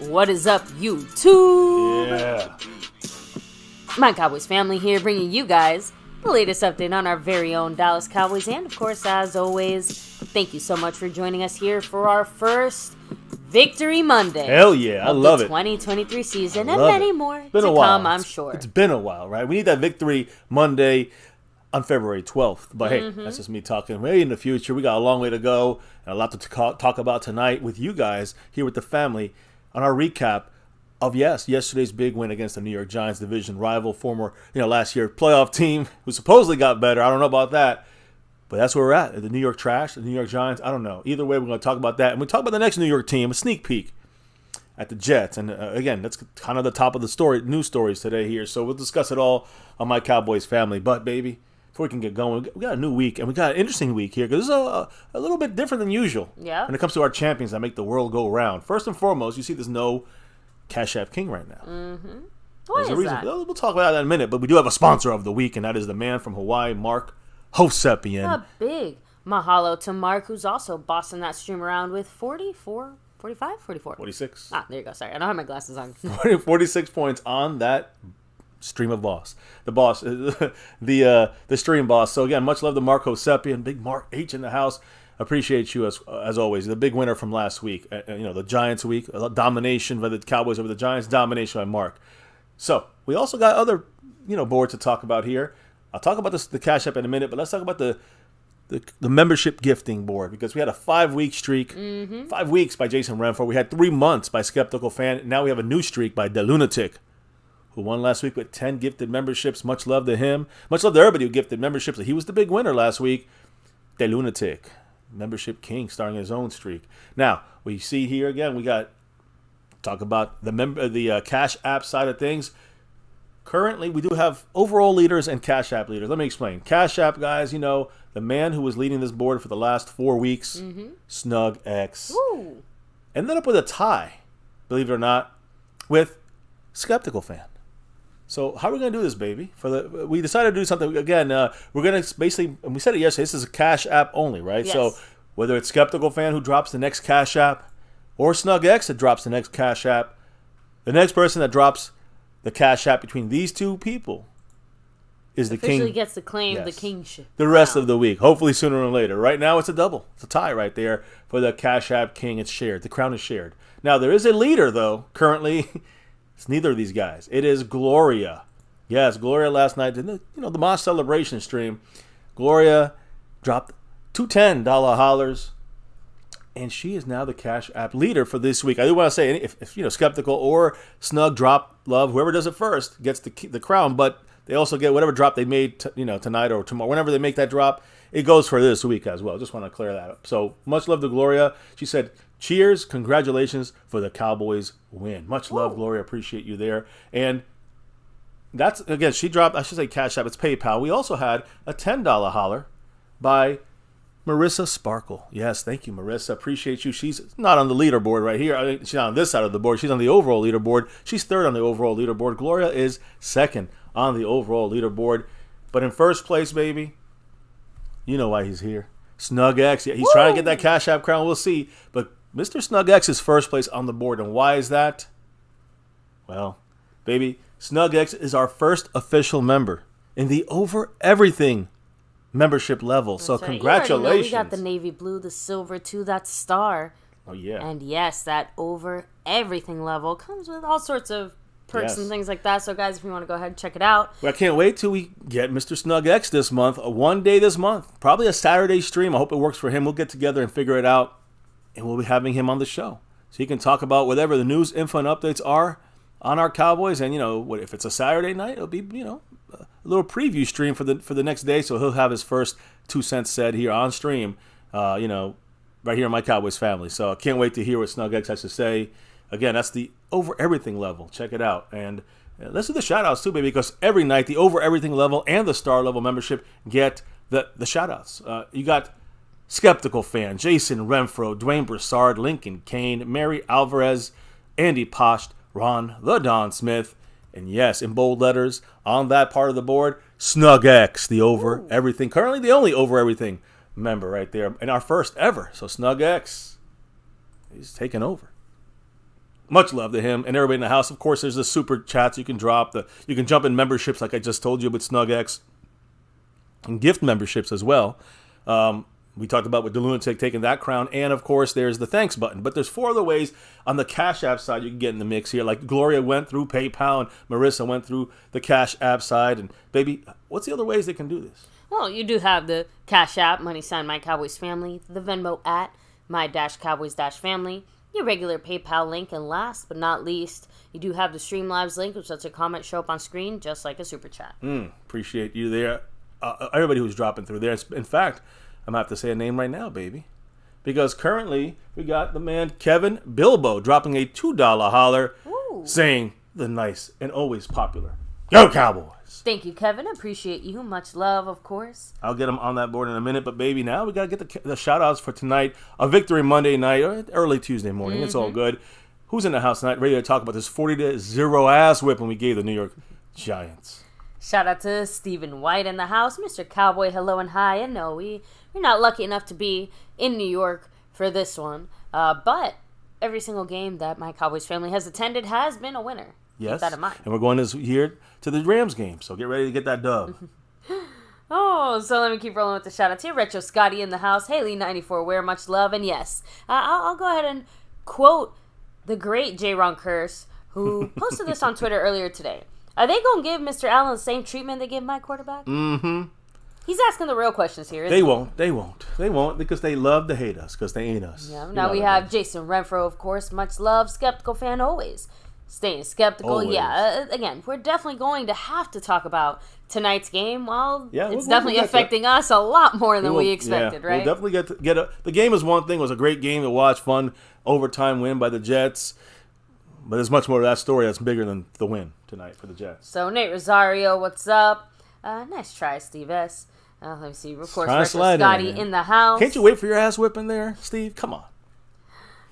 What is up, YouTube? Yeah. My Cowboys family here, bringing you guys the latest update on our very own Dallas Cowboys. And, of course, as always, thank you so much for joining us here for our first Victory Monday. Hell yeah, I love it. 2023 season and many more to come, I'm sure. It's been a while, right? We need that Victory Monday on February 12th. But hey, that's just me talking way in the future. We got a long way to go and a lot to talk about tonight with you guys here with the family on our recap of, yesterday's big win against the New York Giants, division rival, former, last year playoff team who supposedly got better. I don't know about that. But that's where we're at. The New York Trash, the New York Giants, I don't know. Either way, we're going to talk about that. And we talk about the next New York team, a sneak peek at the Jets. And again, that's kind of the top of the story, news stories today here. So we'll discuss it all on My Cowboys Family. But, baby, before we can get going, we got a new week. And we got an interesting week here because this is a little bit different than usual when it comes to our champions that make the world go round. First and foremost, you see there's no Cash App King right now. Mm-hmm. Why is that? We'll talk about that in a minute. But we do have a sponsor of the week, and that is the man from Hawaii, Mark Hosepian. A big mahalo to Mark, who's also bossing that stream around with 44, 45, 44. 46. There you go. Sorry, I don't have my glasses on. 46 points on that stream of boss. The boss, the stream boss. So again, much love to Mark Hosepian, big Mark H in the house. Appreciate you as always. The big winner from last week. The Giants week, domination by the Cowboys over the Giants, domination by Mark. So we also got other boards to talk about here. I'll talk about the Cash App in a minute, but let's talk about the membership gifting board because we had a 5-week streak, 5 weeks by Jason Renfro. We had 3 months by Skeptical Fan. Now we have a new streak by The Lunatic, who won last week with 10 gifted memberships. Much love to him. Much love to everybody who gifted memberships. He was the big winner last week. The Lunatic, membership king, starting his own streak. Now we see here again. We got talk about the Cash App side of things. Currently, we do have overall leaders and Cash App leaders. Let me explain. Cash App, guys, the man who was leading this board for the last 4 weeks, Snug X, ended up with a tie, believe it or not, with Skeptical Fan. So how are we going to do this, baby? We decided to do something. Again, we're going to basically, and we said it yesterday, this is a Cash App only, right? Yes. So whether it's Skeptical Fan who drops the next Cash App or Snug X that drops the next Cash App, the next person that drops the Cash App between these two people is the king. Officially gets to claim the kingship. The rest of the week, hopefully sooner or later. Right now, it's a double. It's a tie right there for the Cash App King. It's shared. The crown is shared. Now, there is a leader, though, currently. It's neither of these guys. It is Gloria. Yes, Gloria last night did the Mosh Celebration stream. Gloria dropped two $10 hollers. And she is now the Cash App leader for this week. I do want to say, if Skeptical or Snug drop love, whoever does it first gets the crown. But they also get whatever drop they made, tonight or tomorrow. Whenever they make that drop, it goes for this week as well. Just want to clear that up. So much love to Gloria. She said, "Cheers, congratulations for the Cowboys win." Much love, Gloria. Appreciate you there. And that's again, she dropped. I should say Cash App. It's PayPal. We also had a $10 holler by Marissa Sparkle. Yes, thank you, Marissa. Appreciate you. She's not on the leaderboard right here. She's not on this side of the board. She's on the overall leaderboard. She's third on the overall leaderboard. Gloria is second on the overall leaderboard. But in first place, baby, you know why he's here. Snug X. Yeah, he's trying to get that Cash App crown. We'll see. But Mr. Snug X is first place on the board. And why is that? Well, baby, Snug X is our first official member in the Over Everything membership level. That's so right. Congratulations. We got the navy blue, the silver too, that star. Oh yeah. And yes, that Over Everything level comes with all sorts of perks and things like that. So guys, if you want to go ahead and check it out. Well, I can't wait till we get Mr. Snug X this month. One day this month. Probably a Saturday stream. I hope it works for him. We'll get together and figure it out. And we'll be having him on the show. So he can talk about whatever the news, info, and updates are on our Cowboys. And, if it's a Saturday night, it'll be, a little preview stream for the next day. So he'll have his first 2 cents said here on stream, right here in My Cowboys Family. So I can't wait to hear what Snug X has to say. Again, that's the Over Everything level. Check it out. And let's do the shout-outs too, baby, because every night the Over Everything level and the Star level membership get the shout-outs. You got Skeptical Fan, Jason Renfro, Dwayne Broussard, Lincoln Kane, Mary Alvarez, Andy Post, Ron the Don Smith, and yes, in bold letters on that part of the board, Snug X, the Over Everything, currently the only Over Everything member right there, and our first ever. So Snug X, he's taking over. much love to him and everybody in the house. Of course, there's the super chats you can drop. You can jump in memberships like I just told you with SnugX, and gift memberships as well. We talked about with the Lunatic taking that crown. And, of course, there's the thanks button. But there's 4 other ways on the Cash App side you can get in the mix here. Like Gloria went through PayPal and Marissa went through the Cash App side. And, baby, what's the other ways they can do this? Well, you do have the Cash App, # MyCowboysFamily, the Venmo @ My-Cowboys-Family, your regular PayPal link, and last but not least, you do have the Streamlabs link, which lets a comment show up on screen just like a super chat. Appreciate you there. Everybody who's dropping through there. In fact, I'm going to have to say a name right now, baby. Because currently, we got the man Kevin Bilbo dropping a $2 holler, saying the nice and always popular, Go Cowboys! Thank you, Kevin. Appreciate you. Much love, of course. I'll get him on that board in a minute. But, baby, now we got to get the shout-outs for tonight. A victory Monday night, or early Tuesday morning. It's all good. Who's in the house tonight ready to talk about this 40-0 ass whipping we gave the New York Giants? Shout out to Stephen White in the house. Mr. Cowboy, hello and hi. And no, we're not lucky enough to be in New York for this one. But every single game that my Cowboys family has attended has been a winner. Yes. Keep that in mind. And we're going this year to the Rams game. So get ready to get that dub. So let me keep rolling with the shout outs here. Retro Scotty in the house. Haley94 Ware, much love. And yes, I'll go ahead and quote the great J. Ron Curse, who posted this on Twitter earlier today. Are they going to give Mr. Allen the same treatment they give my quarterback? He's asking the real questions here. They won't because they love to hate us because they ain't us. Yeah. Now we have Jason Renfro, of course. Much love. Skeptical fan always. Staying skeptical. Always. Yeah. Again, we're definitely going to have to talk about tonight's game. Well, it's we'll definitely affecting us a lot more than we expected, right? We'll definitely get the game is one thing. It was a great game to watch. Fun overtime win by the Jets. But there's much more to that story that's bigger than the win tonight for the Jets. So, Nate Rosario, what's up? Nice try, Steve S. Let me see. Of course, Retro Scotty in the house. Can't you wait for your ass whipping there, Steve? Come on.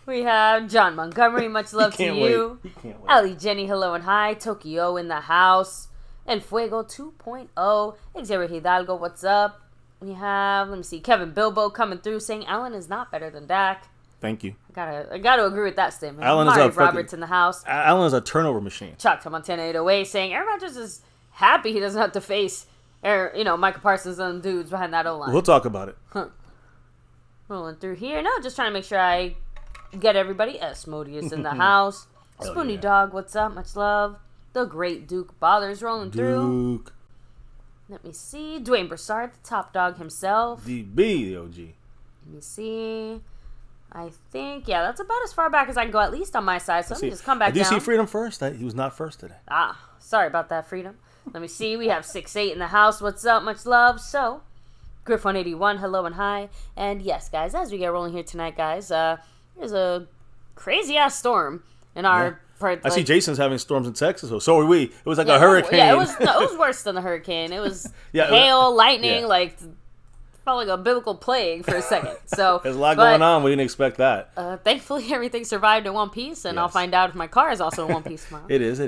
We have John Montgomery. Much love to you. He can't wait. Ali Jenny, hello and hi. Tokyo in the house. And Fuego 2.0. Xavier Hidalgo, what's up? We have, let me see, Kevin Bilbo coming through saying Allen is not better than Dak. Thank you. I gotta agree with that statement. Allen Mari is Roberts in the house. Allen is a turnover machine. Chuck to Montana 808 saying Aaron Rodgers is happy he doesn't have to face Micah Parsons and dudes behind that O-line. We'll talk about it. Rolling through here. No, just trying to make sure I get everybody. Modius in the house. Spoony Dog, what's up? Much love. The great Duke Bothers rolling through. Duke. Let me see. Dwayne Broussard, the top dog himself. DB, the OG. Let me see. I think, that's about as far back as I can go, at least on my side. So let me just come back down. Did you see Freedom first? He was not first today. Sorry about that, Freedom. Let me see. We have 6'8" in the house. What's up? Much love. So, Griff181, hello and hi. And yes, guys, as we get rolling here tonight, guys, there's a crazy-ass storm in our part. I see Jason's having storms in Texas, so are we. It was like a hurricane. Yeah, it was worse than the hurricane. It was hail, lightning, felt like a biblical plague for a second. So there's a lot going on. We didn't expect that. Thankfully, everything survived in one piece, and I'll find out if my car is also in one piece tomorrow. It is.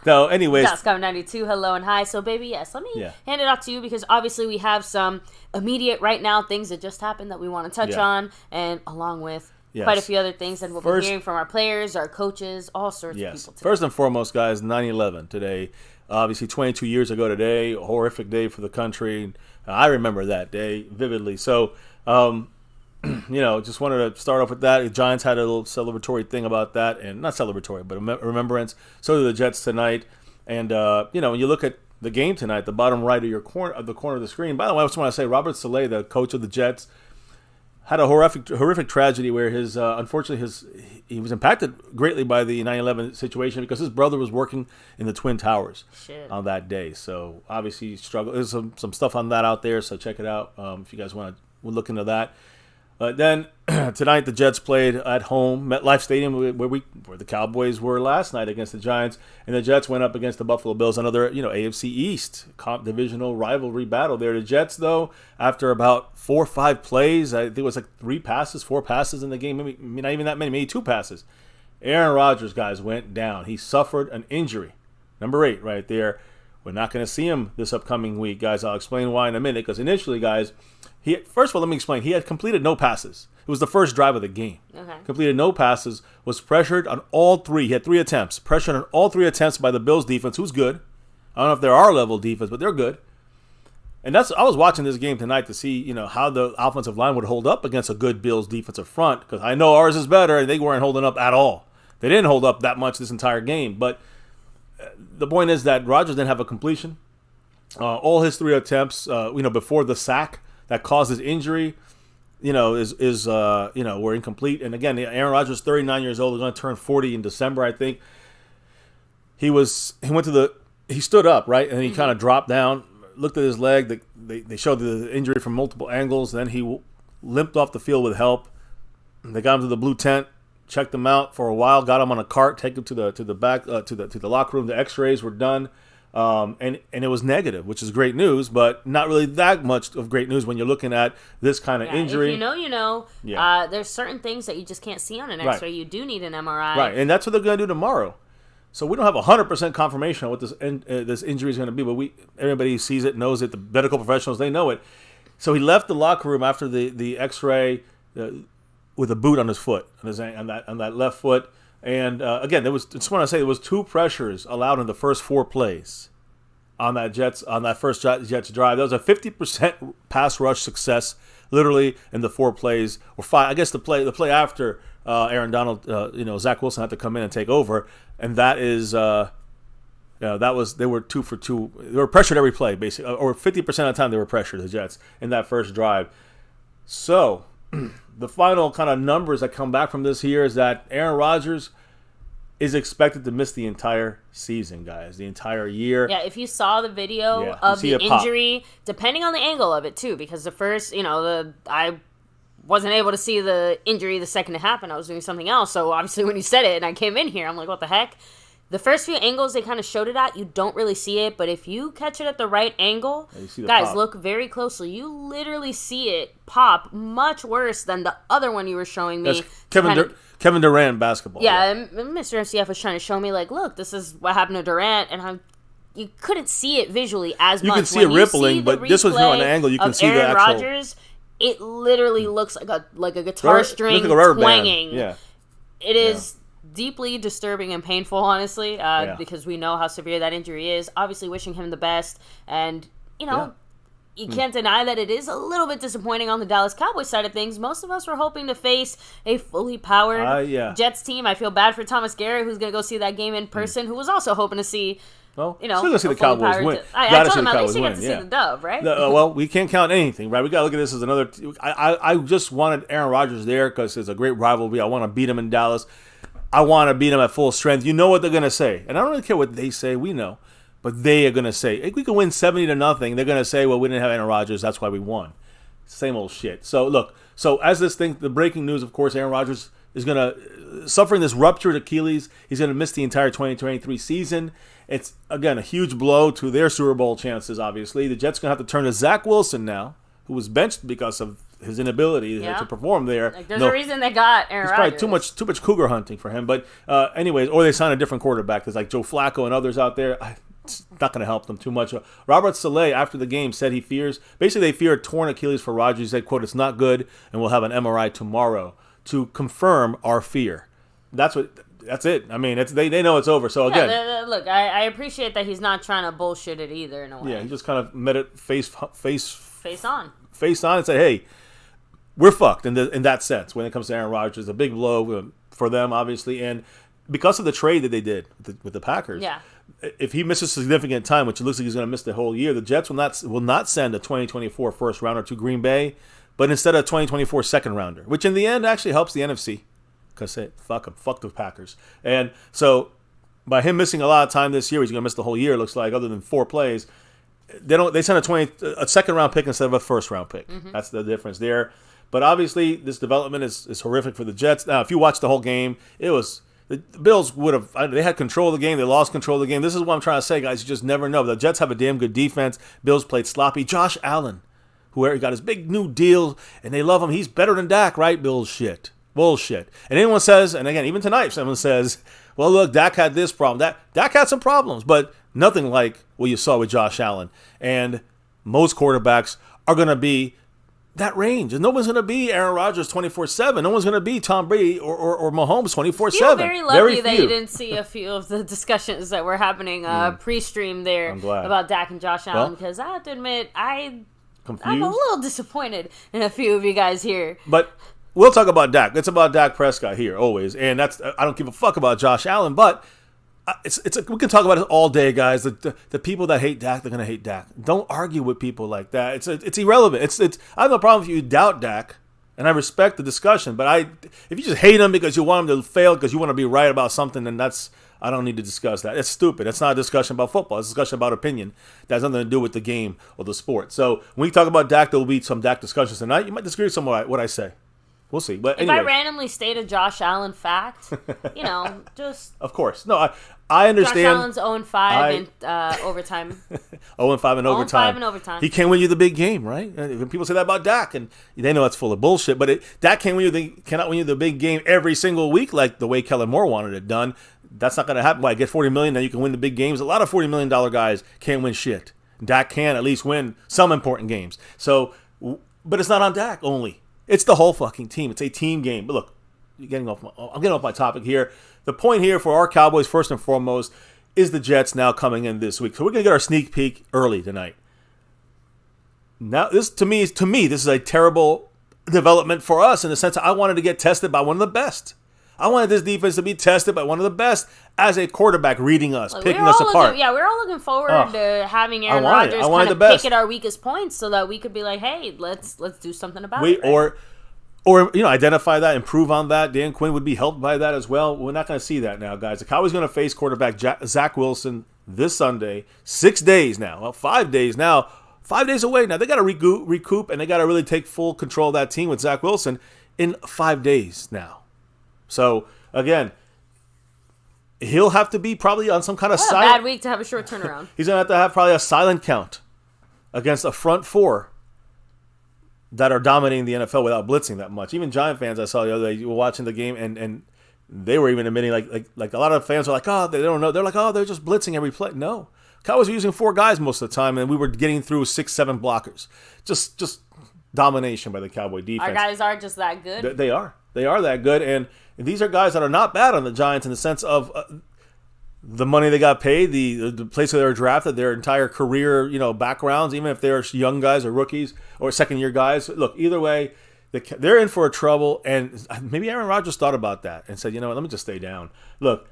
So, anyways. Scott92, hello and hi. So, baby, yes, let me hand it off to you because obviously we have some immediate, right now, things that just happened that we want to touch on, and along with quite a few other things that we'll be hearing from our players, our coaches, all sorts of people today. First and foremost, guys, 9/11 today. Obviously, 22 years ago today, a horrific day for the country. I remember that day vividly. So, just wanted to start off with that. The Giants had a little celebratory thing about that, and not celebratory, but a remembrance. So did the Jets tonight. And, when you look at the game tonight, the bottom right of the corner of the screen. By the way, I just want to say Robert Saleh, the coach of the Jets, had a horrific tragedy where unfortunately he was impacted greatly by the 9/11 situation because his brother was working in the Twin Towers on that day. So obviously he struggled. There's some stuff on that out there, so check it out if you guys want to look into that. Then tonight the Jets played at home, MetLife Stadium, where the Cowboys were last night against the Giants, and the Jets went up against the Buffalo Bills, another AFC East divisional rivalry battle there. The Jets, though, after about 4 or 5 plays, I think it was like 4 passes in the game, maybe not even that many, maybe 2 passes. Aaron Rodgers, guys, went down. He suffered an injury, number 8 right there. We're not going to see him this upcoming week, guys. I'll explain why in a minute, because initially, guys, First of all, let me explain. He had completed no passes. It was the first drive of the game. Okay. Completed no passes, was pressured on all three. He had 3 attempts. Pressured on all 3 attempts by the Bills defense, who's good. I don't know if they're our level defense, but they're good. And I was watching this game tonight to see, how the offensive line would hold up against a good Bills defensive front, because I know ours is better, and they weren't holding up at all. They didn't hold up that much this entire game. But the point is that Rodgers didn't have a completion. All his 3 attempts, before the sack that caused his injury, were incomplete. And again, Aaron Rodgers, 39 years old, is going to turn 40 in December, I think. He stood up, right, and he kind of dropped down, looked at his leg. They showed the injury from multiple angles. Then he limped off the field with help. They got him to the blue tent, checked him out for a while, got him on a cart, take him to the back to the locker room. The X-rays were done. And it was negative, which is great news, but not really that much of great news when you're looking at this kind of injury. If you know. Yeah. There's certain things that you just can't see on an X-ray. Right. You do need an MRI. Right, and that's what they're going to do tomorrow. So we don't have 100% confirmation on what this injury is going to be, but everybody sees it, knows it. The medical professionals, they know it. So he left the locker room after the X-ray with a boot on his foot, on that left foot. And again, I just want to say there was 2 pressures allowed in the first 4 plays on that first Jets drive. That was a 50% pass rush success, literally in the 4 plays or 5. I guess the play after Aaron Donald, Zach Wilson had to come in and take over, and that is, they were 2 for 2. They were pressured every play, basically, or 50% of the time they were pressured, the Jets, in that first drive. So the final kind of numbers that come back from this here is that Aaron Rodgers is expected to miss the entire season, guys, the entire year. Yeah, if you saw the video of the injury, depending on the angle of it too, because the first, I wasn't able to see the injury the second it happened. I was doing something else. So obviously when you said it and I came in here, I'm like, what the heck? The first few angles they kind of showed it at, you don't really see it. But if you catch it at the right angle, guys, pop. Look very closely. You literally see it pop much worse than the other one you were showing me. That's Kevin Durant basketball. Yeah, Mr. MCF was trying to show me, like, look, this is what happened to Durant. And you couldn't see it visually as much. You can see it rippling, but this was from an angle. You can see the actual. Aaron Rodgers, it literally looks like a guitar string twanging. Yeah. It is deeply disturbing and painful, honestly, because we know how severe that injury is. Obviously, wishing him the best, and you can't deny that it is a little bit disappointing on the Dallas Cowboys side of things. Most of us were hoping to face a fully powered Jets team. I feel bad for Thomas Garrett, who's going to go see that game in person, who was also hoping to see. Well, still going to see the Cowboys win. I told him at least you got to see the dub, right? Well, we can't count anything, right? We got to look at this as another. I just wanted Aaron Rodgers there because it's a great rivalry. I want to beat him in Dallas. I want to beat him at full strength. You know what they're going to say. And I don't really care what they say. We know. But they are going to say, if we can win 70-0, they're going to say, well, we didn't have Aaron Rodgers. That's why we won. Same old shit. So, look. So, as this thing, the breaking news, of course, Aaron Rodgers is going to, suffering this ruptured Achilles, he's going to miss the entire 2023 season. It's, again, a huge blow to their Super Bowl chances, obviously. The Jets going to have to turn to Zach Wilson now, who was benched because of his inability to perform there. There's a reason they got Aaron Rodgers. It's probably too much cougar hunting for him. But anyways, or they sign a different quarterback. There's like Joe Flacco and others out there. It's not going to help them too much. Robert Saleh, after the game, said they fear a torn Achilles for Rodgers. He said, quote, "It's not good, and we'll have an MRI tomorrow to confirm our fear." That's it. I mean, they know it's over. So again, look, I appreciate that he's not trying to bullshit it either in a way. Yeah, he just kind of met it face on and said, "Hey, we're fucked." In that sense, when it comes to Aaron Rodgers, a big blow for them, obviously, and because of the trade that they did with the Packers. Yeah. If he misses significant time, which it looks like he's going to miss the whole year, the Jets will not send a 2024 first rounder to Green Bay, but instead a 2024 second rounder, which in the end actually helps the NFC because fuck them, fuck the Packers. And so by him missing a lot of time this year, he's going to miss the whole year. It looks like, other than 4 plays. They send a second round pick instead of a first round pick. Mm-hmm. That's the difference there. But obviously, this development is horrific for the Jets. Now, if you watch the whole game, the Bills they had control of the game. They lost control of the game. This is what I'm trying to say, guys. You just never know. The Jets have a damn good defense. Bills played sloppy. Josh Allen, who got his big new deal, and they love him. He's better than Dak, right? Bullshit. And anyone says, and again, even tonight, someone says, well, look, Dak had this problem. Dak had some problems, but nothing like what you saw with Josh Allen. And most quarterbacks are going to be that range. And no one's going to be Aaron Rodgers 24/7. No one's going to be Tom Brady or Mahomes 24/7. Feel very lucky that you didn't see a few of the discussions that were happening pre-stream there about Dak and Josh Allen, because I have to admit, I'm a little disappointed in a few of you guys here. But we'll talk about Dak. It's about Dak Prescott here always, and I don't give a fuck about Josh Allen, but we can talk about it all day, guys. The people that hate Dak, they're gonna hate Dak. Don't argue with people like that. It's irrelevant. I have no problem if you doubt Dak, and I respect the discussion. But if you just hate him because you want him to fail because you want to be right about something, then I don't need to discuss that. It's stupid. It's not a discussion about football. It's a discussion about opinion. That has nothing to do with the game or the sport. So when we talk about Dak, there will be some Dak discussions tonight. You might disagree with some of what I say. We'll see. But anyway. If I randomly state a Josh Allen fact, just... Of course. No, I understand. Josh Allen's 0-5 in overtime. 0-5 in overtime. 0-5 in overtime. He can't win you the big game, right? When people say that about Dak, and they know that's full of bullshit, but Dak cannot win you the big game every single week like the way Kellen Moore wanted it done. That's not going to happen. Why, get $40 million, then you can win the big games? A lot of $40 million guys can't win shit. Dak can at least win some important games. So, but it's not on Dak only. It's the whole fucking team. It's a team game. But look, I'm getting off my topic here. The point here for our Cowboys, first and foremost, is the Jets now coming in this week. So we're going to get our sneak peek early tonight. Now, this to me, this is a terrible development for us in the sense that I wanted to get tested by one of the best. I wanted this defense to be tested by one of the best as a quarterback, reading us, picking us apart. We're all looking forward to having Aaron Rodgers kind of pick at our weakest points so that we could be like, hey, let's do something about it. Right? Or identify that, improve on that. Dan Quinn would be helped by that as well. We're not going to see that now, guys. The Cowboys going to face quarterback Zach Wilson this Sunday. 6 days now. Well, 5 days now. 5 days away now. They got to recoup, and they got to really take full control of that team with Zach Wilson in 5 days now. So, again, he'll have to be probably on some kind of silent... bad week to have a short turnaround. He's going to have probably a silent count against a front four that are dominating the NFL without blitzing that much. Even Giant fans I saw the other day were watching the game, and they were even admitting, like a lot of fans were like, oh, they don't know. They're like, oh, they're just blitzing every play. No. Cowboys were using 4 guys most of the time, and we were getting through 6-7 blockers. Just domination by the Cowboy defense. Our guys are just that good? They are. They are that good, and these are guys that are not bad on the Giants in the sense of the money they got paid, the place where they were drafted, their entire career, backgrounds, even if they're young guys or rookies or second-year guys. Look, either way, they're in for a trouble, and maybe Aaron Rodgers thought about that and said, you know what, let me just stay down. Look,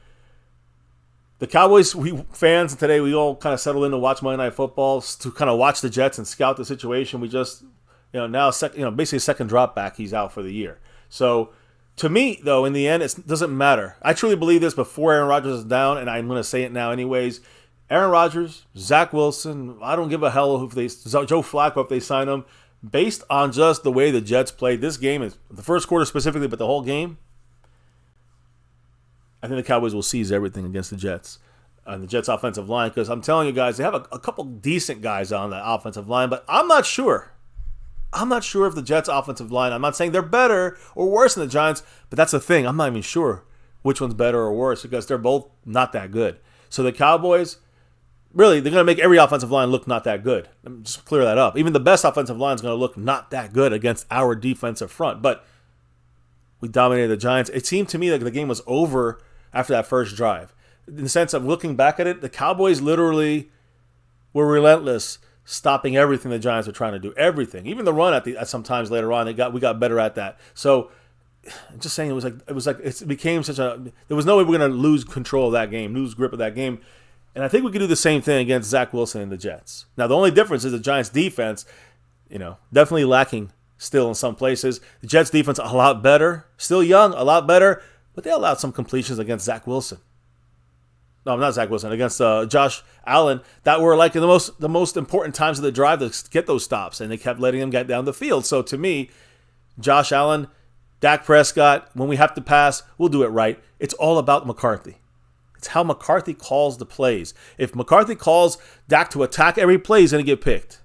the Cowboys fans today, we all kind of settled in to watch Monday Night Football to kind of watch the Jets and scout the situation. We just, now basically second drop back, he's out for the year. So, to me, though, in the end, it doesn't matter. I truly believe this before Aaron Rodgers is down, and I'm going to say it now anyways. Aaron Rodgers, Zach Wilson, I don't give a hell if Joe Flacco, if they sign him, based on just the way the Jets played this game, is the first quarter specifically, but the whole game, I think the Cowboys will seize everything against the Jets on the Jets' offensive line, because I'm telling you guys, they have a couple decent guys on the offensive line, but I'm not sure. I'm not sure if the Jets' offensive line, I'm not saying they're better or worse than the Giants, but that's the thing. I'm not even sure which one's better or worse because they're both not that good. So the Cowboys, really, they're going to make every offensive line look not that good. Let me just clear that up. Even the best offensive line is going to look not that good against our defensive front. But we dominated the Giants. It seemed to me like the game was over after that first drive. In the sense of looking back at it, the Cowboys literally were relentless, stopping everything the Giants were trying to do. Everything. Even the run at sometimes later on, we got better at that. So I'm just saying it became such a, there was no way we're going to lose control of that game, lose grip of that game. And I think we could do the same thing against Zach Wilson and the Jets. Now, the only difference is the Giants' defense, definitely lacking still in some places. The Jets' defense, a lot better. Still young, a lot better. But they allowed some completions against Zach Wilson. No, not Zach Wilson, against Josh Allen, that were like the most important times of the drive to get those stops. And they kept letting them get down the field. So to me, Josh Allen, Dak Prescott, when we have to pass, we'll do it right. It's all about McCarthy. It's how McCarthy calls the plays. If McCarthy calls Dak to attack every play, he's going to get picked.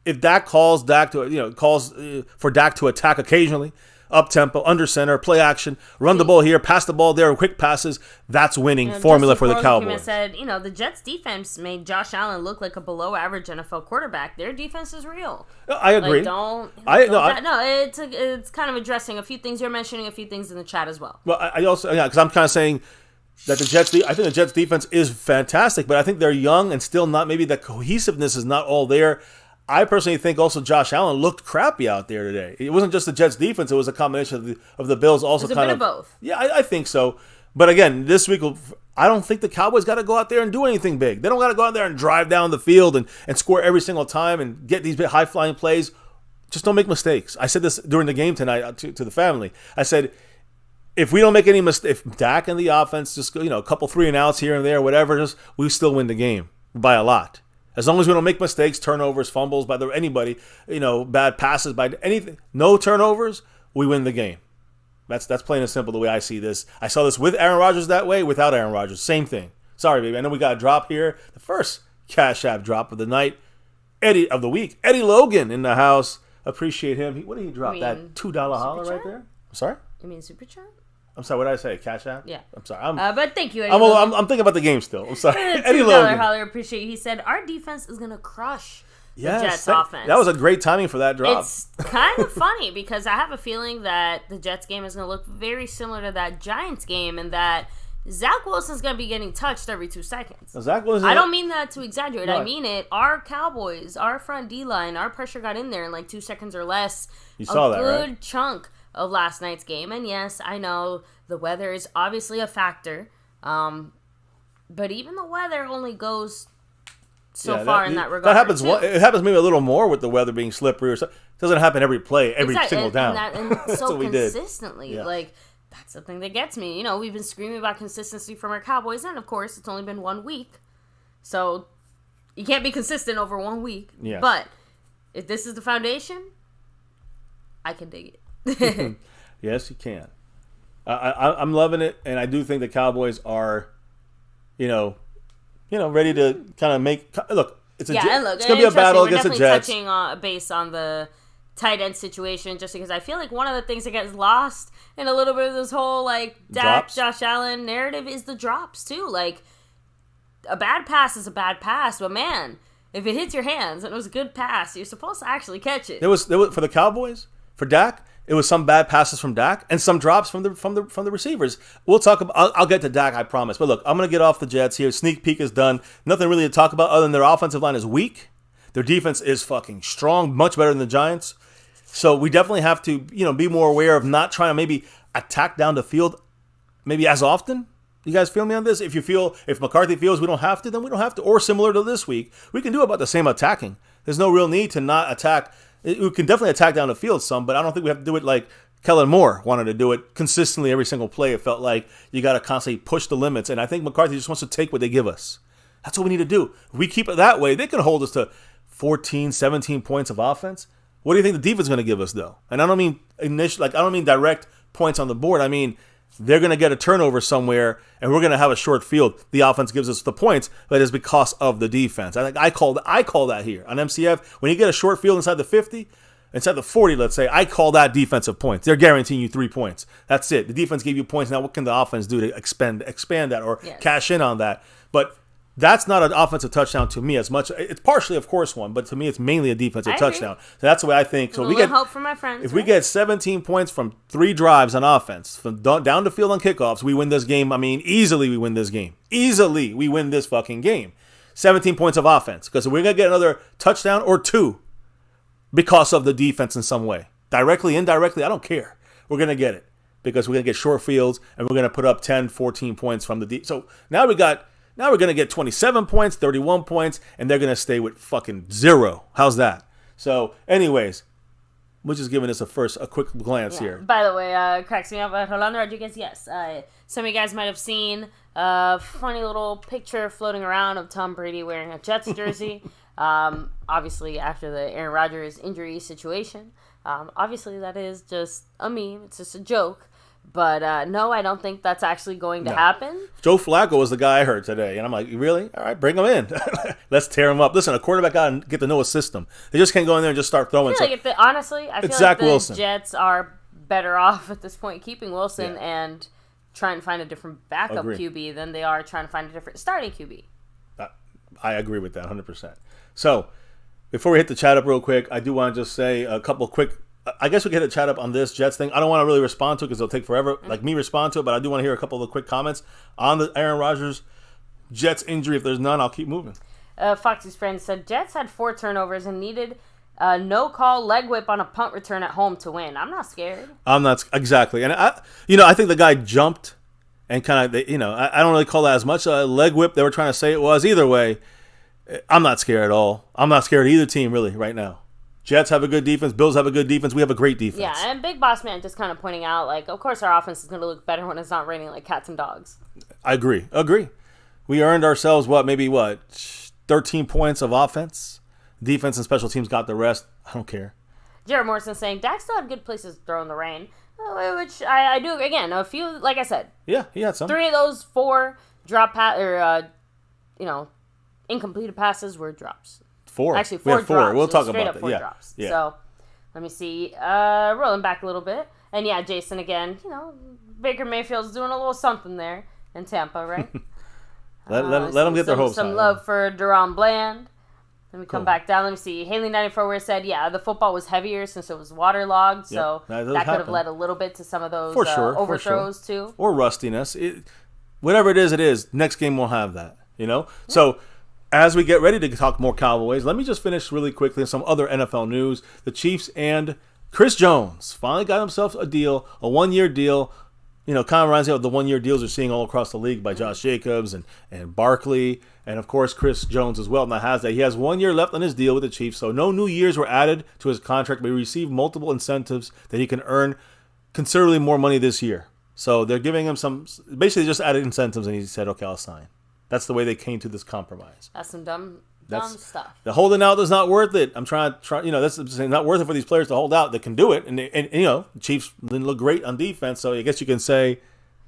If Dak calls for Dak to attack occasionally, up-tempo, under center, play action, run the ball here, pass the ball there, quick passes. That's winning formula for the Cowboys. Said, the Jets defense made Josh Allen look like a below-average NFL quarterback. Their defense is real. I agree. It's kind of addressing a few things. You're mentioning a few things in the chat as well. Well, I also, because I'm kind of saying that I think the Jets defense is fantastic, but I think they're young and still not, maybe the cohesiveness is not all there. I personally think also Josh Allen looked crappy out there today. It wasn't just the Jets defense; it was a combination of the Bills also. It was a bit of both. Yeah, I think so. But again, this week, I don't think the Cowboys got to go out there and do anything big. They don't got to go out there and drive down the field and score every single time and get these high flying plays. Just don't make mistakes. I said this during the game tonight to the family. I said, if we don't make any mistakes, if Dak and the offense just a couple 3-and-outs here and there, whatever, we still win the game by a lot. As long as we don't make mistakes, turnovers, fumbles by anybody, bad passes by anything, no turnovers, we win the game. That's plain and simple the way I see this. I saw this with Aaron Rodgers that way, without Aaron Rodgers, same thing. Sorry, baby. I know we got a drop here. The first Cash App drop of the night, Eddie Logan in the house. Appreciate him. What did he drop? That $2 holler right there? I'm sorry? You mean Super Chat? I'm sorry, what did I say? Cash App? Yeah. I'm sorry. But thank you, Eddie. I'm thinking about the game still. I'm sorry. Eddie Logan. Holler, appreciate you. He said, our defense is going to crush the Jets offense. That was a great timing for that drop. It's kind of funny because I have a feeling that the Jets game is going to look very similar to that Giants game and that Zach Wilson's going to be getting touched every 2 seconds. Zach Wilson, I don't mean that to exaggerate. No. I mean it. Our Cowboys, our front D-line, our pressure got in there in like 2 seconds or less. You saw that, right? A good chunk of last night's game. And yes, I know the weather is obviously a factor. But even the weather only goes so far in that regard. That happens. It happens maybe a little more with the weather being slippery or something. It doesn't happen every play, every single down. And so consistently. Yeah. Like, that's the thing that gets me. We've been screaming about consistency from our Cowboys, and of course, it's only been 1 week. So, you can't be consistent over 1 week. Yeah. But, if this is the foundation, I can dig it. Yes, you can. I'm loving it, and I do think the Cowboys are, ready to kind of make. Look, it's going to be a battle against the Jets. We're definitely touching base on the tight end situation, just because I feel like one of the things that gets lost in a little bit of this whole Dak, Josh Allen narrative is the drops too. Like, a bad pass is a bad pass, but man, if it hits your hands and it was a good pass, you're supposed to actually catch it. There was for the Cowboys, for Dak. It was some bad passes from Dak and some drops from the receivers. We'll talk about. I'll get to Dak, I promise. But look, I'm going to get off the Jets here. Sneak peek is done. Nothing really to talk about other than their offensive line is weak. Their defense is fucking strong, much better than the Giants. So we definitely have to, be more aware of not trying to maybe attack down the field maybe as often. You guys feel me on this? If McCarthy feels we don't have to, then we don't have to. Or similar to this week, we can do about the same attacking. There's no real need to not attack. We can definitely attack down the field some, but I don't think we have to do it like Kellen Moore wanted to do it consistently every single play. It felt like you got to constantly push the limits, and I think McCarthy just wants to take what they give us. That's what we need to do. If we keep it that way, they can hold us to 14, 17 points of offense. What do you think the defense is going to give us, though? And I don't mean I don't mean direct points on the board. I mean they're going to get a turnover somewhere, and we're going to have a short field. The offense gives us the points, but it's because of the defense. I call that here on MCF. When you get a short field inside the 50, inside the 40, let's say, I call that defensive points. They're guaranteeing you 3 points. That's it. The defense gave you points. Now, what can the offense do to expand that or cash in on that? But that's not an offensive touchdown to me as much. It's partially, of course, one, but to me, it's mainly a defensive touchdown. So that's the way I think. So we get help from my friends. If we get 17 points from 3 drives on offense, from down the field on kickoffs, we win this game. I mean, easily we win this game. Easily we win this fucking game. 17 points of offense, because we're gonna get another touchdown or 2 because of the defense in some way, directly, indirectly. I don't care. We're gonna get it because we're gonna get short fields and we're gonna put up 10, 14 points from the So now we're going to get 27 points, 31 points, and they're going to stay with fucking 0. How's that? So, anyways, we're just giving this a quick glance here. By the way, cracks me up. Rolando Rodriguez, yes. Some of you guys might have seen a funny little picture floating around of Tom Brady wearing a Jets jersey. Obviously, after the Aaron Rodgers injury situation. Obviously, that is just a meme. It's just a joke. But no, I don't think that's actually going to happen. Joe Flacco was the guy I heard today. And I'm like, really? All right, bring him in. Let's tear him up. Listen, a quarterback got to know a system. They just can't go in there and just start throwing. I feel like the Jets are better off at this point keeping Wilson Yeah. and trying to find a different backup Agree. QB than they are trying to find a different starting QB. I agree with that 100%. So, before we hit the chat up real quick, I do want to just say a couple quick. I guess we can hit a chat up on this Jets thing. I don't want to really respond to it because it'll take forever, like me respond to it, but I do want to hear a couple of the quick comments on the Aaron Rodgers Jets injury. If there's none, I'll keep moving. Foxy's friend said Jets had 4 turnovers and needed a no-call leg whip on a punt return at home to win. I'm not scared. I'm not exactly, and I think the guy jumped and kind of, I don't really call that as much a leg whip. They were trying to say it was. Either way, I'm not scared at all. I'm not scared of either team really right now. Jets have a good defense. Bills have a good defense. We have a great defense. Yeah, and Big Boss Man just kind of pointing out, like, of course our offense is going to look better when it's not raining like cats and dogs. I agree. We earned ourselves, 13 points of offense. Defense and special teams got the rest. I don't care. Jared Morrison saying Dak still had good places to throw in the rain, which I do. Again, a few, like I said. Yeah, he had some. 3 of those 4 drop incompleted passes were drops. 4. Actually, 4 we had 4. drops. We'll talk straight about up that. 4 Yeah. drops. Yeah. So, let me see. Rolling back a little bit. And yeah, Jason again, Baker Mayfield's doing a little something there in Tampa, right? Let them get their hopes Some high. love for Deron Bland. Let me come back down. Let me see. Haley94 where said, yeah, the football was heavier since it was waterlogged, so that that could have led a little bit to some of those overthrows too. Or rustiness. Whatever it is, next game we'll have that, So, as we get ready to talk more Cowboys, let me just finish really quickly some other NFL news. The Chiefs and Chris Jones finally got himself a deal, a 1-year deal. Kind of reminds me of the 1-year deals we're seeing all across the league by Josh Jacobs and Barkley, and of course Chris Jones as well. Now he has 1 year left on his deal with the Chiefs, so no new years were added to his contract, but he received multiple incentives that he can earn considerably more money this year. So they're giving him basically just added incentives, and he said, okay, I'll sign. That's the way they came to this compromise. That's some dumb stuff. The holding out is not worth it. I'm trying, that's not worth it for these players to hold out. They can do it, and the Chiefs didn't look great on defense, so I guess you can say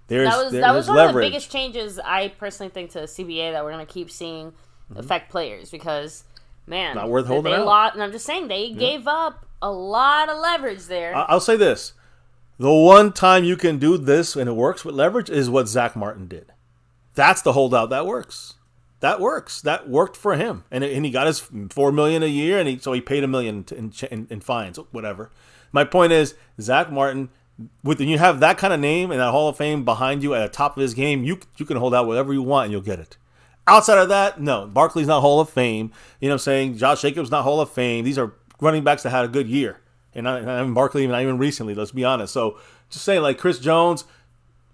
there's leverage. That was one of the biggest changes I personally think to the CBA that we're going to keep seeing affect players because, man, not worth holding out. And I'm just saying they gave up a lot of leverage there. I'll say this: the one time you can do this and it works with leverage is what Zach Martin did. That's the holdout that works. That works. That worked for him, and he got his $4 million a year, and so he paid $1 million in fines, whatever. My point is, Zach Martin, when you have that kind of name and that Hall of Fame behind you at the top of his game, you can hold out whatever you want and you'll get it. Outside of that, no. Barkley's not Hall of Fame. You know what I'm saying? Josh Jacobs not Hall of Fame. These are running backs that had a good year, and not even Barkley, not even recently. Let's be honest. So just saying, like Chris Jones.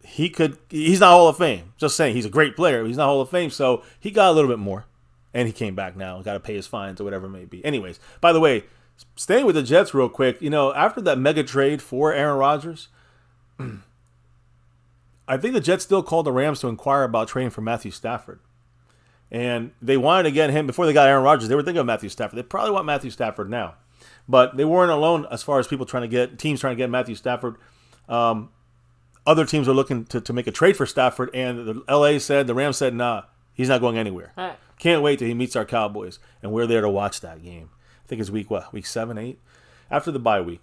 He's not Hall of Fame. Just saying, he's a great player. But he's not Hall of Fame, so he got a little bit more. And he came back now. Got to pay his fines or whatever it may be. Anyways, by the way, staying with the Jets real quick, after that mega trade for Aaron Rodgers, I think the Jets still called the Rams to inquire about trading for Matthew Stafford. And they wanted to get him, before they got Aaron Rodgers, they were thinking of Matthew Stafford. They probably want Matthew Stafford now. But they weren't alone as far as teams trying to get Matthew Stafford. Other teams are looking to make a trade for Stafford, and the Rams said, nah, he's not going anywhere. All right. Can't wait till he meets our Cowboys, and we're there to watch that game. I think it's week 7, 8? After the bye week.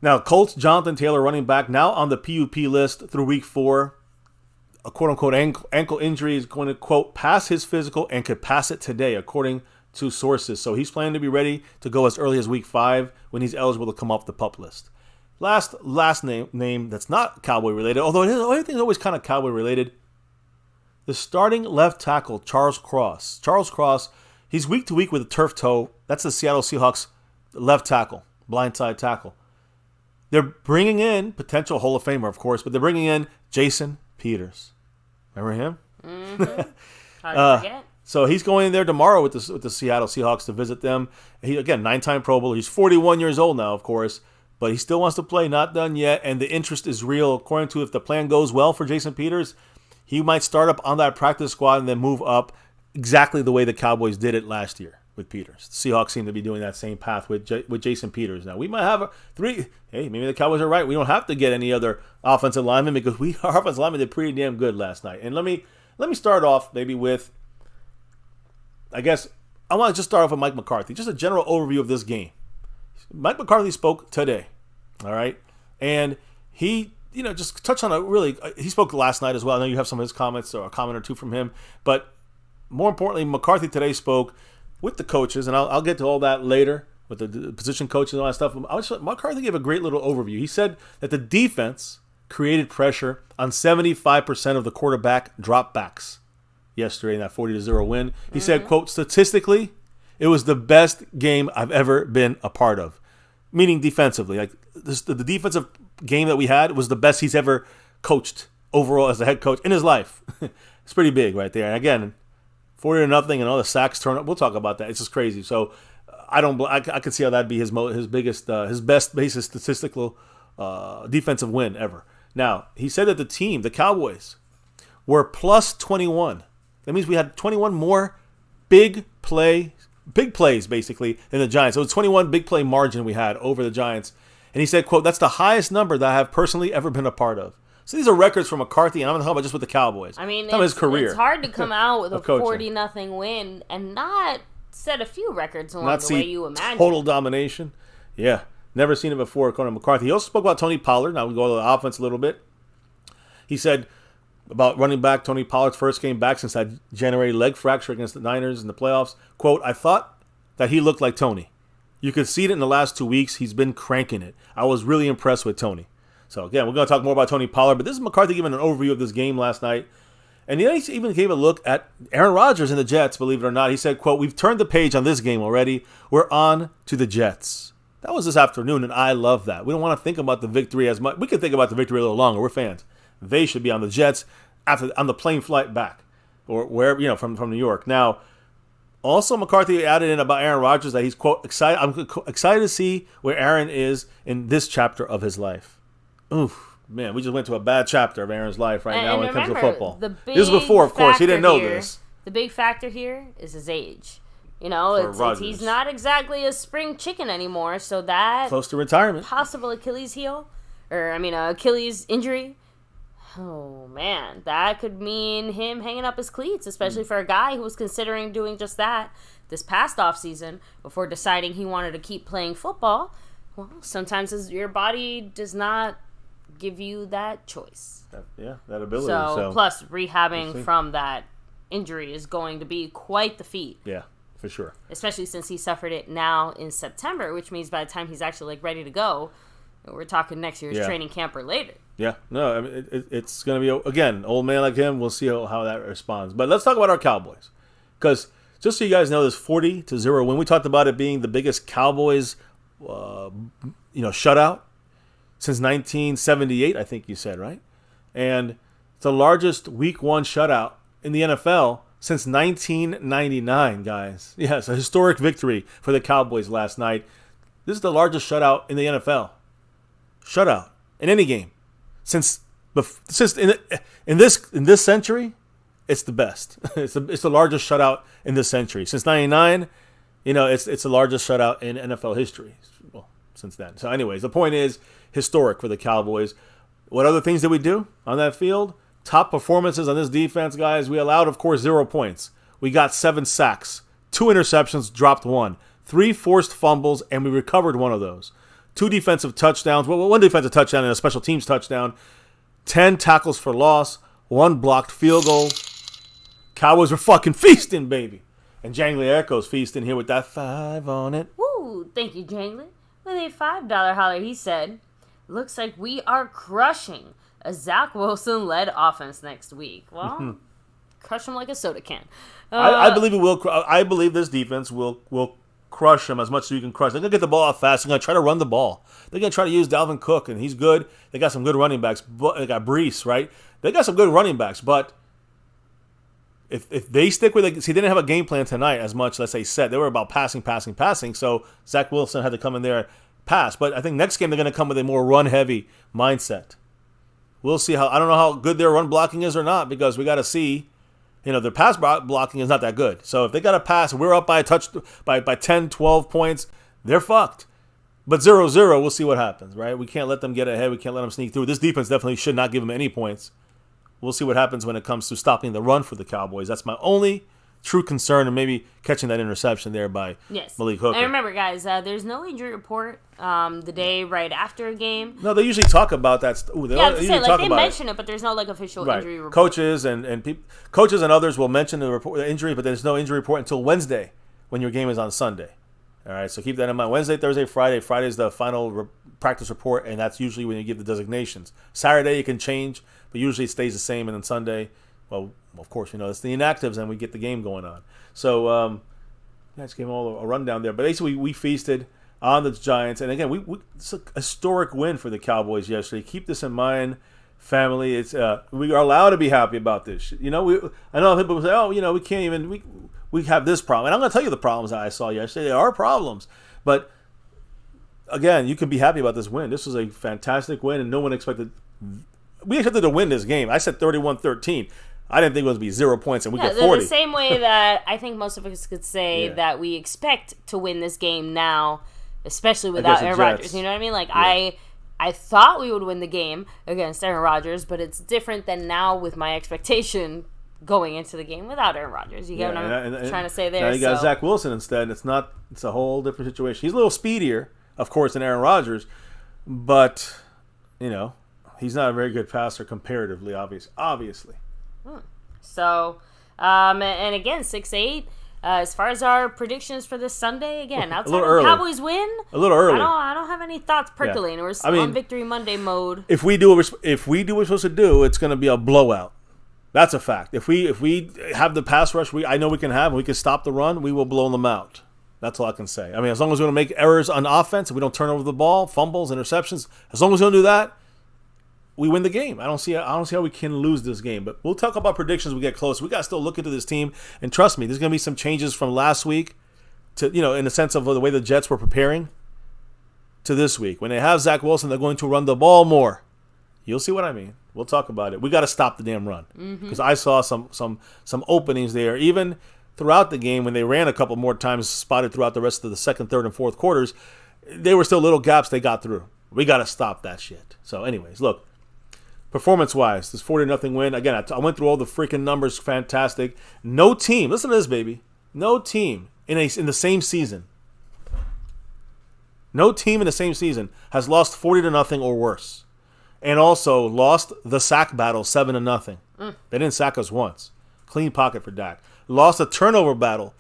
Now, Colts, Jonathan Taylor, running back, now on the PUP list through week 4. A quote-unquote ankle injury is going to, quote, pass his physical and could pass it today, according to sources. So he's planning to be ready to go as early as week 5 when he's eligible to come off the PUP list. Last name that's not Cowboy related, although everything's always kind of Cowboy related. The starting left tackle, Charles Cross. Charles Cross, he's week to week with a turf toe. That's the Seattle Seahawks left tackle, blindside tackle. They're bringing in potential Hall of Famer, of course, but they're bringing in Jason Peters. Remember him? Mm-hmm. Hard to forget. So he's going in there tomorrow with the Seattle Seahawks to visit them. He, again, 9-time Pro Bowler. He's 41 years old now, of course. But he still wants to play, not done yet, and the interest is real. According to if the plan goes well for Jason Peters, he might start up on that practice squad and then move up exactly the way the Cowboys did it last year with Peters. The Seahawks seem to be doing that same path with Jason Peters. Now, we might have maybe the Cowboys are right. We don't have to get any other offensive linemen because our offensive linemen did pretty damn good last night. And let me start off maybe with, I guess, I want to just start off with Mike McCarthy. Just a general overview of this game. Mike McCarthy spoke today, all right? And he, just touched on he spoke last night as well. I know you have some of his comments or a comment or two from him. But more importantly, McCarthy today spoke with the coaches, and I'll get to all that later with the position coaches and all that stuff. McCarthy gave a great little overview. He said that the defense created pressure on 75% of the quarterback dropbacks yesterday in that 40-0 win. He said, quote, statistically, it was the best game I've ever been a part of. Meaning defensively. Like the defensive game that we had was the best he's ever coached overall as a head coach in his life. It's pretty big right there. And again, 40-0 and all the sacks turn up. We'll talk about that. It's just crazy. So I could see how that'd be his best basis statistical defensive win ever. Now, he said that the Cowboys, were plus 21. That means we had 21 more big plays basically than the Giants. So it's 21 big play margin we had over the Giants. And he said, quote, that's the highest number that I have personally ever been a part of. So these are records from McCarthy, and I'm not talking about just with the Cowboys. I mean, his career. It's hard to come out with a 40-0 win and not set a few records along the way you imagine. Total domination. Yeah. Never seen it before, according to McCarthy. He also spoke about Tony Pollard. Now we go to the offense a little bit. He said about running back Tony Pollard's first game back since that January leg fracture against the Niners in the playoffs. Quote, I thought that he looked like Tony. You could see it in the last 2 weeks. He's been cranking it. I was really impressed with Tony. So, again, we're going to talk more about Tony Pollard, but this is McCarthy giving an overview of this game last night. And he even gave a look at Aaron Rodgers and the Jets, believe it or not. He said, quote, we've turned the page on this game already. We're on to the Jets. That was this afternoon, and I love that. We don't want to think about the victory as much. We can think about the victory a little longer. We're fans. They should be on the Jets on the plane flight back or wherever, from New York. Now, also McCarthy added in about Aaron Rodgers that he's, quote, excited. I'm excited to see where Aaron is in this chapter of his life. Oof, man, we just went to a bad chapter of Aaron's life now when it comes to football. This was before, of course. He didn't know this. The big factor here is his age. He's not exactly a spring chicken anymore, so that close to retirement, possible Achilles Achilles injury. Oh man, that could mean him hanging up his cleats, especially for a guy who was considering doing just that this past offseason before deciding he wanted to keep playing football. Well, sometimes your body does not give you that choice. That ability. So plus rehabbing from that injury is going to be quite the feat. Yeah. For sure. Especially since he suffered it now in September, which means by the time he's actually ready to go, we're talking next year's training camp or later. Yeah. No, I mean, it's going to be, again, old man like him. We'll see how that responds. But let's talk about our Cowboys. Because just so you guys know, this 40-0 win, we talked about it being the biggest Cowboys shutout since 1978, I think you said, right? And it's the largest week one shutout in the NFL since 1999, guys. Yeah, it's a historic victory for the Cowboys last night. This is the largest shutout in the NFL. Shutout in any game since in this century. It's the best. It's the largest shutout in this century since '99. It's the largest shutout in NFL history. Well, since then. So, anyways, the point is historic for the Cowboys. What other things did we do on that field? Top performances on this defense, guys. We allowed, of course, 0 points. We got 7 sacks, 2 interceptions, dropped 1, 3 forced fumbles, and we recovered 1 of those. 2 defensive touchdowns, 1 defensive touchdown and a special teams touchdown, 10 tackles for loss, 1 blocked field goal. Cowboys were fucking feasting, baby. And Jangly Echo's feasting here with that 5 on it. Woo, thank you, Jangly. With a $5 holler, he said, looks like we are crushing a Zach Wilson-led offense next week. Well, crush him like a soda can. I believe it will. I believe this defense will crush him as much as you can crush. They're going to get the ball out fast. They're going to try to run the ball. They're going to try to use Dalvin Cook, and he's good. They got some good running backs. They got Brees, right? They got some good running backs, but if they stick with it, see, they didn't have a game plan tonight as much, let's say, set. They were about passing. So Zach Wilson had to come in there and pass. But I think next game they're going to come with a more run-heavy mindset. We'll see I don't know how good their run blocking is or not, because we got to see, their pass blocking is not that good. So if they got to pass, we're up by 10, 12 points, they're fucked. But 0-0, we'll see what happens, right? We can't let them get ahead. We can't let them sneak through. This defense definitely should not give them any points. We'll see what happens when it comes to stopping the run for the Cowboys. That's my only true concern and maybe catching that interception there by Malik Hooker. And remember, guys, there's no injury report the day right after a game. No, they usually talk about that. They mention it, but there's no official injury report. Coaches coaches and others will mention the injury, but there's no injury report until Wednesday when your game is on Sunday. All right, so keep that in mind. Wednesday, Thursday, Friday. Friday is the final practice report, and that's usually when you give the designations. Saturday, you can change, but usually it stays the same. And then Sunday, well, of course, it's the inactives, and we get the game going on. So, I just gave them all a rundown there. But basically, we feasted on the Giants. And again, it's a historic win for the Cowboys yesterday. Keep this in mind, family. It's we are allowed to be happy about this. I know people say, oh, we can't even we have this problem. And I'm going to tell you the problems that I saw yesterday. There are problems. But, again, you can be happy about this win. This was a fantastic win, and no one expected – we expected to win this game. I said 31-13. I didn't think it was going to be 0 points, and we got 40. The same way that I think most of us could say that we expect to win this game now, especially without Aaron Rodgers. You know what I mean? I thought we would win the game against Aaron Rodgers, but it's different than now with my expectation going into the game without Aaron Rodgers. You get what I'm trying to say there? Now you got Zach Wilson instead. It's a whole different situation. He's a little speedier, of course, than Aaron Rodgers, but, he's not a very good passer comparatively, obviously. So, and again, 6-8. As far as our predictions for this Sunday, again, outside of Cowboys win, a little early. I don't have any thoughts percolating. We're on Victory Monday mode. If we do what we're supposed to do, it's going to be a blowout. That's a fact. If we have the pass rush, I know we can have, and we can stop the run, we will blow them out. That's all I can say. As long as we don't make errors on offense, and we don't turn over the ball, fumbles, interceptions, as long as we don't do that, we win the game. I don't see how we can lose this game. But we'll talk about predictions as we get close. We got to still look into this team, and trust me, there's going to be some changes from last week to in the sense of the way the Jets were preparing to this week. When they have Zach Wilson, they're going to run the ball more. You'll see what I mean. We'll talk about it. We got to stop the damn run because I saw some openings there, even throughout the game when they ran a couple more times, spotted throughout the rest of the second, third, and fourth quarters. There were still little gaps they got through. We got to stop that shit. So, anyways, look, performance-wise, this 40-0 win. Again, I went through all the freaking numbers. Fantastic. No team. Listen to this, baby. No team in the same season. No team in the same season has lost 40-0 or worse. And also lost the sack battle 7-0. They didn't sack us once. Clean pocket for Dak. Lost a turnover battle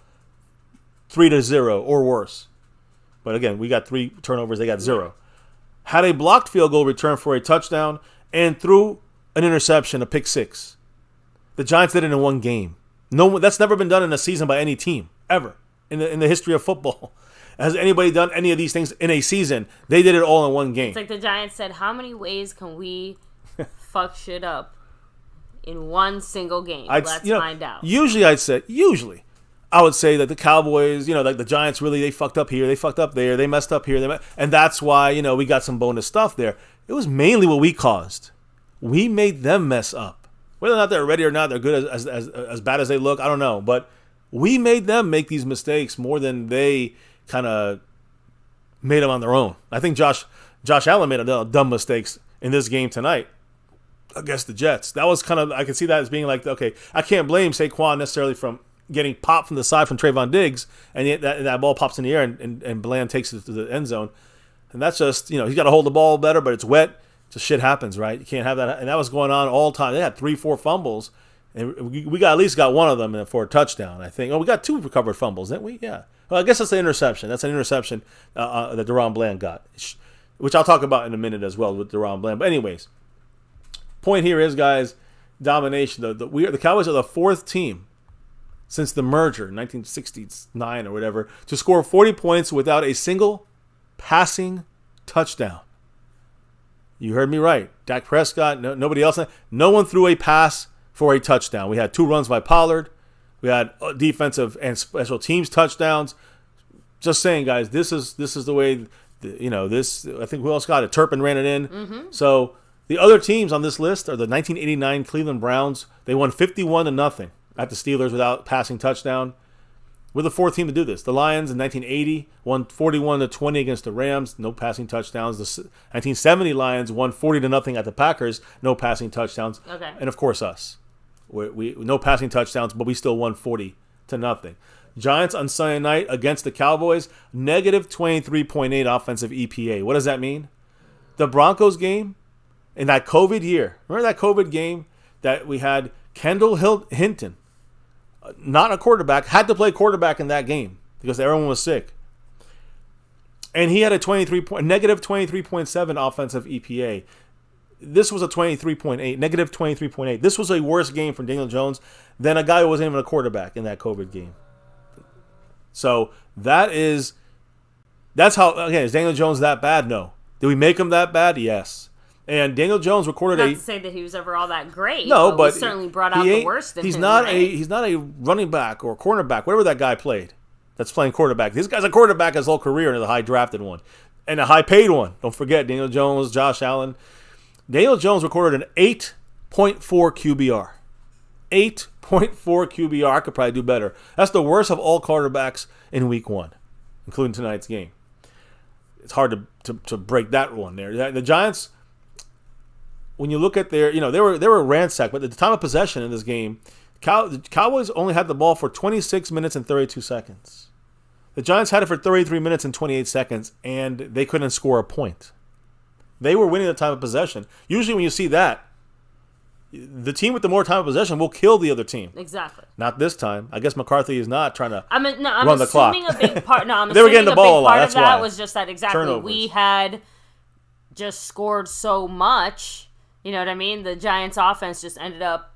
3-0 or worse. But again, we got 3 turnovers. They got 0. Had a blocked field goal return for a touchdown and threw an interception, a pick 6. The Giants did it in one game. No, that's never been done in a season by any team ever in the history of football. Has anybody done any of these things in a season? They did it all in one game. It's like the Giants said, how many ways can we fuck shit up in one single game? Let's find out. Usually I would say that the Cowboys, like the Giants really, they fucked up here, they fucked up there, they messed up here. And that's why, we got some bonus stuff there. It was mainly what we caused. We made them mess up. Whether or not they're ready or not, they're good as bad as they look, I don't know. But we made them make these mistakes more than they kind of made them on their own. I think Josh Allen made a dumb mistakes in this game tonight against the Jets. That was kind of, I could see that as being like, okay, I can't blame Saquon necessarily from getting popped from the side from Trayvon Diggs, and that ball pops in the air and Bland takes it to the end zone. And that's just, he's got to hold the ball better, but it's wet. Just shit happens, right? You can't have that. And that was going on all the time. They had 3-4 fumbles, and we at least got one of them for a touchdown, I think. Oh, we got 2 recovered fumbles, didn't we? Yeah. Well, I guess that's an interception. That's an interception that DaRon Bland got, which I'll talk about in a minute as well with DaRon Bland. But anyways, point here is, guys, domination. The Cowboys are the 4th team since the merger in 1969 or whatever to score 40 points without a single passing touchdown. You heard me right. Dak Prescott, nobody else. No one threw a pass for a touchdown. We had 2 runs by Pollard. We had defensive and special teams touchdowns. Just saying, guys, this is the way, this, I think who else got it? Turpin ran it in. Mm-hmm. So the other teams on this list are the 1989 Cleveland Browns. They won 51-0 at the Steelers without passing touchdown. We're the 4th team to do this. The Lions in 1980 won 41-20 against the Rams, no passing touchdowns. The 1970 Lions won 40-0 at the Packers, no passing touchdowns. Okay. And of course us. We no passing touchdowns, but we still won 40 to nothing. Giants on Sunday night against the Cowboys, negative 23.8 offensive EPA. What does that mean? The Broncos game in that COVID year. Remember that COVID game that we had Kendall Hinton, not a quarterback, had to play quarterback in that game because everyone was sick. And he had a negative 23.7 offensive EPA. This was a 23.8, negative 23.8. This was a worse game for Daniel Jones than a guy who wasn't even a quarterback in that COVID game. So that's how, okay, is Daniel Jones that bad? No. Did we make him that bad? Yes. And Daniel Jones recorded not to say that he was ever all that great. No, but we certainly brought out the worst in him. He's not a running back or a cornerback, whatever that guy played that's playing quarterback. This guy's a quarterback his whole career and a high drafted one. And a high paid one. Don't forget Daniel Jones, Josh Allen. Daniel Jones recorded an 8.4 QBR. 8.4 QBR. I could probably do better. That's the worst of all quarterbacks in week 1, including tonight's game. It's hard to break that one there. The Giants, when you look at their, they were ransacked, but at the time of possession in this game, the Cowboys only had the ball for 26 minutes and 32 seconds. The Giants had it for 33 minutes and 28 seconds, and they couldn't score a point. They were winning the time of possession. Usually when you see that, the team with the more time of possession will kill the other team. Exactly. Not this time. I guess McCarthy is not trying to I'm run the clock. A big part. No, I'm they were getting the ball a lot. That's why. That was just that exactly. Turnovers. We had just scored so much. You know what I mean? The Giants' offense just ended up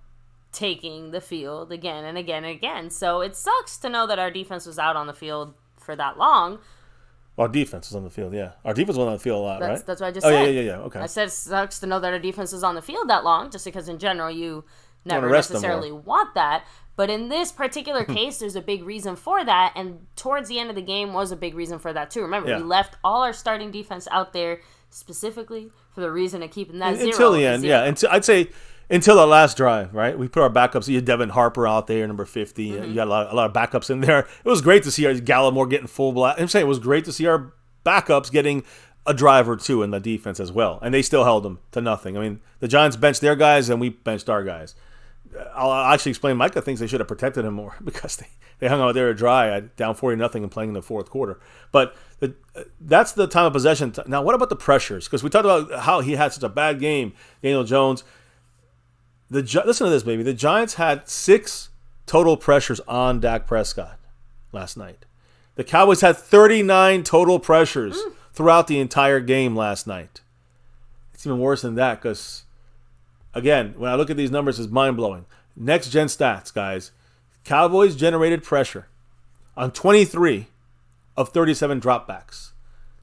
taking the field again and again and again. So it sucks to know that our defense was out on the field for that long. Our defense was on the field, yeah. Our defense was on the field a lot, right? That's what I just said. Yeah. Okay. I said it sucks to know that our defense was on the field that long, just because in general you never necessarily want that. But in this particular case, there's a big reason for that, and towards the end of the game was a big reason for that too. Remember, we left all our starting defense out there specifically for the reason of keeping that zero. Until the end, yeah. I'd say until the last drive, right? We put our backups. You had Devin Harper out there, number 50. Mm-hmm. You got a lot of backups in there. It was great to see our Gallimore getting full blast. I'm saying it was great to see our backups getting a drive or two in the defense as well, and they still held them to nothing. I mean, the Giants benched their guys, and we benched our guys. I'll actually explain. Micah thinks they should have protected him more because they hung out there dry, down 40-0 and playing in the fourth quarter. But that's the time of possession. Now, what about the pressures? Because we talked about how he had such a bad game, Daniel Jones. Listen to this, baby. The Giants had 6 total pressures on Dak Prescott last night. The Cowboys had 39 total pressures throughout the entire game last night. It's even worse than that because, again, when I look at these numbers, it's mind-blowing. Next-gen stats, guys. Cowboys generated pressure on 23 of 37 dropbacks.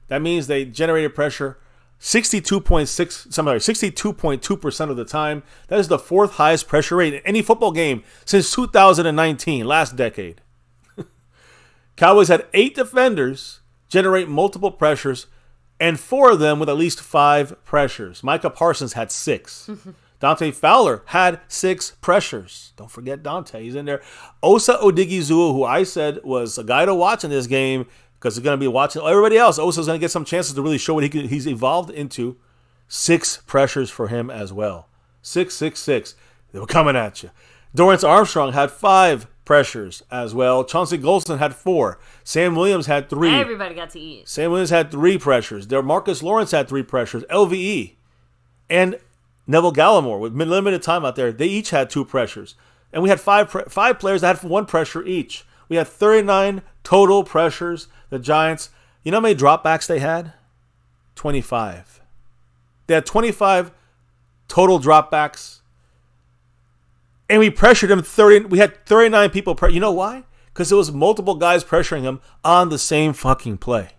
That means they generated pressure 62.2% of the time. That is the 4th highest pressure rate in any football game since 2019, last decade. Cowboys had 8 defenders generate multiple pressures, and 4 of them with at least 5 pressures. Micah Parsons had 6. Dante Fowler had 6 pressures. Don't forget Dante. He's in there. Osa Odigizua, who I said was a guy to watch in this game because he's going to be watching everybody else. Osa's going to get some chances to really show what he's evolved into. 6 pressures for him as well. 6. They were coming at you. Dorrance Armstrong had 5 pressures as well. Chauncey Golston had 4. Sam Williams had 3. Everybody got to eat. Sam Williams had 3 pressures. Marcus Lawrence had 3 pressures. LVE and Neville Gallimore with limited time out there, they each had 2 pressures. And we had 5 players that had 1 pressure each. We had 39 total pressures. The Giants, you know how many dropbacks they had? 25. They had 25 total dropbacks. And we pressured him 30. We had 39 people. You know why? Because it was multiple guys pressuring him on the same fucking play.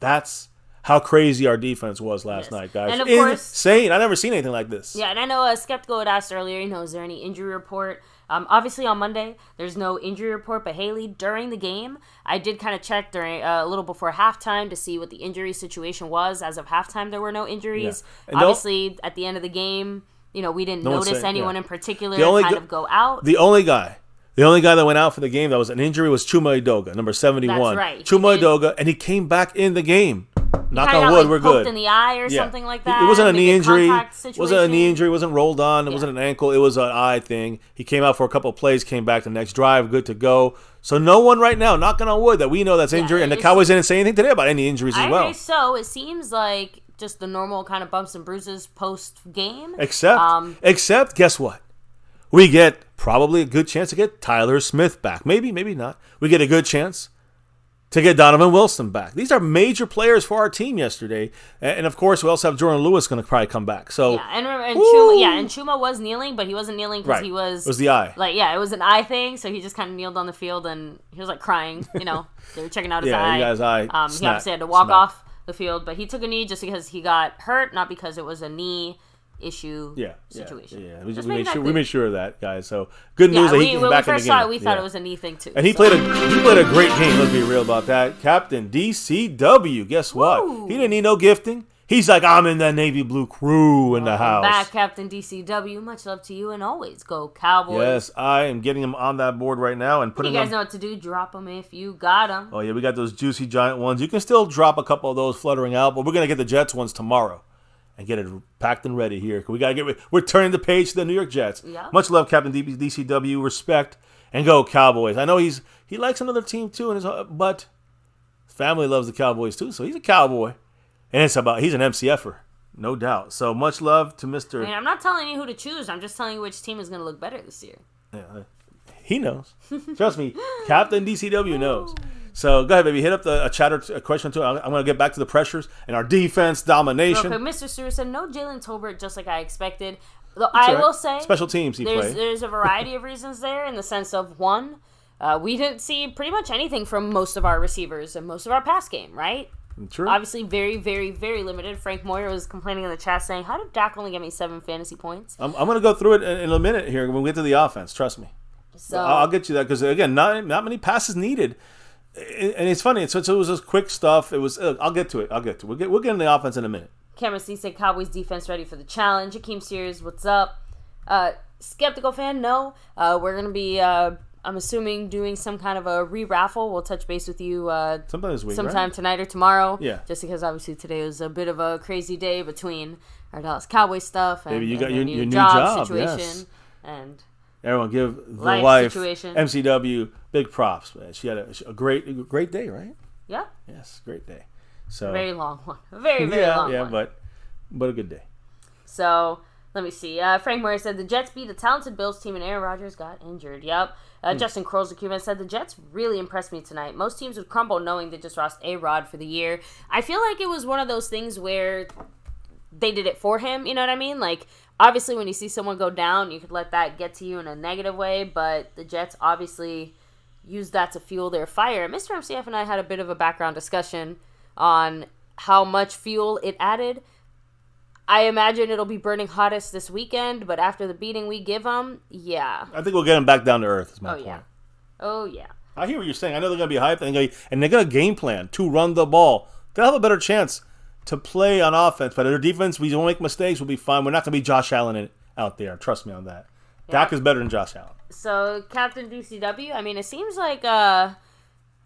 That's how crazy our defense was last night, guys. And of course, insane. I've never seen anything like this. Yeah, and I know Skeptical had asked earlier, is there any injury report? Obviously on Monday, there's no injury report, but Haley, during the game, I did kind of check during a little before halftime to see what the injury situation was. As of halftime, there were no injuries. Yeah. Obviously, at the end of the game, we didn't notice anyone in particular go out. The only guy that went out for the game that was an injury was Chuma Edoga, number 71. That's right. Chuma Edoga, and he came back in the game. Knock kinda on got, wood, like, we're poked good. in the eye or something like that. It wasn't a Maybe knee injury. contact Wasn't a knee situation. injury. Wasn't rolled on. It wasn't an ankle. It was an eye thing. He came out for a couple of plays, came back the next drive, good to go. So no one right now, knocking on wood, that we know that's injury. And the Cowboys didn't say anything today about any injuries as well. So it seems like just the normal kind of bumps and bruises post-game. Except, guess what? We get probably a good chance to get Tyler Smith back. Maybe, maybe not. We get a good chance to get Donovan Wilson back. These are major players for our team yesterday. And of course, we also have Jordan Lewis going to probably come back. So and Chuma was kneeling, but he wasn't kneeling because he was... It was the eye. It was an eye thing, so he just kind of kneeled on the field, and he was, crying, They were checking out his eye. Yeah, his eye. He obviously had to walk off the field, but he took a knee just because he got hurt, not because it was a knee issue situation. Yeah. We made sure of that, guys. So good news that he came back in the game. When we first saw it, we thought it was a knee thing too. And he played a great game. Let's be real about that. Captain DCW. Guess what? Woo. He didn't need no gifting. He's like, I'm in that navy blue crew in the house. Back, Captain DCW. Much love to you, and always go Cowboys. Yes, I am getting him on that board right now and putting. You guys know what to do. Drop them if you got them. Oh yeah, we got those juicy giant ones. You can still drop a couple of those fluttering out, but we're gonna get the Jets ones tomorrow. And get it packed and ready here. We gotta get. We're turning the page to the New York Jets. Yeah. Much love, Captain DCW. Respect and go Cowboys. I know he likes another team too, but his family loves the Cowboys too. So he's a Cowboy, and he's an MCFer, no doubt. So much love to Mr. I'm not telling you who to choose. I'm just telling you which team is gonna look better this year. Yeah, he knows. Trust me, Captain DCW knows. So go ahead, baby. Hit up a question too. I'm going to get back to the pressures and our defense domination. Okay, Mr. Stewart said no Jalen Tolbert, just like I expected. Though I will say special teams there's a variety of reasons there. In the sense of one, we didn't see pretty much anything from most of our receivers and most of our pass game, right? True. Obviously, very, very, very limited. Frank Moyer was complaining in the chat saying, "How did Dak only get me 7 fantasy points?" I'm going to go through it in a minute here when we get to the offense. Trust me. So I'll get you that because again, not many passes needed. And it's funny. So it was just quick stuff. It was. I'll get to it. We'll get into the offense in a minute. Cameron C said Cowboys defense ready for the challenge. Akeem Sears, what's up? Skeptical fan, no. We're gonna be. I'm assuming doing some kind of a re-raffle. We'll touch base with you sometime this week, sometime tonight or tomorrow. Yeah. Just because obviously today was a bit of a crazy day between our Dallas Cowboys stuff and, maybe you got and your new new job situation yes. and. Everyone give the life wife situation. MCW big props. Man. She had a great day, right? Yeah. Yes, great day. So very long one. A very, very long one. Yeah, but a good day. So let me see. Frank Moyer said the Jets beat a talented Bills team and Aaron Rodgers got injured. Yep. Justin Kroll's the Cuban said the Jets really impressed me tonight. Most teams would crumble knowing they just lost A-Rod for the year. I feel like it was one of those things where they did it for him. You know what I mean? Like, obviously, when you see someone go down, you could let that get to you in a negative way, but the Jets obviously used that to fuel their fire. Mr. MCF and I had a bit of a background discussion on how much fuel it added. I imagine it'll be burning hottest this weekend, but after the beating we give them, yeah. I think we'll get them back down to earth, is my point. Yeah. Oh, yeah. I hear what you're saying. I know they're going to be hyped, and they're going to game plan to run the ball. They'll have a better chance to play on offense, but their defense, we don't make mistakes, we'll be fine. We're not going to be Josh Allen out there. Trust me on that. Yeah. Dak is better than Josh Allen. So, Captain DCW, I mean, it seems like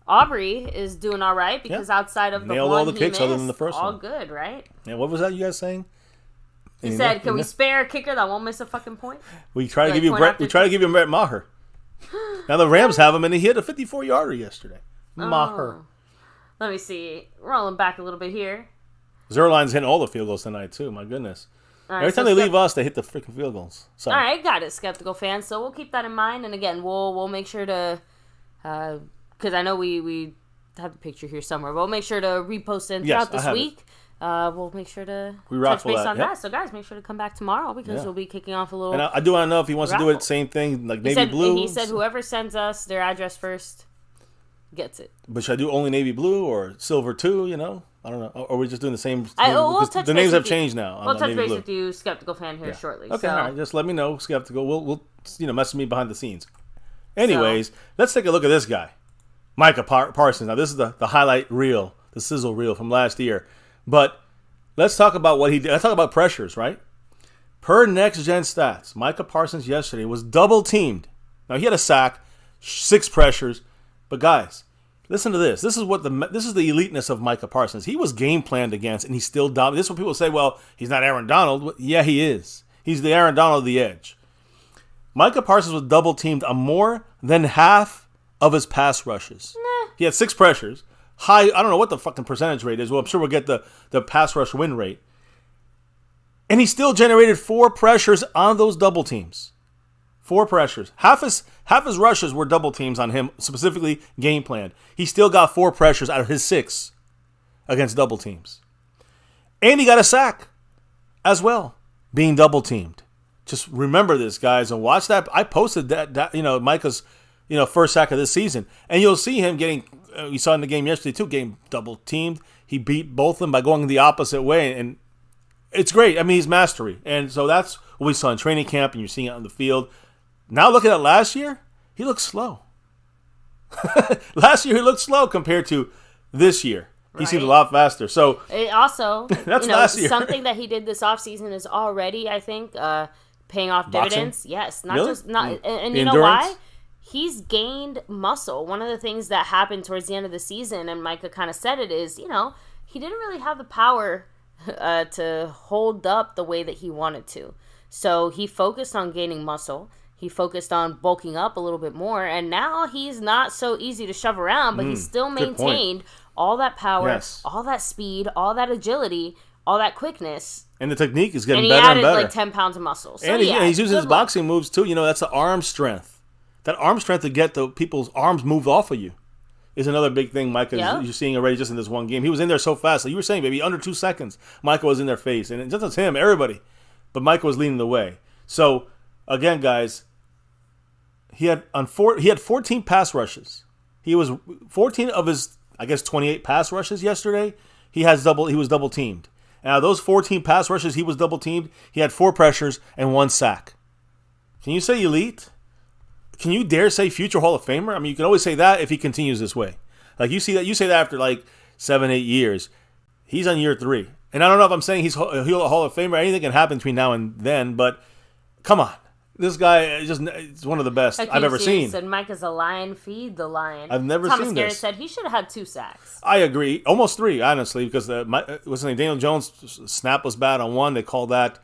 Aubrey is doing all right because outside of nailed the one all the kicks missed, other than the first all one. Good, right? Yeah, what was that you guys saying? He said, "Can we spare a kicker that won't miss a fucking point?" We try to give you Brett Maher. Now the Rams have him, and he hit a 54-yarder yesterday. Maher. Let me see. Rolling back a little bit here. Zerline's hitting all the field goals tonight, too. My goodness. Right, every time they leave us, they hit the freaking field goals. Sorry. All right, got it, skeptical fans. So we'll keep that in mind. And again, we'll make sure to, because I know we have the picture here somewhere. We'll make sure to repost it throughout this week. We'll make sure to touch base on that. So guys, make sure to come back tomorrow because we'll be kicking off a little. And I do want to know if he wants to do it same thing like navy blue. He said whoever sends us their address first gets it. But should I do only navy blue or silver too? You know. I don't know. Or are we just doing the same? The names have changed now. We'll touch base with you, skeptical fan, here shortly. Okay, all right. Just let me know, skeptical. We'll message me behind the scenes. Anyways, let's take a look at this guy, Micah Parsons. Now this is the highlight reel, the sizzle reel from last year. But let's talk about what he did. Let's talk about pressures, right? Per Next Gen Stats, Micah Parsons yesterday was double teamed. Now he had a sack, 6 pressures, but guys, Listen to this. This is the eliteness of Micah Parsons. He was game planned against, and he still dominated. This is what people say, well, he's not Aaron Donald. Yeah, he is. He's the Aaron Donald of the edge. Micah Parsons was double-teamed on more than half of his pass rushes. Nah. He had 6 pressures. High, I don't know what the fucking percentage rate is. Well, I'm sure we'll get the pass rush win rate. And he still generated 4 pressures on those double teams. 4 pressures. Half his rushes were double teams on him, specifically game planned. He still got 4 pressures out of his 6 against double teams. And he got a sack as well, being double teamed. Just remember this, guys, and watch that. I posted that Micah's first sack of this season, and you'll see him getting. You saw in the game yesterday too, getting double teamed. He beat both of them by going the opposite way, and it's great. I mean, he's mastery, and so that's what we saw in training camp, and you're seeing it on the field. Now looking at last year, he looked slow. Last year he looked slow compared to this year. He seemed a lot faster. So it also, that's last year. Something that he did this offseason is already, I think, paying off dividends. Boxing? Yes, not really? just not, and you Endurance? know why? He's gained muscle. One of the things that happened towards the end of the season, and Micah kind of said it, is he didn't really have the power to hold up the way that he wanted to. So he focused on gaining muscle. He focused on bulking up a little bit more, and now he's not so easy to shove around, but he still maintained all that power, all that speed, all that agility, all that quickness. And the technique is getting and better and better. And he added like 10 pounds of muscle. So and he's using his boxing moves too. That's the arm strength. That arm strength to get the people's arms moved off of you is another big thing Micah you're seeing already just in this one game. He was in there so fast. Like you were saying, baby, under 2 seconds, Micah was in their face. And it just as him, everybody. But Micah was leading the way. So, again, guys, he had 14 pass rushes. He was 14 of his, 28 pass rushes yesterday. He was double teamed. And out of those 14 pass rushes, he was double teamed. He had 4 pressures and 1 sack. Can you say elite? Can you dare say future Hall of Famer? I mean, you can always say that if he continues this way. Like you say that after like 7-8 years. He's on year 3. And I don't know if I'm saying he's a Hall of Famer. Anything can happen between now and then, but come on. This guy is one of the best I've ever seen. Said Micah's a lion, feed the lion. I've never Thomas seen Garrett this. said he should have had 2 sacks. I agree. Almost 3, honestly, because what's his name? Daniel Jones' snap was bad on 1. They call that,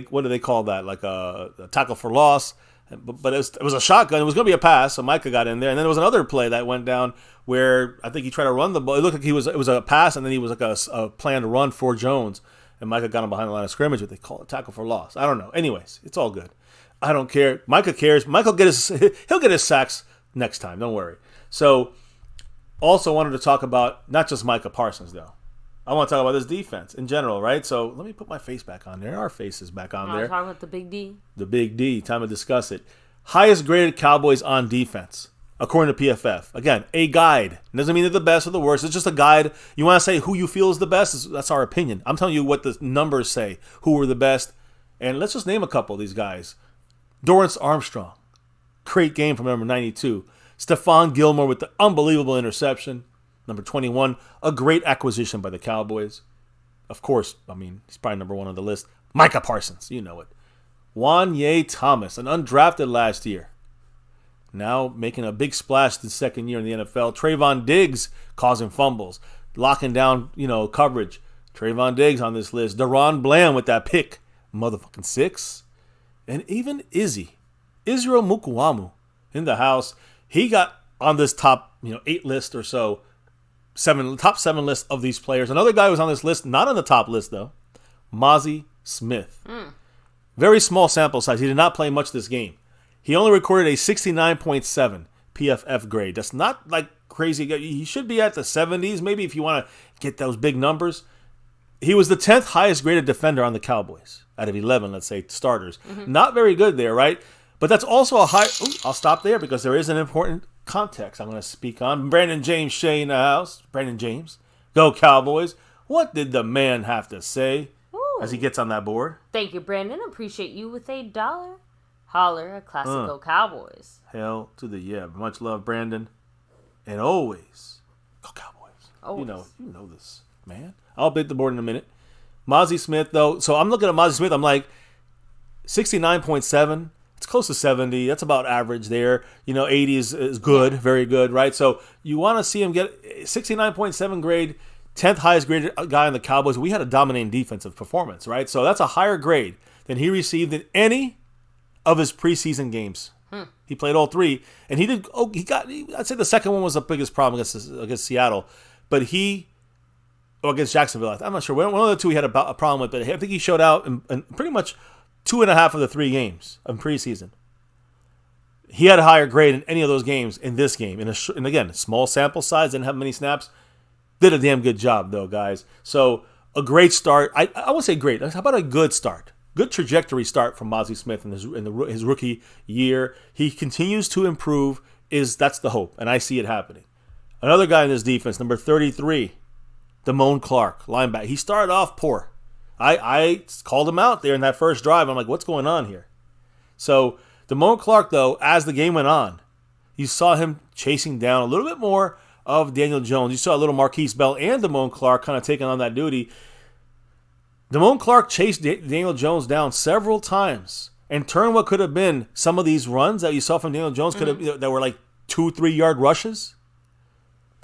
what do they call that? Like a tackle for loss. But it was a shotgun. It was going to be a pass, so Micah got in there. And then there was another play that went down where I think he tried to run the ball. It looked like it was a pass, and then he was like a planned run for Jones. And Micah got him behind the line of scrimmage, what they call it, tackle for loss. I don't know. Anyways, it's all good. I don't care. Micah cares. He'll get his sacks next time. Don't worry. So, also wanted to talk about not just Micah Parsons, though. I want to talk about this defense in general, right? So let me put my face back on there. Our face is back on there. Talk about the big D. The big D. Time to discuss it. Highest graded Cowboys on defense, according to PFF. Again, a guide. It doesn't mean they're the best or the worst. It's just a guide. You want to say who you feel is the best? That's our opinion. I'm telling you what the numbers say, who were the best. And let's just name a couple of these guys. Dorrance Armstrong. Great game from number 92. Stephon Gilmore with the unbelievable interception. Number 21, a great acquisition by the Cowboys. Of course, I mean, he's probably number 1 on the list. Micah Parsons, you know it. Wanye Thomas, an undrafted last year. Now making a big splash the second year in the NFL. Trayvon Diggs causing fumbles, locking down, coverage. Trayvon Diggs on this list. Deron Bland with that pick. Motherfucking 6. And even Israel Mukuamu in the house. He got on this top, 8 list or so. Top 7 list of these players. Another guy was on this list, not on the top list though, Mozzie Smith. Very small sample size. He did not play much this game. He only recorded a 69.7 PFF grade. That's not like crazy. He should be at the 70s maybe if you want to get those big numbers. He was the 10th highest graded defender on the Cowboys out of 11, let's say, starters. Not very good there, right? But that's also a high... Ooh, I'll stop there because there is an important context I'm going to speak on. Brandon James Shea in the house. Brandon James. Go Cowboys. What did the man have to say as he gets on that board? Thank you, Brandon. Appreciate you with $1. Holler at Classic Go Cowboys. Hell to the yeah. Much love, Brandon. And always go Cowboys. Always. You know this, man. I'll update the board in a minute. Mozzie Smith, though. So I'm looking at Mozzie Smith. I'm like, 69.7. it's close to 70. That's about average there. 80 is good, very good, right? So you want to see him get 69.7 grade, 10th highest graded guy in the Cowboys. We had a dominating defensive performance, right? So that's a higher grade than he received in any of his preseason games. He played all 3, and he did. Oh, I'd say the second one was the biggest problem against Seattle, but against Jacksonville. I'm not sure. One of the 2 he had a problem with, but I think he showed out in pretty much 2.5 of the 3 games of preseason. He had a higher grade in any of those games in this game. And again, small sample size, didn't have many snaps. Did a damn good job, though, guys. So a great start. I won't say great. How about a good start? Good trajectory start from Mozzie Smith in his rookie year. He continues to improve. That's the hope, and I see it happening. Another guy in this defense, number 33, Damone Clark, linebacker. He started off poor. I called him out there in that first drive. I'm like, what's going on here? So Damone Clark, though, as the game went on, you saw him chasing down a little bit more of Daniel Jones. You saw a little Marquise Bell and Damone Clark kind of taking on that duty. Damone Clark chased Daniel Jones down several times and turned what could have been some of these runs that you saw from Daniel Jones that were like 2-3 yard rushes.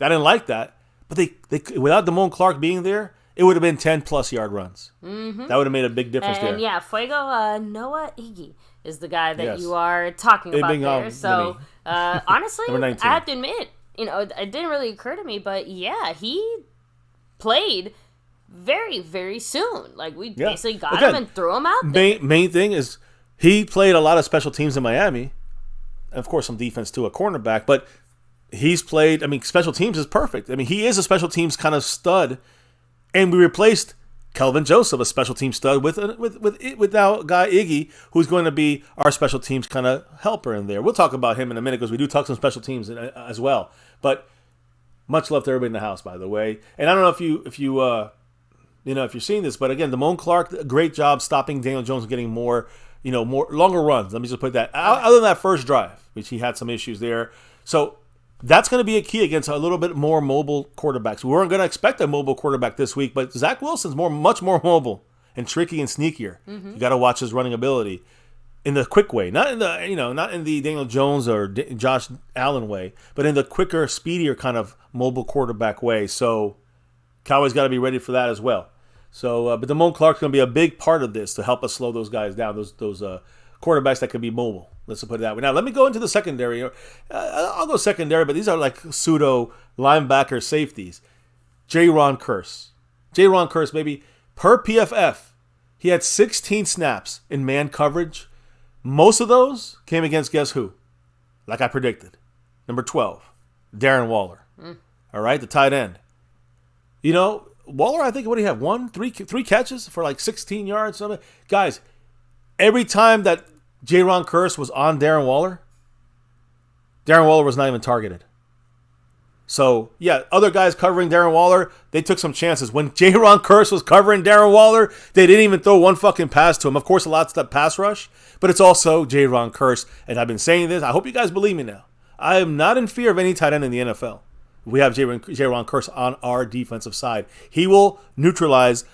I didn't like that. But they without Damone Clark being there, it would have been 10+ yard runs. Mm-hmm. That would have made a big difference there. And yeah, Fuego Noah Iggy is the guy that you are talking about there. So honestly, I have to admit, it didn't really occur to me, but yeah, he played very, very soon. Like, we basically got him and threw him out there. Main thing is he played a lot of special teams in Miami. Of course, some defense too, a cornerback. But he's played, special teams is perfect. He is a special teams kind of stud. And we replaced Kelvin Joseph, a special team stud, with our guy Iggy, who's going to be our special teams kind of helper in there. We'll talk about him in a minute because we do talk some special teams as well. But much love to everybody in the house, by the way. And I don't know if you're seeing this, but again, Damone Clark, a great job stopping Daniel Jones and getting more longer runs. Let me just put that. Other than that first drive, which he had some issues there. So that's going to be a key against a little bit more mobile quarterbacks. We weren't going to expect a mobile quarterback this week, but Zach Wilson's much more mobile and tricky and sneakier. Mm-hmm. You got to watch his running ability in the quick way, not in the Daniel Jones or Josh Allen way, but in the quicker, speedier kind of mobile quarterback way. So Cowboys got to be ready for that as well. So, but Damone Clark's going to be a big part of this to help us slow those guys down, those quarterbacks that can be mobile. Let's put it that way. Now, let me go into the secondary. I'll go secondary, but these are like pseudo linebacker safeties. J-Ron Curse. J-Ron Curse, baby. Per PFF, he had 16 snaps in man coverage. Most of those came against guess who? Like I predicted. Number 12, Darren Waller. All right, the tight end. Waller, I think, what do you have? Three catches for like 16 yards? Something. Guys, every time that J-Ron Curse was on Darren Waller was not even targeted. So, yeah, other guys covering Darren Waller, they took some chances. When J-Ron Curse was covering Darren Waller, they didn't even throw one fucking pass to him. Of course, a lot of that pass rush, but it's also J-Ron Curse. And I've been saying this. I hope you guys believe me now. I am not in fear of any tight end in the NFL. We have J-Ron Curse on our defensive side. He will neutralize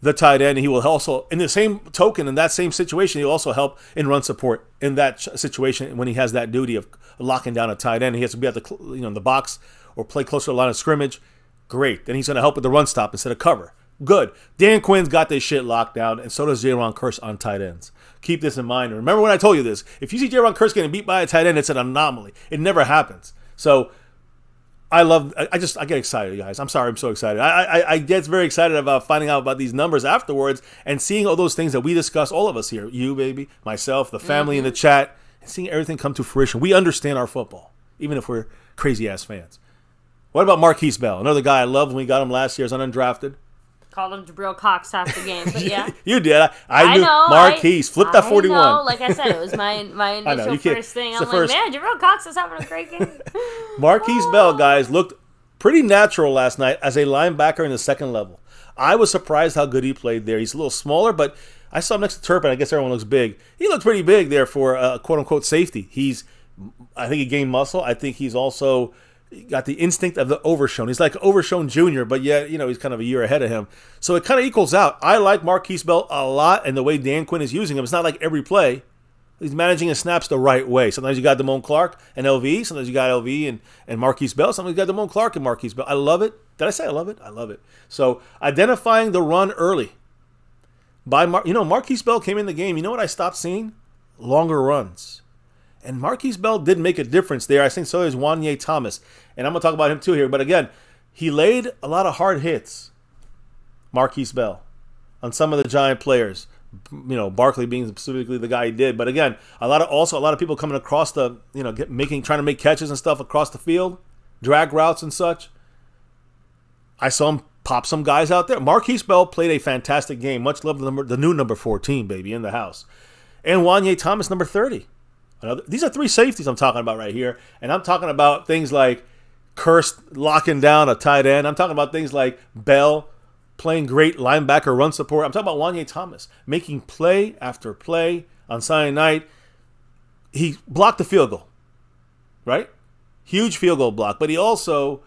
the tight end. He will also, in the same token, in that same situation, he'll also help in run support in that situation when he has that duty of locking down a tight end. He has to be at the box or play closer to the line of scrimmage. Great. Then he's going to help with the run stop instead of cover. Good. Dan Quinn's got this shit locked down, and so does J-Ron Curse on tight ends. Keep this in mind. And remember when I told you this. If you see J-Ron Curse getting beat by a tight end, it's an anomaly. It never happens. So I get excited, guys. I'm sorry, I'm so excited. I get very excited about finding out about these numbers afterwards and seeing all those things that we discuss, all of us here, you, baby, myself, the family in the chat, and seeing everything come to fruition. We understand our football, even if we're crazy-ass fans. What about Marquise Bell? Another guy I loved when we got him last year as an undrafted. Called him Jabril Cox half the game, but yeah. You did. I knew know, Marquise. Flip that 41. I know. Like I said, it was my initial first thing. I'm like, man, Jabril Cox is having a great game. Marquise Bell, guys, looked pretty natural last night as a linebacker in the second level. I was surprised how good he played there. He's a little smaller, but I saw him next to Turpin. I guess everyone looks big. He looked pretty big there for a quote-unquote safety. I think he gained muscle. I think he's also got the instinct of the Overshown. He's like Overshown Jr., but yet, he's kind of a year ahead of him. So it kind of equals out. I like Marquise Bell a lot, and the way Dan Quinn is using him. It's not like every play. He's managing his snaps the right way. Sometimes you got Damone Clark and LV. Sometimes you got LV and Marquise Bell. Sometimes you got Damone Clark and Marquise Bell. I love it. Did I say I love it? I love it. So identifying the run early. Marquise Bell came in the game. You know what I stopped seeing? Longer runs. And Marquise Bell did make a difference there. I think so is Wanye Thomas. And I'm going to talk about him too here. But again, he laid a lot of hard hits, Marquise Bell, on some of the Giant players. Barkley being specifically the guy he did. But again, a lot of people coming across the, trying to make catches and stuff across the field, drag routes and such. I saw him pop some guys out there. Marquise Bell played a fantastic game. Much love the new number 14, baby, in the house. And Wanye Thomas, number 30. These are three safeties I'm talking about right here. And I'm talking about things like Kirst locking down a tight end. I'm talking about things like Bell playing great linebacker run support. I'm talking about Wanye Thomas making play after play on Sunday night. He blocked the field goal, right? Huge field goal block. But he also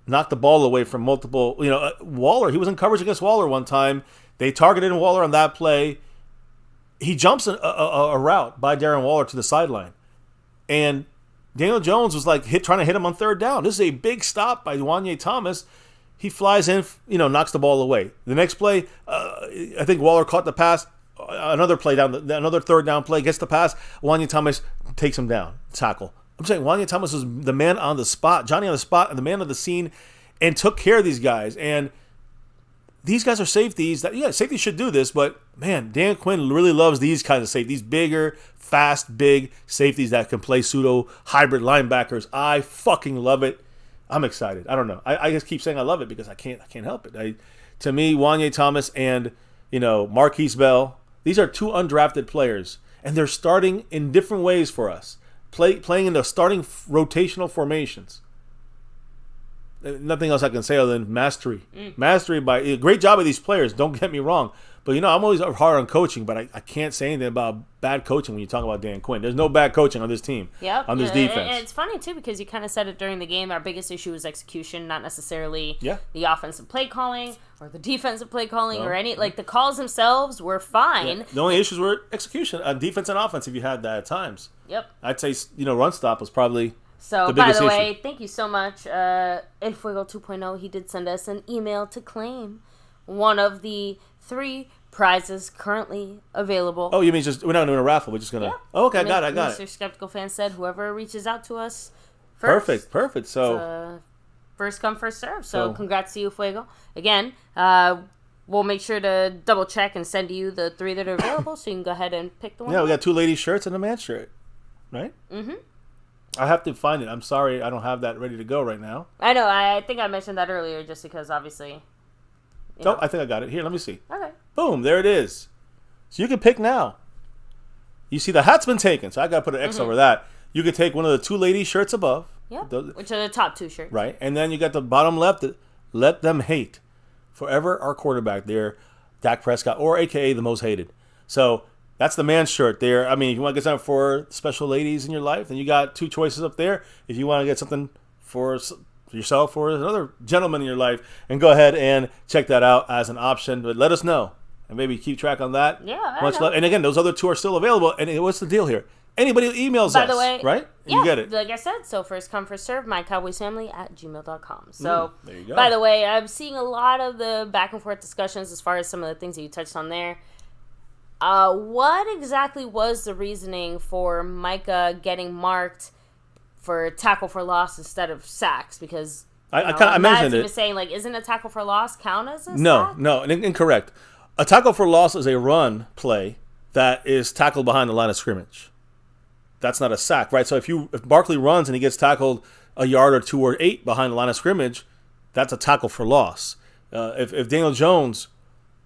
knocked the ball away from multiple, Waller. He was in coverage against Waller one time. They targeted Waller on that play. He jumps a route by Darren Waller to the sideline. And Daniel Jones was trying to hit him on third down. This is a big stop by Wanye Thomas. He flies in, knocks the ball away. The next play, I think Waller caught the pass. Another play another third down play, gets the pass. Wanye Thomas takes him down, tackle. I'm saying Wanye Thomas was the man on the spot, Johnny on the spot, and the man of the scene, and took care of these guys. And these guys are safeties safeties should do this, but man, Dan Quinn really loves these kinds of safeties, bigger, fast, big safeties that can play pseudo hybrid linebackers. I fucking love it. I'm excited. I don't know. I just keep saying I love it because I can't help it. To me, Wanye Thomas and Marquise Bell, these are two undrafted players, and they're starting in different ways for us, playing in the starting rotational formations. Nothing else I can say other than mastery. Mastery by a great job of these players. Don't get me wrong. But, I'm always hard on coaching, but I can't say anything about bad coaching when you talk about Dan Quinn. There's no bad coaching on this team, on this defense. And it's funny, too, because you kind of said it during the game. Our biggest issue was execution, not necessarily the offensive play calling or the defensive play calling or any. The calls themselves were fine. Yeah. The only issues were execution on defense and offense if you had that at times. Yep. I'd say, run stop was probably So, the by the issue. way, thank you so much. El Fuego 2.0, he did send us an email to claim one of the 3 prizes currently available. Oh, you mean we're not doing a raffle? We're just going to... Oh, okay, I got it. Mr. Skeptical Fan said whoever reaches out to us first. Perfect. So... first come, first serve. So, congrats to you, Fuego. Again, we'll make sure to double check and send you the 3 that are available so you can go ahead and pick the one. Yeah, we got 2 ladies' shirts and a man's shirt, right? Mm-hmm. I have to find it. I'm sorry I don't have that ready to go right now. I know. I think I mentioned that earlier just because, obviously... Oh, I think I got it. Here, let me see. Okay. Boom, there it is. So you can pick now. You see the hat's been taken, so I got to put an X over that. You can take one of the 2 ladies' shirts above. Yeah, which are the top 2 shirts. Right, and then you got the bottom left, let them hate. Forever our quarterback there, Dak Prescott, or a.k.a. the most hated. So that's the man's shirt there. I mean, if you want to get something for special ladies in your life, then you got 2 choices up there. If you want to get something for yourself or another gentleman in your life, and go ahead and check that out as an option. But let us know, and maybe keep track on that. Yeah, much love. And again, those other 2 are still available. And what's the deal here? Anybody who emails us, by the way, right? Yeah, you get it. Like I said, so first come, first serve, MyCowboysFamily@gmail.com. So, there you go. By the way, I'm seeing a lot of the back and forth discussions as far as some of the things that you touched on there. What exactly was the reasoning for Micah getting marked for tackle for loss instead of sacks? Because I mentioned it. Even saying isn't a tackle for loss count as a No, sack? Incorrect. A tackle for loss is a run play that is tackled behind the line of scrimmage. That's not a sack, right? So if Barkley runs and he gets tackled a yard or 2 or 8 behind the line of scrimmage, that's a tackle for loss. If Daniel Jones,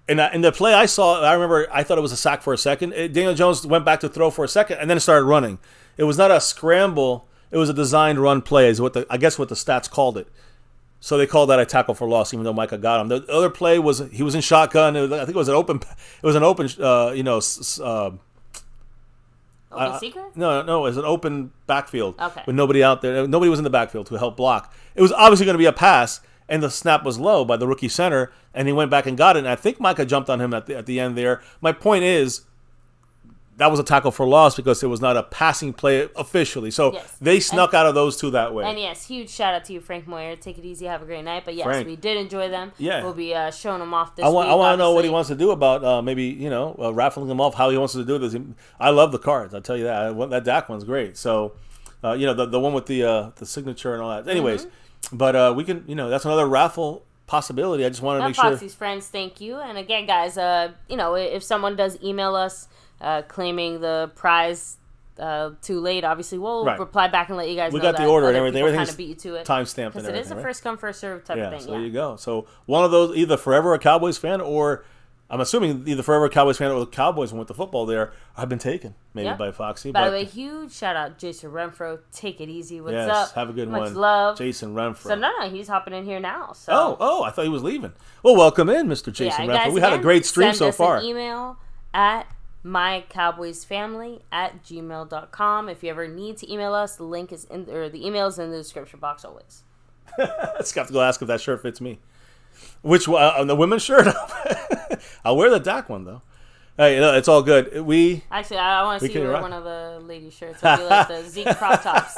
in the play I saw, I remember I thought it was a sack for a second. Daniel Jones went back to throw for a second and then started running. It was not a scramble. It was a designed run play, is what the stats called it. So they called that a tackle for loss, even though Micah got him. The other play was he was in shotgun. I think it was an open. It was an open. Open secret? No, it was an open backfield with nobody out there. Nobody was in the backfield to help block. It was obviously going to be a pass, and the snap was low by the rookie center, and he went back and got it. And I think Micah jumped on him at the end there. My point is, that was a tackle for loss because it was not a passing play officially. So they snuck out of those two that way. And yes, huge shout out to you, Frank Moyer. Take it easy. Have a great night. But yes, Frank, we did enjoy them. Yeah. We'll be showing them off this week. I want to know what he wants to do about maybe, raffling them off, how he wants to do this. I love the cards. I'll tell you that. That Dak one's great. So, the one with the signature and all that. Anyways, but we can, that's another raffle possibility. I just want to make sure. Foxy's friends, thank you. And again, guys, if someone does email us claiming the prize too late, obviously we'll reply back and let you guys know. We got the order and everything. Everything's kind of beat you to it. Time-stamped and everything. Because it is a first come, first serve type of thing. So there you go. So one of those, either forever a Cowboys fan, or I'm assuming either forever a Cowboys fan or the Cowboys went to football there, have been taken maybe by Foxy. By the way, huge shout out Jason Renfro. Take it easy. What's up? Have a good one. Much love. Jason Renfro. So no, he's hopping in here now. So. Oh, I thought he was leaving. Well, welcome in, Mr. Jason Renfro. Guys, we had a great stream so far. Send us an email at MyCowboysFamily@gmail.com. If you ever need to email us, the link is the email is in the description box always. Let's have to go ask if that shirt fits me. Which the women's shirt? I'll wear the Dak one though. Hey, it's all good. I want to see you wear one of the ladies' shirts. It'll be like the Zeke crop tops.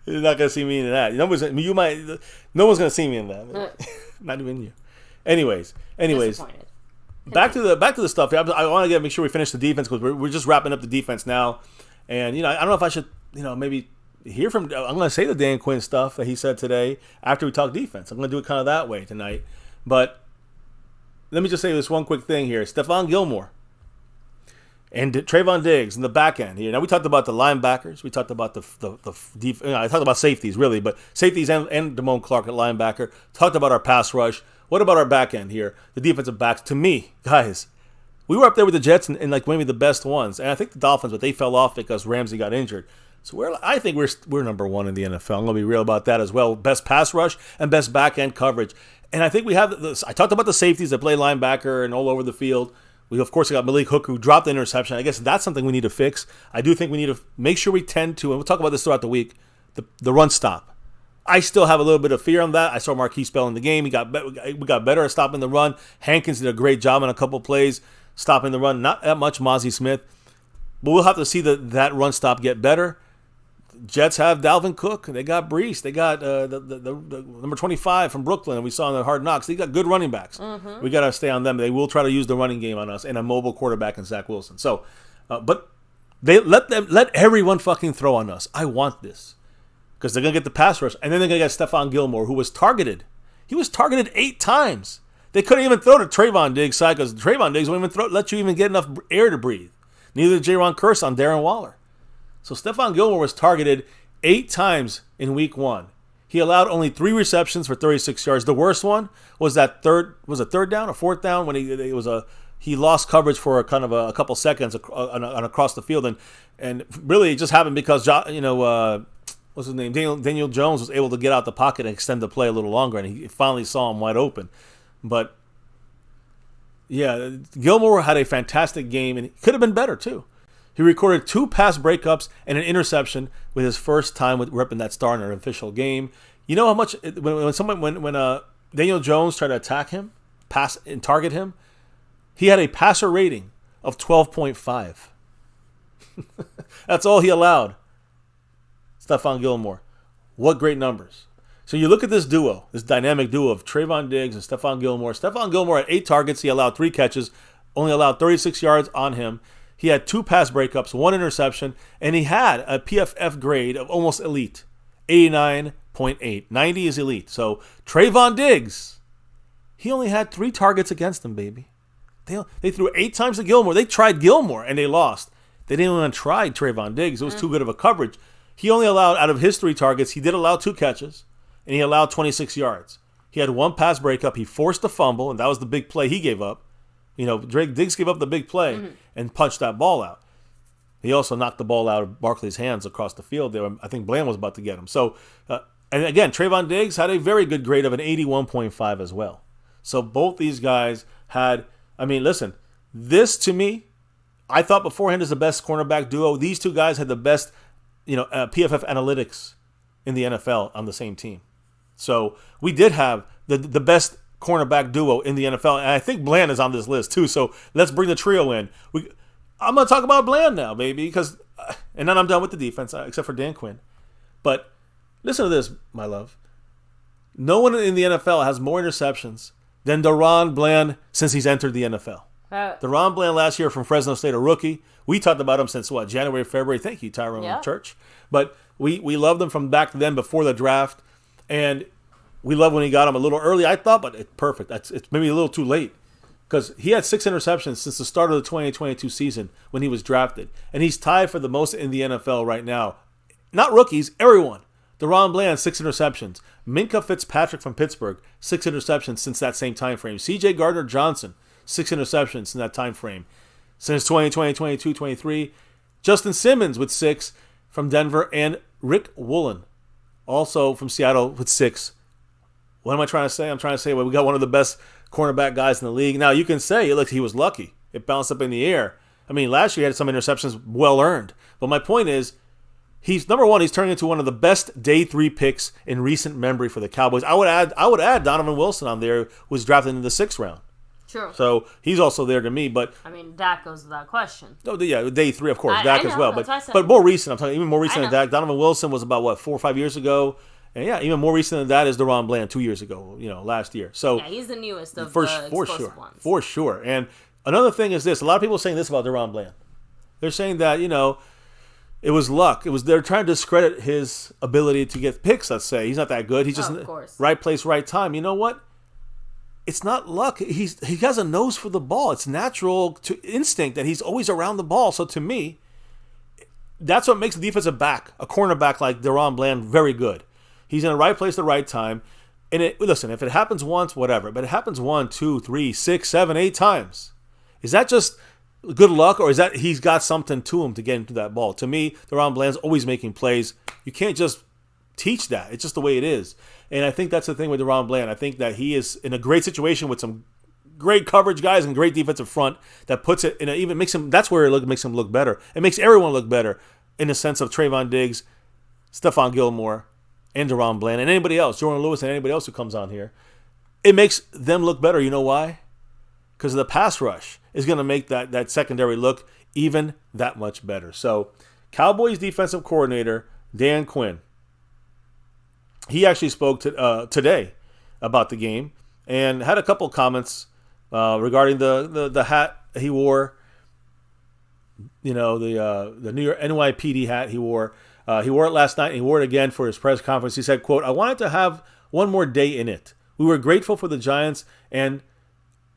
You're not gonna see me in that. No one's gonna see me in that. Not even you. Anyways. Back to the stuff. I want to make sure we finish the defense because we're just wrapping up the defense now, and I don't know if I should maybe hear from. I'm going to say the Dan Quinn stuff that he said today after we talk defense. I'm going to do it kind of that way tonight, but let me just say this one quick thing here: Stephon Gilmore and Trayvon Diggs in the back end here. Now we talked about the linebackers. We talked about the I talked about safeties really, but safeties and Damone Clark at linebacker. Talked about our pass rush. What about our back end here? The defensive backs, to me, guys, we were up there with the Jets and like maybe the best ones. And I think the Dolphins, but they fell off because Ramsey got injured. So I think we're number one in the NFL. I'm going to be real about that as well. Best pass rush and best back end coverage. And I think we have this. I talked about the safeties that play linebacker and all over the field. We, of course, got Malik Hooker who dropped the interception. I guess that's something we need to fix. I do think we need to make sure we tend to, and we'll talk about this throughout the week, the run stop. I still have a little bit of fear on that. I saw Marquise Bell in the game. We got better at stopping the run. Hankins did a great job on a couple plays stopping the run. Not that much Mozzie Smith. But we'll have to see that run stop get better. Jets have Dalvin Cook. They got Brees. They got the number 25 from Brooklyn, and we saw in the Hard Knocks. They got good running backs. We got to stay on them. They will try to use the running game on us and a mobile quarterback in Zach Wilson. So, but they let everyone fucking throw on us. I want this. Because they're going to get the pass rush, and then they're going to get Stephon Gilmore, who was targeted. He was targeted 8 times. They couldn't even throw to Trayvon Diggs' side because Trayvon Diggs won't even let you even get enough air to breathe. Neither did Jaron Kearse on Darren Waller. So Stephon Gilmore was targeted 8 times in week 1. He allowed only 3 receptions for 36 yards. The worst one was that third down or fourth down when he lost coverage for a couple seconds on across the field, and really it just happened because what's his name? Daniel Jones was able to get out the pocket and extend the play a little longer, and he finally saw him wide open. But, yeah, Gilmore had a fantastic game, and he could have been better, too. He recorded 2 pass breakups and an interception with his first time repping that star in an official game. You know how much when Daniel Jones tried to attack him, pass and target him, he had a passer rating of 12.5. That's all he allowed. Stephon Gilmore. What great numbers. So you look at this duo, this dynamic duo of Trayvon Diggs and Stephon Gilmore. Stephon Gilmore had 8 targets. He allowed 3 catches, only allowed 36 yards on him. He had 2 pass breakups, 1 interception, and he had a PFF grade of almost elite, 89.8. 90 is elite. So Trayvon Diggs, he only had 3 targets against him, baby. They threw 8 times to Gilmore. They tried Gilmore, and they lost. They didn't even try Trayvon Diggs. It was too good of a coverage. He only allowed, out of his 3 targets, he did allow 2 catches, and he allowed 26 yards. He had 1 pass breakup. He forced a fumble, and that was the big play he gave up. Diggs gave up the big play and punched that ball out. He also knocked the ball out of Barkley's hands across the field there. I think Bland was about to get him. So, and again, Trayvon Diggs had a very good grade of an 81.5 as well. So both these guys had, listen, this to me, I thought beforehand is the best cornerback duo. These 2 guys had the best PFF analytics in the NFL on the same team. So we did have the best cornerback duo in the NFL. And I think Bland is on this list too. So let's bring the trio in. I'm going to talk about Bland now, baby, because, and then I'm done with the defense, except for Dan Quinn. But listen to this, my love. No one in the NFL has more interceptions than DaRon Bland since he's entered the NFL. DaRon Bland last year from Fresno State, a rookie. We talked about him since, January, February. Thank you, Tyrone Church. But we loved him from back then before the draft. And we loved when he got him a little early, I thought, but it's perfect. It's maybe a little too late because he had 6 interceptions since the start of the 2022 season when he was drafted. And he's tied for the most in the NFL right now. Not rookies, everyone. DaRon Bland, 6 interceptions. Micah Fitzpatrick from Pittsburgh, 6 interceptions since that same time frame. C.J. Gardner-Johnson, 6 interceptions in that time frame. Since 2020, 22, 23. Justin Simmons with 6 from Denver. And Rick Woolen, also from Seattle, with 6. What am I trying to say? I'm trying to say, we got one of the best cornerback guys in the league. Now, you can say, look, he was lucky. It bounced up in the air. I mean, last year he had some interceptions well earned. But my point is, he's number one. He's turning into one of the best day 3 picks in recent memory for the Cowboys. I would add Donovan Wilson on there, who was drafted in the 6th round. True. So he's also there to me. But I mean, Dak goes without question. Oh yeah, day 3, of course, Dak as well. But more recent. I'm talking even more recent than Dak. Donovan Wilson was about 4 or 5 years ago. And yeah, even more recent than that is DaRon Bland 2 years ago. Last year. So yeah, he's the newest of the explosive ones. For sure. And another thing is this: a lot of people are saying this about DaRon Bland. They're saying that it was luck. They're trying to discredit his ability to get picks. Let's say he's not that good. He's just right place, right time. You know what? It's not luck. He has a nose for the ball. It's natural to instinct that he's always around the ball. So to me, that's what makes a defensive back, a cornerback like DaRon Bland, very good. He's in the right place at the right time. And listen, if it happens once, whatever. But it happens 1, 2, 3, 6, 7, 8 times. Is that just good luck, or is that he's got something to him to get into that ball? To me, DaRon Bland's always making plays. You can't just teach that. It's just the way it is. And I think that's the thing with DaRon Bland. I think that he is in a great situation with some great coverage guys and great defensive front that puts it in even makes him. That's where it makes him look better. It makes everyone look better in the sense of Trayvon Diggs, Stephon Gilmore, and DaRon Bland, and anybody else, Jordan Lewis, and anybody else who comes on here. It makes them look better. You know why? Because the pass rush is going to make that secondary look even that much better. So, Cowboys defensive coordinator Dan Quinn, he actually spoke today about the game and had a couple comments regarding the hat he wore. The New York NYPD hat he wore. He wore it last night, and he wore it again for his press conference. He said, quote, "I wanted to have one more day in it. We were grateful for the Giants and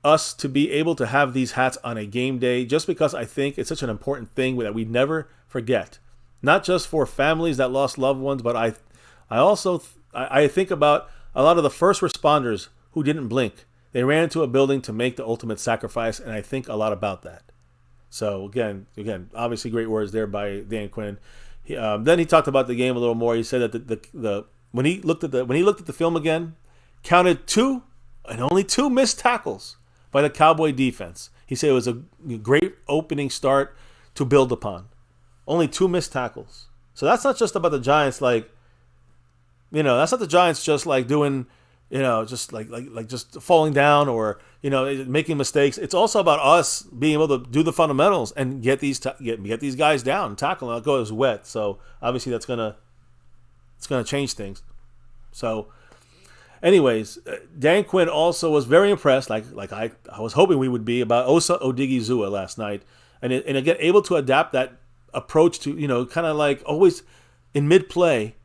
us to be able to have these hats on a game day just because I think it's such an important thing that we never forget. Not just for families that lost loved ones, but I also think about a lot of the first responders who didn't blink. They ran into a building to make the ultimate sacrifice, and I think a lot about that." So again, obviously great words there by Dan Quinn. Then he talked about the game a little more. He said that when he looked at the film again, counted 2 and only 2 missed tackles by the Cowboy defense. He said it was a great opening start to build upon. Only 2 missed tackles. So that's not just about the Giants, that's not the Giants just like doing, just like just falling down or making mistakes. It's also about us being able to do the fundamentals and get these guys down and tackle them. It goes wet, so obviously it's gonna change things. So, anyways, Dan Quinn also was very impressed, like I was hoping we would be, about Osa Odigizua last night, and again able to adapt that approach to kind of like always in mid play.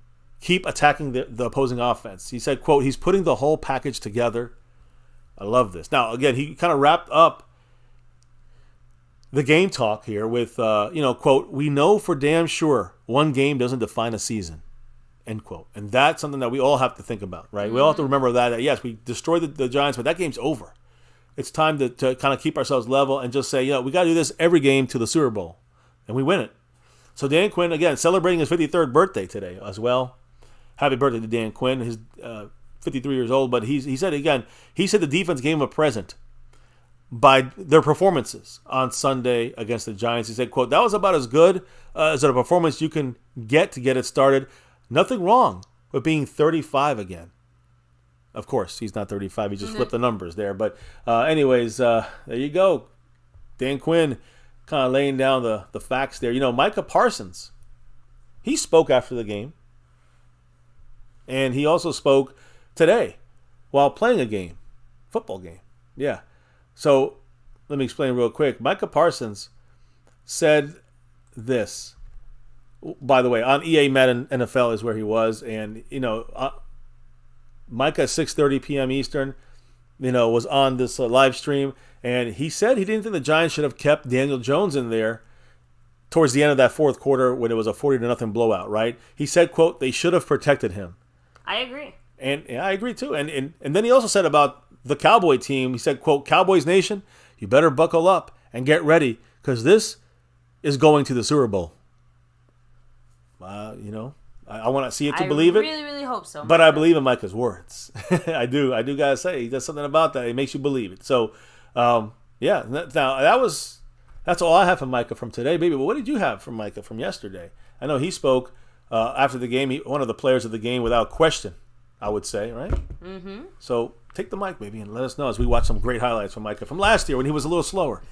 Keep attacking the opposing offense. He said, quote, "He's putting the whole package together." I love this. Now, again, he kind of wrapped up the game talk here with, quote, "We know for damn sure one game doesn't define a season," end quote. And that's something that we all have to think about, right? Mm-hmm. We all have to remember that yes, we destroyed the Giants, but that game's over. It's time to kind of keep ourselves level and just say, we got to do this every game to the Super Bowl, and we win it. So Dan Quinn, again, celebrating his 53rd birthday today as well. Happy birthday to Dan Quinn. He's 53 years old, but he said the defense gave him a present by their performances on Sunday against the Giants. He said, quote, "That was about as good as a performance you can get to get it started. Nothing wrong with being 35 again." Of course, he's not 35. He just flipped the numbers there. But anyways, there you go. Dan Quinn kind of laying down the facts there. Micah Parsons, he spoke after the game. And he also spoke today while playing a game, football game. Yeah. So let me explain real quick. Micah Parsons said this. By the way, on EA Madden NFL is where he was. And, Micah, 6:30 p.m. Eastern, was on this live stream. And he said he didn't think the Giants should have kept Daniel Jones in there towards the end of that fourth quarter when it was a 40-0 blowout, right? He said, quote, they should have protected him. I agree. And I agree, too. And then he also said about the Cowboy team, he said, quote, Cowboys Nation, you better buckle up and get ready because this is going to the Super Bowl. I want to see it to believe it. I really, really hope so. But I believe in Micah's words. I do got to say, he does something about that. It makes you believe it. So, yeah. Now, that's all I have from Micah from today, baby. But what did you have from Micah from yesterday? I know he spoke after the game. One of the players of the game without question, I would say, right? Mm-hmm. So take the mic, baby, and let us know as we watch some great highlights from Micah from last year when he was a little slower.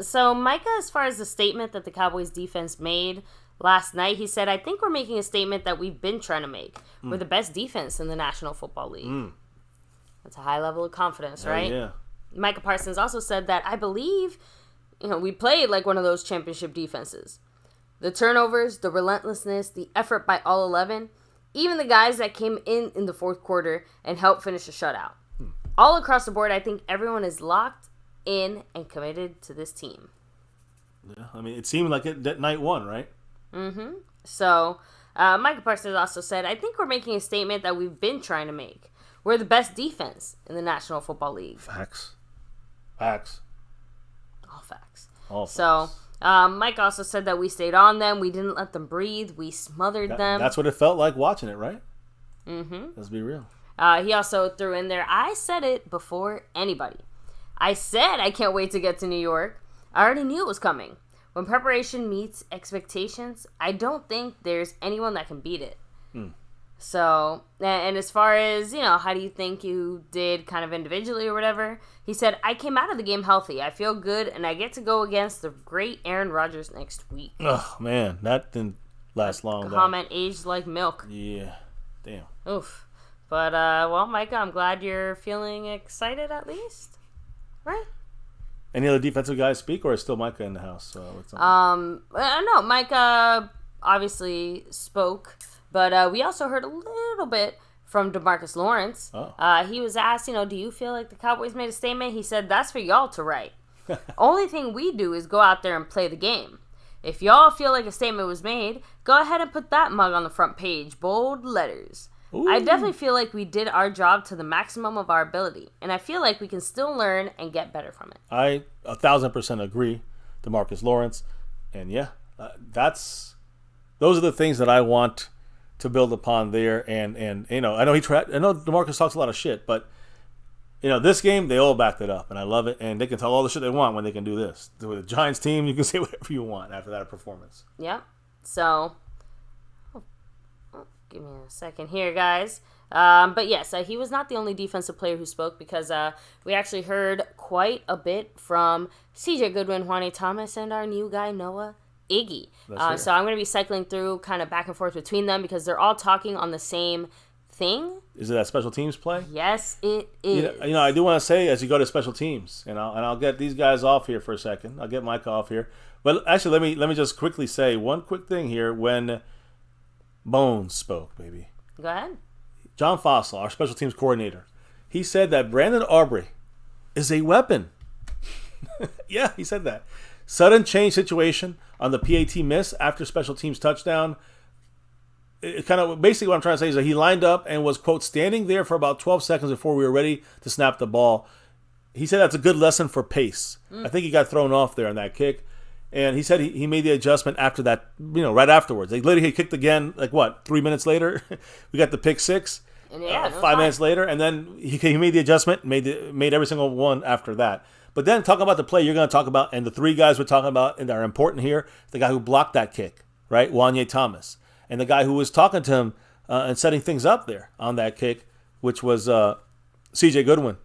So Micah, as far as the statement that the Cowboys defense made last night, he said, I think we're making a statement that we've been trying to make. We're the best defense in the National Football League. That's a high level of confidence, right? Yeah. Micah Parsons also said that, I believe, we played like one of those championship defenses. The turnovers, the relentlessness, the effort by all 11, even the guys that came in the fourth quarter and helped finish the shutout. All across the board, I think everyone is locked in and committed to this team. Yeah, I mean, it seemed like it that night one, right? Mm-hmm. So, Micah Parsons also said, I think we're making a statement that we've been trying to make. We're the best defense in the National Football League. Facts. All facts. All facts. So, Mike also said that we stayed on them. We didn't let them breathe. We smothered them. That's what it felt like watching it, right? Mm-hmm. Let's be real. He also threw in there, I said it before anybody. I said I can't wait to get to New York. I already knew it was coming. When preparation meets expectations, I don't think there's anyone that can beat it. So, and as far as, how do you think you did kind of individually or whatever, he said, I came out of the game healthy. I feel good, and I get to go against the great Aaron Rodgers next week. Oh, man, that didn't last long. Comment aged like milk. Yeah, damn. Oof. But, Micah, I'm glad you're feeling excited at least. Right? Any other defensive guys speak, or is still Micah in the house? No, Micah obviously spoke, but we also heard a little bit from DeMarcus Lawrence. Oh. He was asked, do you feel like the Cowboys made a statement? He said, that's for y'all to write. Only thing we do is go out there and play the game. If y'all feel like a statement was made, go ahead and put that mug on the front page, bold letters. Ooh. I definitely feel like we did our job to the maximum of our ability, and I feel like we can still learn and get better from it. I 1,000% agree, DeMarcus Lawrence, and those are the things that I want to build upon there. And I know I know DeMarcus talks a lot of shit, but this game they all backed it up, and I love it. And they can tell all the shit they want when they can do this. With the Giants team, you can say whatever you want after that performance. Yeah. So. Give me a second here, guys. But yes, he was not the only defensive player who spoke because we actually heard quite a bit from CJ Goodwin, Juan Thomas, and our new guy, Noah Iggy. So I'm going to be cycling through kind of back and forth between them because they're all talking on the same thing. Is it that special teams play? Yes, it is. I do want to say as you go to special teams, and I'll get these guys off here for a second. I'll get Micah off here. But actually, let me just quickly say one quick thing here when Bones spoke, baby. Go ahead. John Fossil, our special teams coordinator, he said that Brandon Aubrey is a weapon. Yeah, he said that. Sudden change situation on the PAT miss after special teams touchdown. It kind of basically what I'm trying to say is that he lined up and was, quote, standing there for about 12 seconds before we were ready to snap the ball. He said that's a good lesson for pace. I think he got thrown off there on that kick. And he said he made the adjustment after that, right afterwards. Like, literally, he kicked again, 3 minutes later? We got the pick six. And 5 minutes later. And then he made the adjustment, made every single one after that. But then talking about the play you're going to talk about, and the three guys we're talking about and that are important here, the guy who blocked that kick, right, Juan Thomas. And the guy who was talking to him and setting things up there on that kick, which was C.J. Goodwin.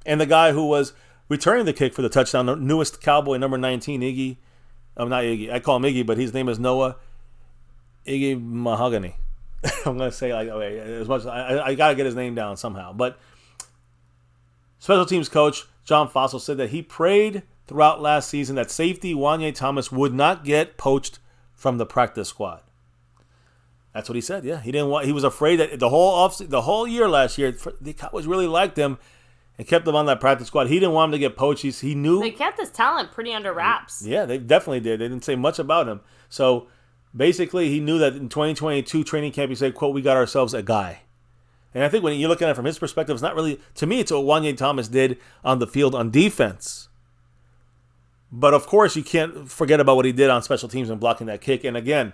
And the guy who was returning the kick for the touchdown, the newest Cowboy, number 19, Iggy. Not Iggy. I call him Iggy, but his name is Noah Iggy Mahogany. I'm going to say as much. I got to get his name down somehow. But special teams coach John Fossil said that he prayed throughout last season that safety Wanye Thomas would not get poached from the practice squad. That's what he said. Yeah, he didn't want. He was afraid that the whole year last year, the Cowboys really liked him and kept him on that practice squad. He didn't want him to get poached. He knew they kept his talent pretty under wraps. Yeah, they definitely did. They didn't say much about him. So basically, he knew that in 2022 training camp, he said, "quote We got ourselves a guy." And I think when you look at it from his perspective, it's not really, to me, it's what Wanye Thomas did on the field on defense. But of course, you can't forget about what he did on special teams and blocking that kick. And again,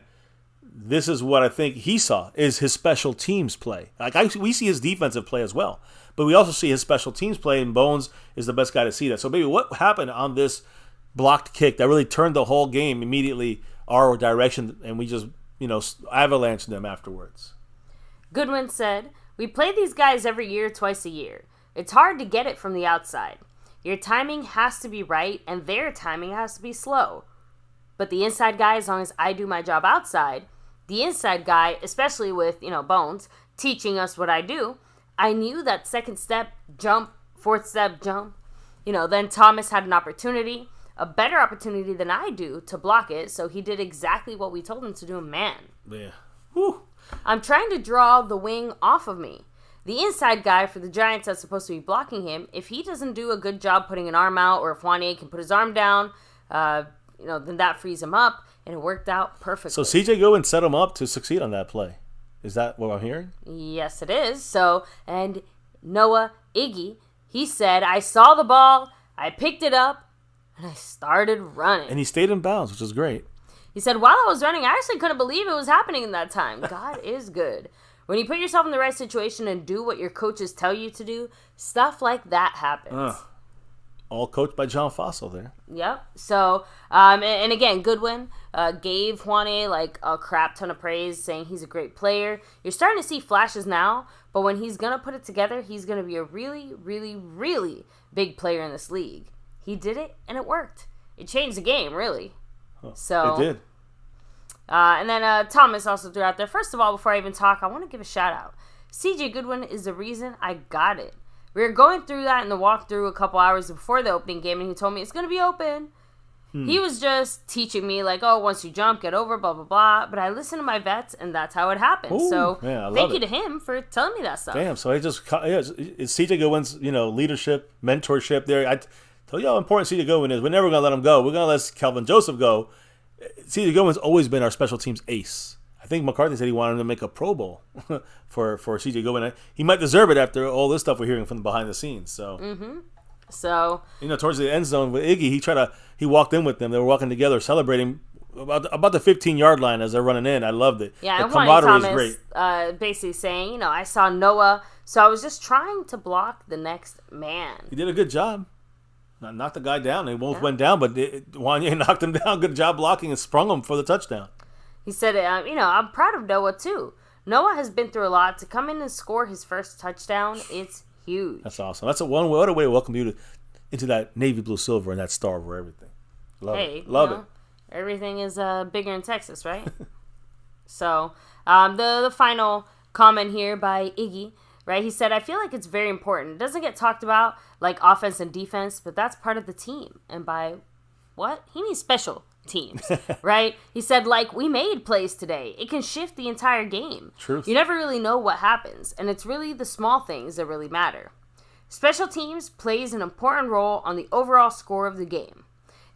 this is what I think he saw is his special teams play. We see his defensive play as well, but we also see his special teams play, and Bones is the best guy to see that. So, baby, what happened on this blocked kick that really turned the whole game immediately our direction, and we just, avalanched them afterwards? Goodwin said, "We play these guys every year, twice a year. It's hard to get it from the outside. Your timing has to be right, and their timing has to be slow. But the inside guy, as long as I do my job outside, the inside guy, especially with, Bones, teaching us what I do, I knew that second step, jump, fourth step, jump. Then Thomas had an opportunity, a better opportunity than I do to block it, so he did exactly what we told him to do, man. Yeah. Whew. I'm trying to draw the wing off of me. The inside guy for the Giants that's supposed to be blocking him, if he doesn't do a good job putting an arm out, or if Wanye can put his arm down, then that frees him up, and it worked out perfectly." So CJ Goodwin set him up to succeed on that play. Is that what I'm hearing? Yes, it is. So, and Noah Iggy, he said, "I saw the ball, I picked it up, and I started running." And he stayed in bounds, which is great. He said, "While I was running, I actually couldn't believe it was happening in that time." God is good. When you put yourself in the right situation and do what your coaches tell you to do, stuff like that happens. All coached by John Fossil there. Yep. So, and again, Goodwin gave Wanye a crap ton of praise, saying he's a great player. You're starting to see flashes now, but when he's going to put it together, he's going to be a really, really, really big player in this league. He did it, and it worked. It changed the game, really. So it did. And then Thomas also threw out there, "First of all, before I even talk, I want to give a shout out. CJ Goodwin is the reason I got it. We were going through that in the walkthrough a couple hours before the opening game, and he told me it's going to be open. He was just teaching me, once you jump, get over, blah, blah, blah. But I listened to my vets, and that's how it happened." Ooh, so thank you it. to him for telling me that stuff. Damn, so it's CJ Goodwin's, leadership, mentorship there. I tell you how important CJ Goodwin is. We're never going to let him go. We're going to let Calvin Joseph go. CJ Goodwin's always been our special teams ace. I think McCarthy said he wanted him to make a Pro Bowl for CJ Goodwin. He might deserve it after all this stuff we're hearing from behind the scenes. So, So towards the end zone with Iggy, he walked in with them. They were walking together, celebrating about the 15-yard line as they're running in. I loved it. Yeah, the and camaraderie Thomas, is great. Basically saying, I saw Noah, so I was just trying to block the next man. He did a good job. Knocked the guy down. They both went down, but Wanye knocked him down. Good job blocking and sprung him for the touchdown. He said, I'm proud of Noah, too. Noah has been through a lot. To come in and score his first touchdown, it's huge. That's awesome. That's what a way to welcome you into that navy blue silver and that star over everything. Love it. Everything is bigger in Texas, right? So, the final comment here by Iggy, right? He said, "I feel like it's very important. It doesn't get talked about like offense and defense, but that's part of the team." And by what? He means special teams, right? He said, we made plays today. It can shift the entire game. Truth. You never really know what happens, and it's really the small things that really matter. Special teams plays an important role on the overall score of the game.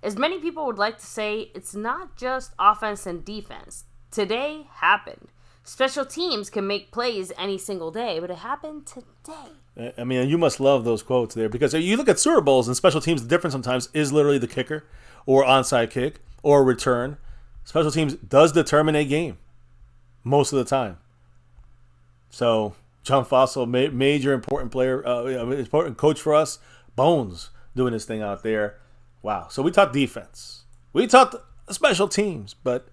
As many people would like to say, it's not just offense and defense. Today happened. Special teams can make plays any single day, but it happened today. I mean, you must love those quotes there, because you look at Super Bowls and special teams, the difference sometimes is literally the kicker or onside kick or return. Special teams does determine a game most of the time. So John Fossil, major important player, important coach for us. Bones doing his thing out there. Wow. So we talked defense. We talked special teams, but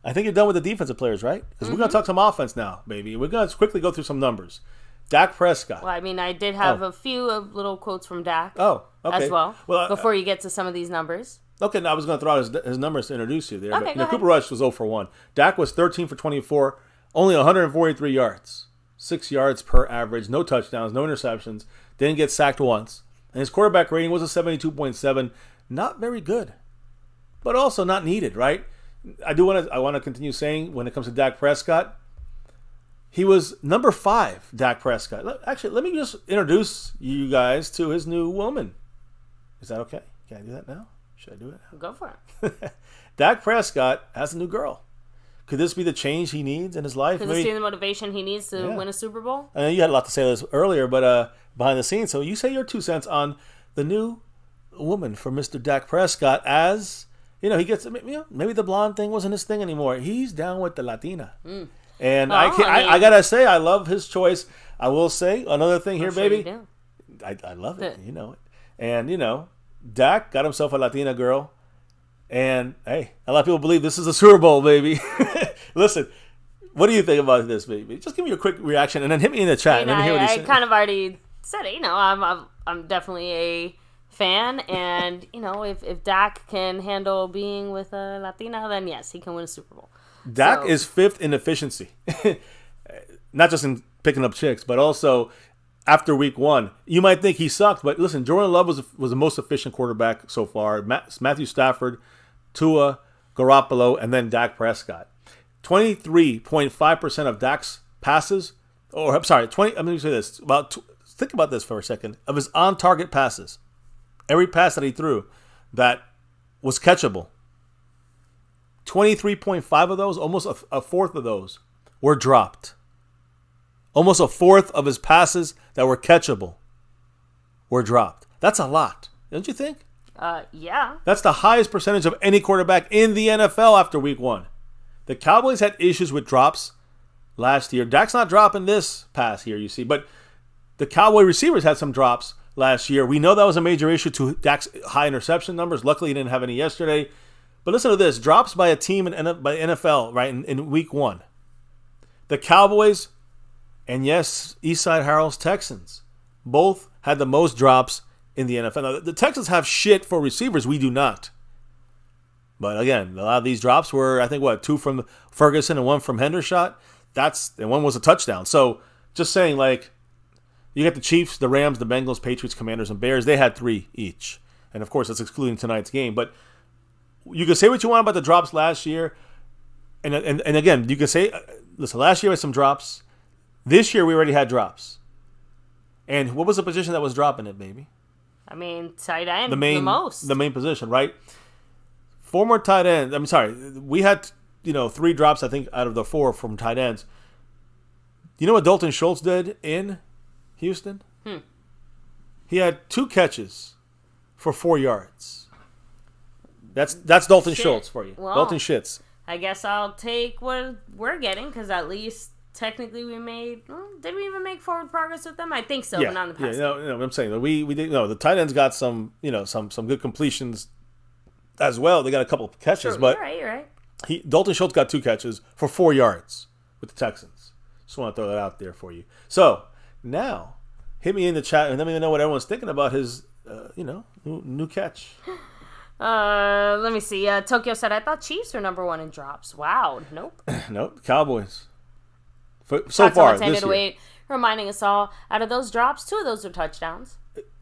I think you're done with the defensive players, right? Because we're going to talk some offense now, baby. We're going to quickly go through some numbers. Dak Prescott. Well, I mean, I did have a few little quotes from Dak. Oh, okay. As well. Before you get to some of these numbers. Okay, now I was going to throw out his numbers to introduce you there. Okay, but, go ahead. Cooper Rush was 0 for 1. Dak was 13 for 24, only 143 yards, 6 yards per average, no touchdowns, no interceptions, didn't get sacked once. And his quarterback rating was a 72.7. Not very good, but also not needed, right? I want to continue saying when it comes to Dak Prescott, he was number 5, Dak Prescott. Actually, let me just introduce you guys to his new woman. Is that okay? Can I do that now? Should I do it now? Go for it. Dak Prescott has a new girl. Could this be the change he needs in his life? Could this be the motivation he needs to win a Super Bowl? I know you had a lot to say this earlier, but behind the scenes. So you say your 2 cents on the new woman for Mr. Dak Prescott as, he gets, maybe the blonde thing wasn't his thing anymore. He's down with the Latina. And I got to say, I love his choice. I will say another thing here, baby. I love it. You know it. And, Dak got himself a Latina girl. And, hey, a lot of people believe this is a Super Bowl, baby. Listen, what do you think about this, baby? Just give me a quick reaction and then hit me in the chat. Let me hear what he's saying. I kind of already said it. I'm definitely a fan. And, if Dak can handle being with a Latina, then yes, he can win a Super Bowl. Dak is 5th in efficiency. Not just in picking up chicks, but also after week 1. You might think he sucked, but listen, Jordan Love was the most efficient quarterback so far. Matthew Stafford, Tua, Garoppolo, and then Dak Prescott. 23.5% of Dak's passes, let me say this. Think about this for a second. Of his on-target passes, every pass that he threw that was catchable, 23.5 of those, almost a fourth of those, were dropped. Almost a fourth of his passes that were catchable were dropped. That's a lot, don't you think? Yeah. That's the highest percentage of any quarterback in the NFL after week 1. The Cowboys had issues with drops last year. Dak's not dropping this pass here, you see, but the Cowboy receivers had some drops last year. We know that was a major issue to Dak's high interception numbers. Luckily, he didn't have any yesterday. But listen to this. Drops by a team by NFL, right, in week 1. The Cowboys and, yes, Eastside Harold's Texans both had the most drops in the NFL. Now, the Texans have shit for receivers. We do not. But, again, a lot of these drops were, I think, 2 from Ferguson and 1 from Hendershot. And 1 was a touchdown. So, just saying, you got the Chiefs, the Rams, the Bengals, Patriots, Commanders, and Bears. They had 3 each. And, of course, that's excluding tonight's game. But you can say what you want about the drops last year. And again, you can say, listen, last year we had some drops. This year we already had drops. And what was the position that was dropping it, baby? I mean, tight end, the most. The main position, right? 4 more tight ends. I'm sorry. We had, 3 drops, I think, out of the 4 from tight ends. You know what Dalton Schultz did in Houston? He had 2 catches for 4 yards. That's Dalton Schultz for you. Well, Dalton Schitz. I guess I'll take what we're getting because at least technically we made. Did we even make forward progress with them? I think so, but not in the past. No, I'm saying we did. No, the tight ends got some some good completions as well. They got a couple of catches, Sure, but you're right. Dalton Schultz got 2 catches for 4 yards with the Texans. Just want to throw that out there for you. So now, hit me in the chat and let me know what everyone's thinking about his new catch. Let me see. Tokyo said, I thought Chiefs were number 1 in drops. Wow. Nope. Nope. Cowboys. So far this year. Reminding us all, out of those drops, 2 of those are touchdowns.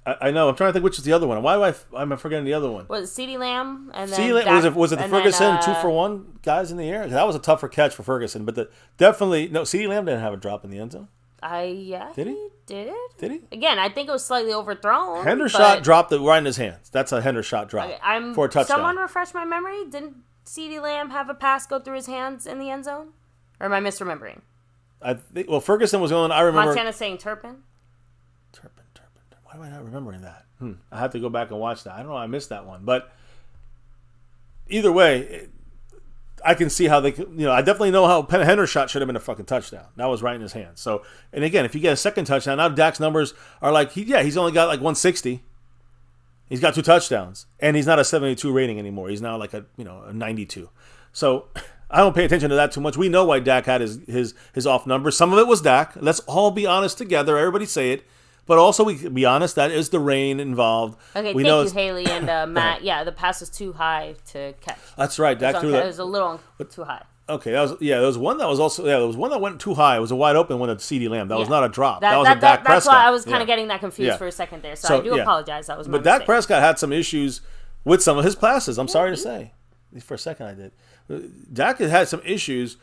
I know. I'm trying to think which is the other one. Why am I forgetting the other one? Was it CeeDee Lamb? And then was it the Ferguson 2-for-1 guys in the air? That was a tougher catch for Ferguson, but CeeDee Lamb didn't have a drop in the end zone. Did he? Did he? Again, I think it was slightly overthrown. Hendershot dropped it right in his hands. That's a Hendershot drop for a touchdown. Someone refresh my memory. Didn't CeeDee Lamb have a pass go through his hands in the end zone? Or am I misremembering? I think. Well, Ferguson was going. I remember. Montana saying Turpin. Why am I not remembering that? I have to go back and watch that. I don't know. I missed that one, but either way, I can see how they. I definitely know how Hendershot should have been a fucking touchdown. That was right in his hands. So, and again, if you get a second touchdown, now Dak's numbers are he's only got 160. He's got 2 touchdowns, and he's not a 72 rating anymore. He's now a 92. So, I don't pay attention to that too much. We know why Dak had his off numbers. Some of it was Dak. Let's all be honest together. Everybody say it. But also, we be honest, that is the rain involved. Okay, thank you, Haley and Matt. Yeah, the pass was too high to catch. That's right. Dak threw that. It was a little too high. Okay, there was one that was also there was one that went too high. It was a wide open one at CeeDee Lamb. That was not a drop. That was a Dak Prescott. That's why I was kind of getting that confused for a second there. So I do apologize. That was my mistake. Dak Prescott had some issues with some of his passes. I'm sorry to say. For a second, I did. Dak had some issues.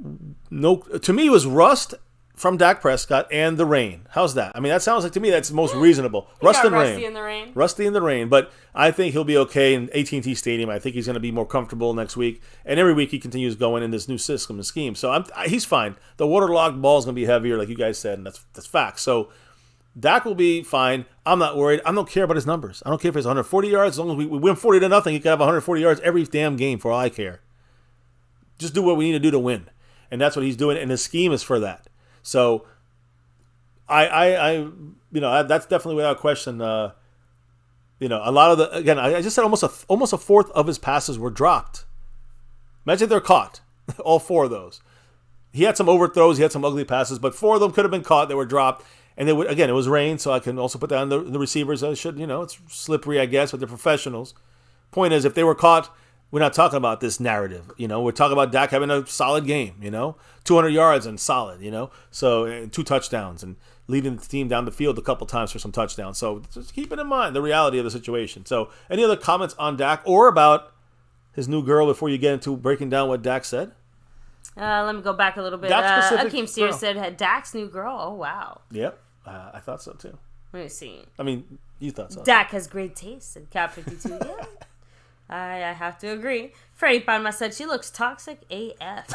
To me, it was rust from Dak Prescott and the rain. How's that? I mean, that sounds like to me that's most reasonable. Rusty in the rain. Rusty in the rain. But I think he'll be okay in AT&T Stadium. I think he's going to be more comfortable next week. And every week he continues going in this new system and scheme. So he's fine. The waterlogged ball is going to be heavier, like you guys said, and that's fact. So Dak will be fine. I'm not worried. I don't care about his numbers. I don't care if it's 140 yards. As long as we win 40-0, he could have 140 yards every damn game for all I care. Just do what we need to do to win. And that's what he's doing. And the scheme is for that. So, that's definitely without question. A lot of I just said almost a fourth of his passes were dropped. Imagine if they're caught, all 4 of those. He had some overthrows, he had some ugly passes, but 4 of them could have been caught. They were dropped, and it was rain, so I can also put that on the receivers. I should, it's slippery, I guess, but they're professionals. Point is, if they were caught. We're not talking about this narrative, We're talking about Dak having a solid game, 200 yards and solid, So 2 touchdowns and leading the team down the field a couple times for some touchdowns. So just keep it in mind, the reality of the situation. So any other comments on Dak or about his new girl before you get into breaking down what Dak said? Let me go back a little bit. Akeem Sears said, Dak's new girl. Oh, wow. Yep, I thought so too. Let me see. I mean, you thought so. Dak has great taste, said Cap 52. Yeah. I have to agree. Freddie Palma said she looks toxic AF.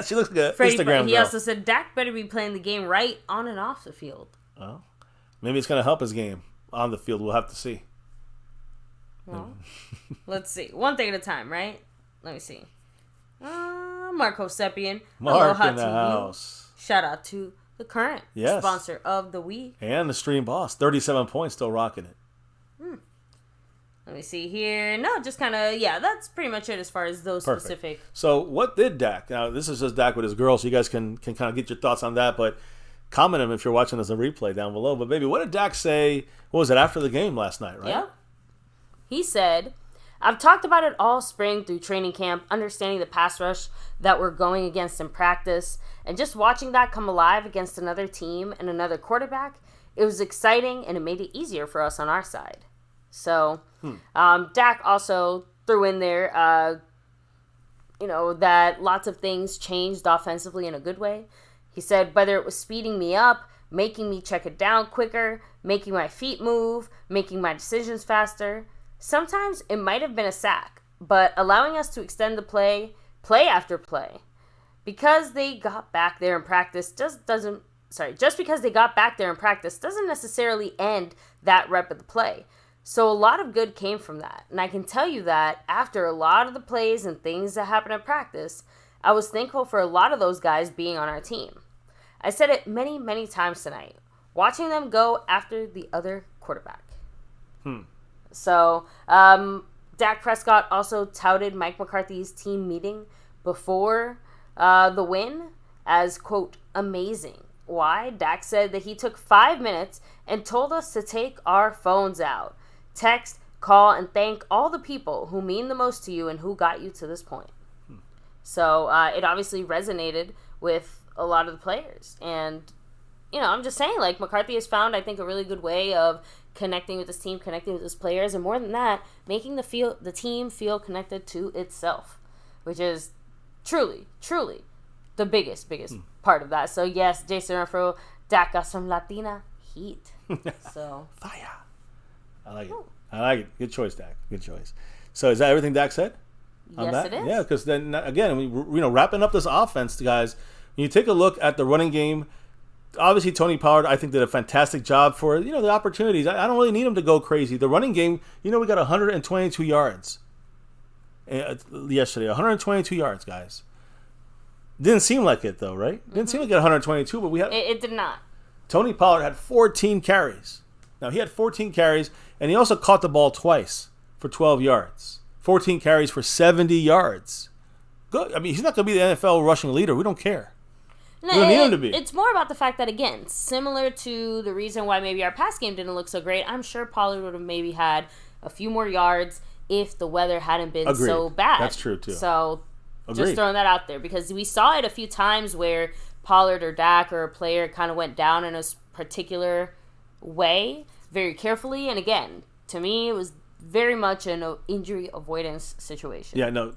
She looks good. He also said Dak better be playing the game right on and off the field. Well, maybe it's going to help his game on the field. We'll have to see. Well, let's see. One thing at a time, right? Let me see. Marco Seppian. Mark in the house. Shout out to the current sponsor of the week. And the stream boss. 37 points, still rocking it. Let me see here. No, just kind of, that's pretty much it as far as those specific. So what did Dak? Now, this is just Dak with his girl, so you guys can kind of get your thoughts on that, but comment them if you're watching as a replay down below. But baby, what did Dak say, what was it, after the game last night, right? Yeah. He said, I've talked about it all spring through training camp, understanding the pass rush that we're going against in practice, and just watching that come alive against another team and another quarterback, it was exciting, and it made it easier for us on our side. So, Dak also threw in there, that lots of things changed offensively in a good way. He said whether it was speeding me up, making me check it down quicker, making my feet move, making my decisions faster. Sometimes it might have been a sack, but allowing us to extend the play after play. Because they got back there in practice just because they got back there in practice doesn't necessarily end that rep of the play. So a lot of good came from that. And I can tell you that after a lot of the plays and things that happened in practice, I was thankful for a lot of those guys being on our team. I said it many, many times tonight. Watching them go after the other quarterback. So, Dak Prescott also touted Mike McCarthy's team meeting before the win as, quote, amazing. Why? Dak said that he took 5 minutes and told us to take our phones out. Text, call, and thank all the people who mean the most to you and who got you to this point. So it obviously resonated with a lot of the players. And, I'm just saying, McCarthy has found, I think, a really good way of connecting with his team, connecting with his players, and more than that, making the team feel connected to itself, which is truly, truly the biggest part of that. So, yes, Jason Renfro, Dak got some Latina heat. So fire. I like it. Good choice, Dak. Good choice. So is that everything Dak said? Yes, it is. Yeah, because then again, wrapping up this offense, guys. When you take a look at the running game, obviously Tony Pollard, I think, did a fantastic job for the opportunities. I don't really need him to go crazy. The running game, we got 122 yards yesterday. 122 yards, guys. Didn't seem like it though, right? Didn't seem like it 122, but we had. It did not. Tony Pollard had 14 carries. Now, he had 14 carries, and he also caught the ball twice for 12 yards. 14 carries for 70 yards. good. I mean, he's not going to be the NFL rushing leader. We don't care. No, we don't need him to be. It's more about the fact that, again, similar to the reason why maybe our pass game didn't look so great, I'm sure Pollard would have maybe had a few more yards if the weather hadn't been so bad. That's true, too. So, just throwing that out there. Because we saw it a few times where Pollard or Dak or a player kind of went down in a particular way, very carefully. And again, to me, it was very much an injury avoidance situation. Yeah, no.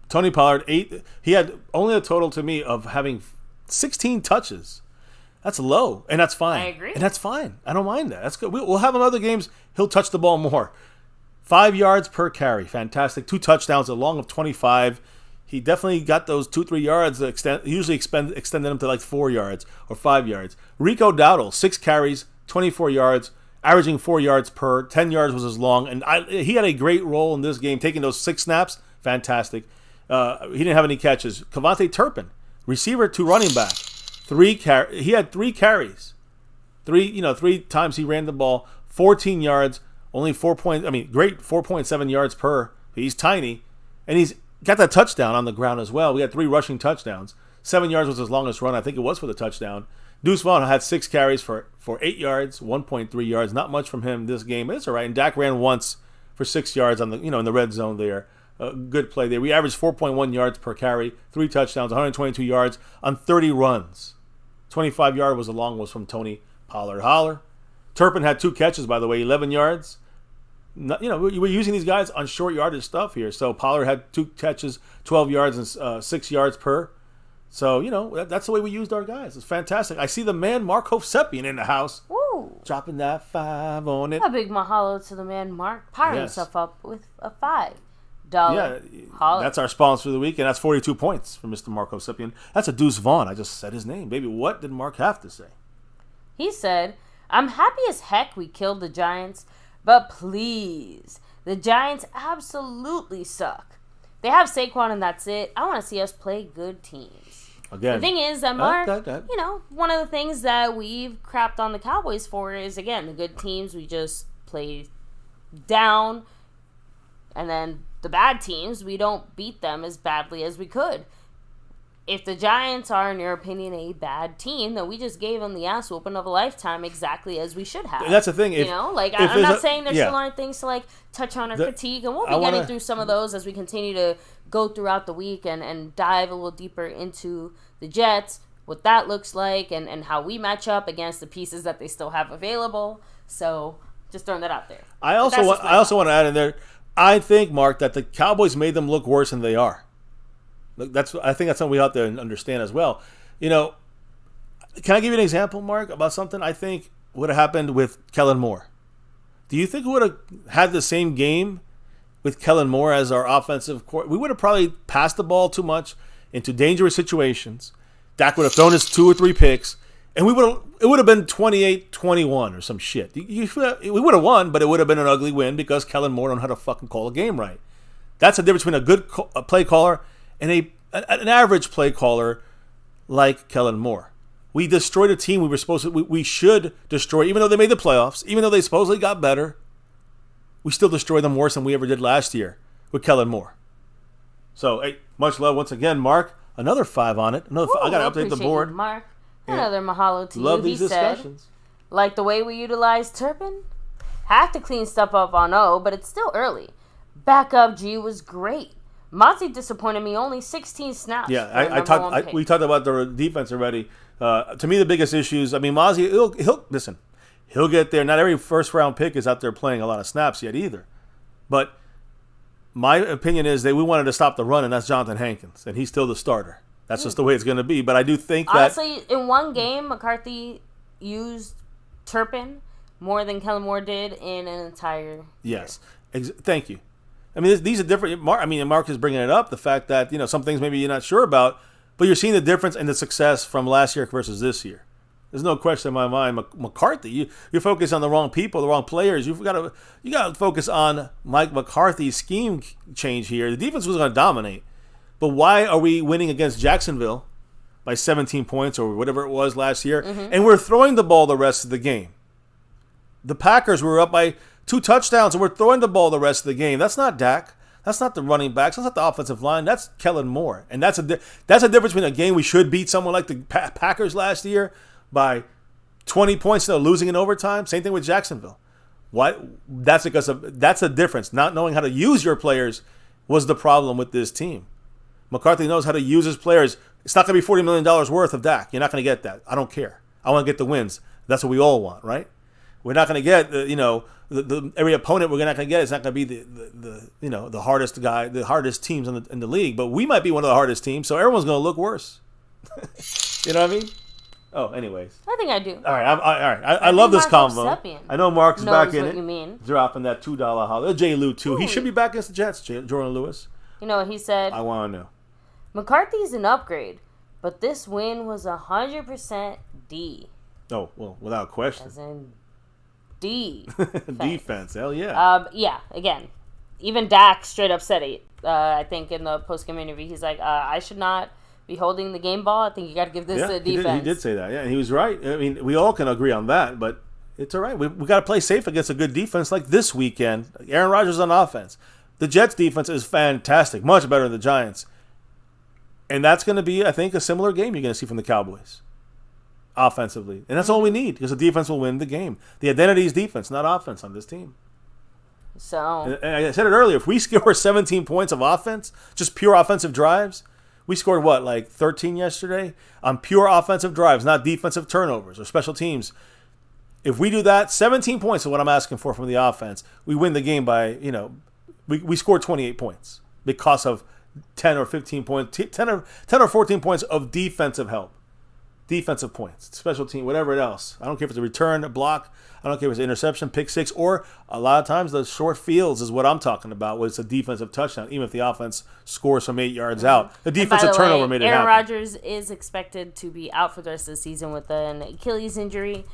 Tony Pollard, he had only a total to me of having 16 touches. That's low, and that's fine. I agree. And that's fine. I don't mind that. That's good. We'll have him other games. He'll touch the ball more. 5 yards per carry. Fantastic. 2 touchdowns, a long of 25. He definitely got those 2-3 yards. Usually extended them to like 4 yards or 5 yards. Rico Dowdle, 6 carries, 24 yards, averaging 4 yards per. 10 yards was his long. And he had a great role in this game, taking those 6 snaps. Fantastic. He didn't have any catches. Kevontae Turpin, receiver to running back. He had 3 carries. 3 times he ran the ball. 14 yards, only 4.7 yards per. He's tiny. And he's got that touchdown on the ground as well. We had 3 rushing touchdowns. 7 yards was his longest run. I think it was for the touchdown. Deuce Vaughn had 6 carries for 8 yards, 1.3 yards. Not much from him this game. It's all right. And Dak ran once for 6 yards on the in the red zone there. Good play there. We averaged 4.1 yards per carry, 3 touchdowns, 122 yards on 30 runs. 25-yard was the long was from Tony Pollard. Holler. Turpin had 2 catches, by the way, 11 yards. We're using these guys on short yardage stuff here. So Pollard had 2 catches, 12 yards and 6 yards per. So, that's the way we used our guys. It's fantastic. I see the man Mark Hovsepian in the house. Woo. Dropping that 5 on it. A big mahalo to the man Mark, powering himself up with a $5. Holler. That's our sponsor of the week, and that's 42 points for Mr. Mark Hovsepian. That's a Deuce Vaughn. I just said his name. Baby, what did Mark have to say? He said, I'm happy as heck we killed the Giants, but please, the Giants absolutely suck. They have Saquon and that's it. I want to see us play good teams. Again, the thing is that Mark, one of the things that we've crapped on the Cowboys for is, again, the good teams we just play down, and then the bad teams, we don't beat them as badly as we could. If the Giants are, in your opinion, a bad team, then we just gave them the ass whooping of a lifetime exactly as we should have. That's the thing. I'm not saying there still aren't things to touch on or critique, and we'll be getting through some of those as we continue to go throughout the week and dive a little deeper into the Jets, what that looks like, and how we match up against the pieces that they still have available. So just throwing that out there. I also want to add in there, I think, Mark, that the Cowboys made them look worse than they are. I think that's something we have to understand as well. Can I give you an example, Mark, about something I think would have happened with Kellen Moore? Do you think we would have had the same game with Kellen Moore as our offensive coordinator? We would have probably passed the ball too much into dangerous situations. Dak would have thrown his 2 or 3 picks, and it would have been 28-21 or some shit. We would have won, but it would have been an ugly win because Kellen Moore don't know how to fucking call a game right. That's the difference between a good play caller and an average play caller like Kellen Moore. We destroyed a team we should destroy, even though they made the playoffs, even though they supposedly got better. We still destroyed them worse than we ever did last year with Kellen Moore. So, hey, much love once again, Mark. Another 5 on it. I got to update the board. You, Mark. Another mahalo to you. Love these discussions. Like the way we utilize Turpin? Have to clean stuff up on O, but it's still early. Backup G was great. Mozzie disappointed me, only 16 snaps. Yeah, we talked about the defense already. To me, the biggest issues, Mozzie, he'll get there. Not every first-round pick is out there playing a lot of snaps yet either. But my opinion is that we wanted to stop the run, and that's Jonathan Hankins, and he's still the starter. That's just the way it's going to be. But I do think honestly, in one game, McCarthy used Turpin more than Kellen Moore did in an entire year. Yes. Thank you. These are different. Mark is bringing it up, the fact that, some things maybe you're not sure about, but you're seeing the difference in the success from last year versus this year. There's no question in my mind. McCarthy, you're focused on the wrong people, the wrong players. You got to focus on Mike McCarthy's scheme change here. The defense was going to dominate, but why are we winning against Jacksonville by 17 points or whatever it was last year, and we're throwing the ball the rest of the game? The Packers were up by 2 touchdowns, and we're throwing the ball the rest of the game. That's not Dak. That's not the running backs. That's not the offensive line. That's Kellen Moore. And that's a difference between a game we should beat someone like the Packers last year by 20 points, still losing in overtime. Same thing with Jacksonville. That's the difference. Not knowing how to use your players was the problem with this team. McCarthy knows how to use his players. It's not going to be $40 million worth of Dak. You're not going to get that. I don't care. I want to get the wins. That's what we all want, right? We're not going to get every opponent we're not going to get is not going to be the hardest guy, the hardest teams in the league. But we might be one of the hardest teams, so everyone's going to look worse. You know what I mean? Oh, anyways. I think I do. All right. I love this convo. I know Mark's back in it. You mean. Dropping that $2 holler. J. Lou, too. He should be back against the Jets, Jordan Lewis. You know what he said? I want to know. McCarthy's an upgrade, but this win was 100% D. Oh, well, without question. As in D. Defense. Hell yeah. Yeah, again, even Dak straight up said it. I think in the post-game interview, he's like, I should not be holding the game ball. I think you got to give this to the defense. He did say that. Yeah, and he was right. I mean, we all can agree on that, but it's all right. We got to play safe against a good defense like this weekend. Aaron Rodgers on offense. The Jets' defense is fantastic, much better than the Giants. And that's going to be, I think, a similar game you're going to see from the Cowboys offensively. And that's all we need because the defense will win the game. The identity is defense, not offense on this team. So, and I said it earlier, if we score 17 points of offense, just pure offensive drives, we scored what, like 13 yesterday? On pure offensive drives, not defensive turnovers or special teams. If we do that, 17 points is what I'm asking for from the offense. We win the game by, we scored 28 points because of 10 or 15 points, 10 or 14 points of defensive help. Defensive points, special team, whatever else. I don't care if it's a return, a block. I don't care if it's an interception, pick six, or a lot of times the short fields is what I'm talking about, where it's a defensive touchdown, even if the offense scores from 8 yards out. The defensive turnover made it happen. Aaron Rodgers is expected to be out for the rest of the season with an Achilles injury,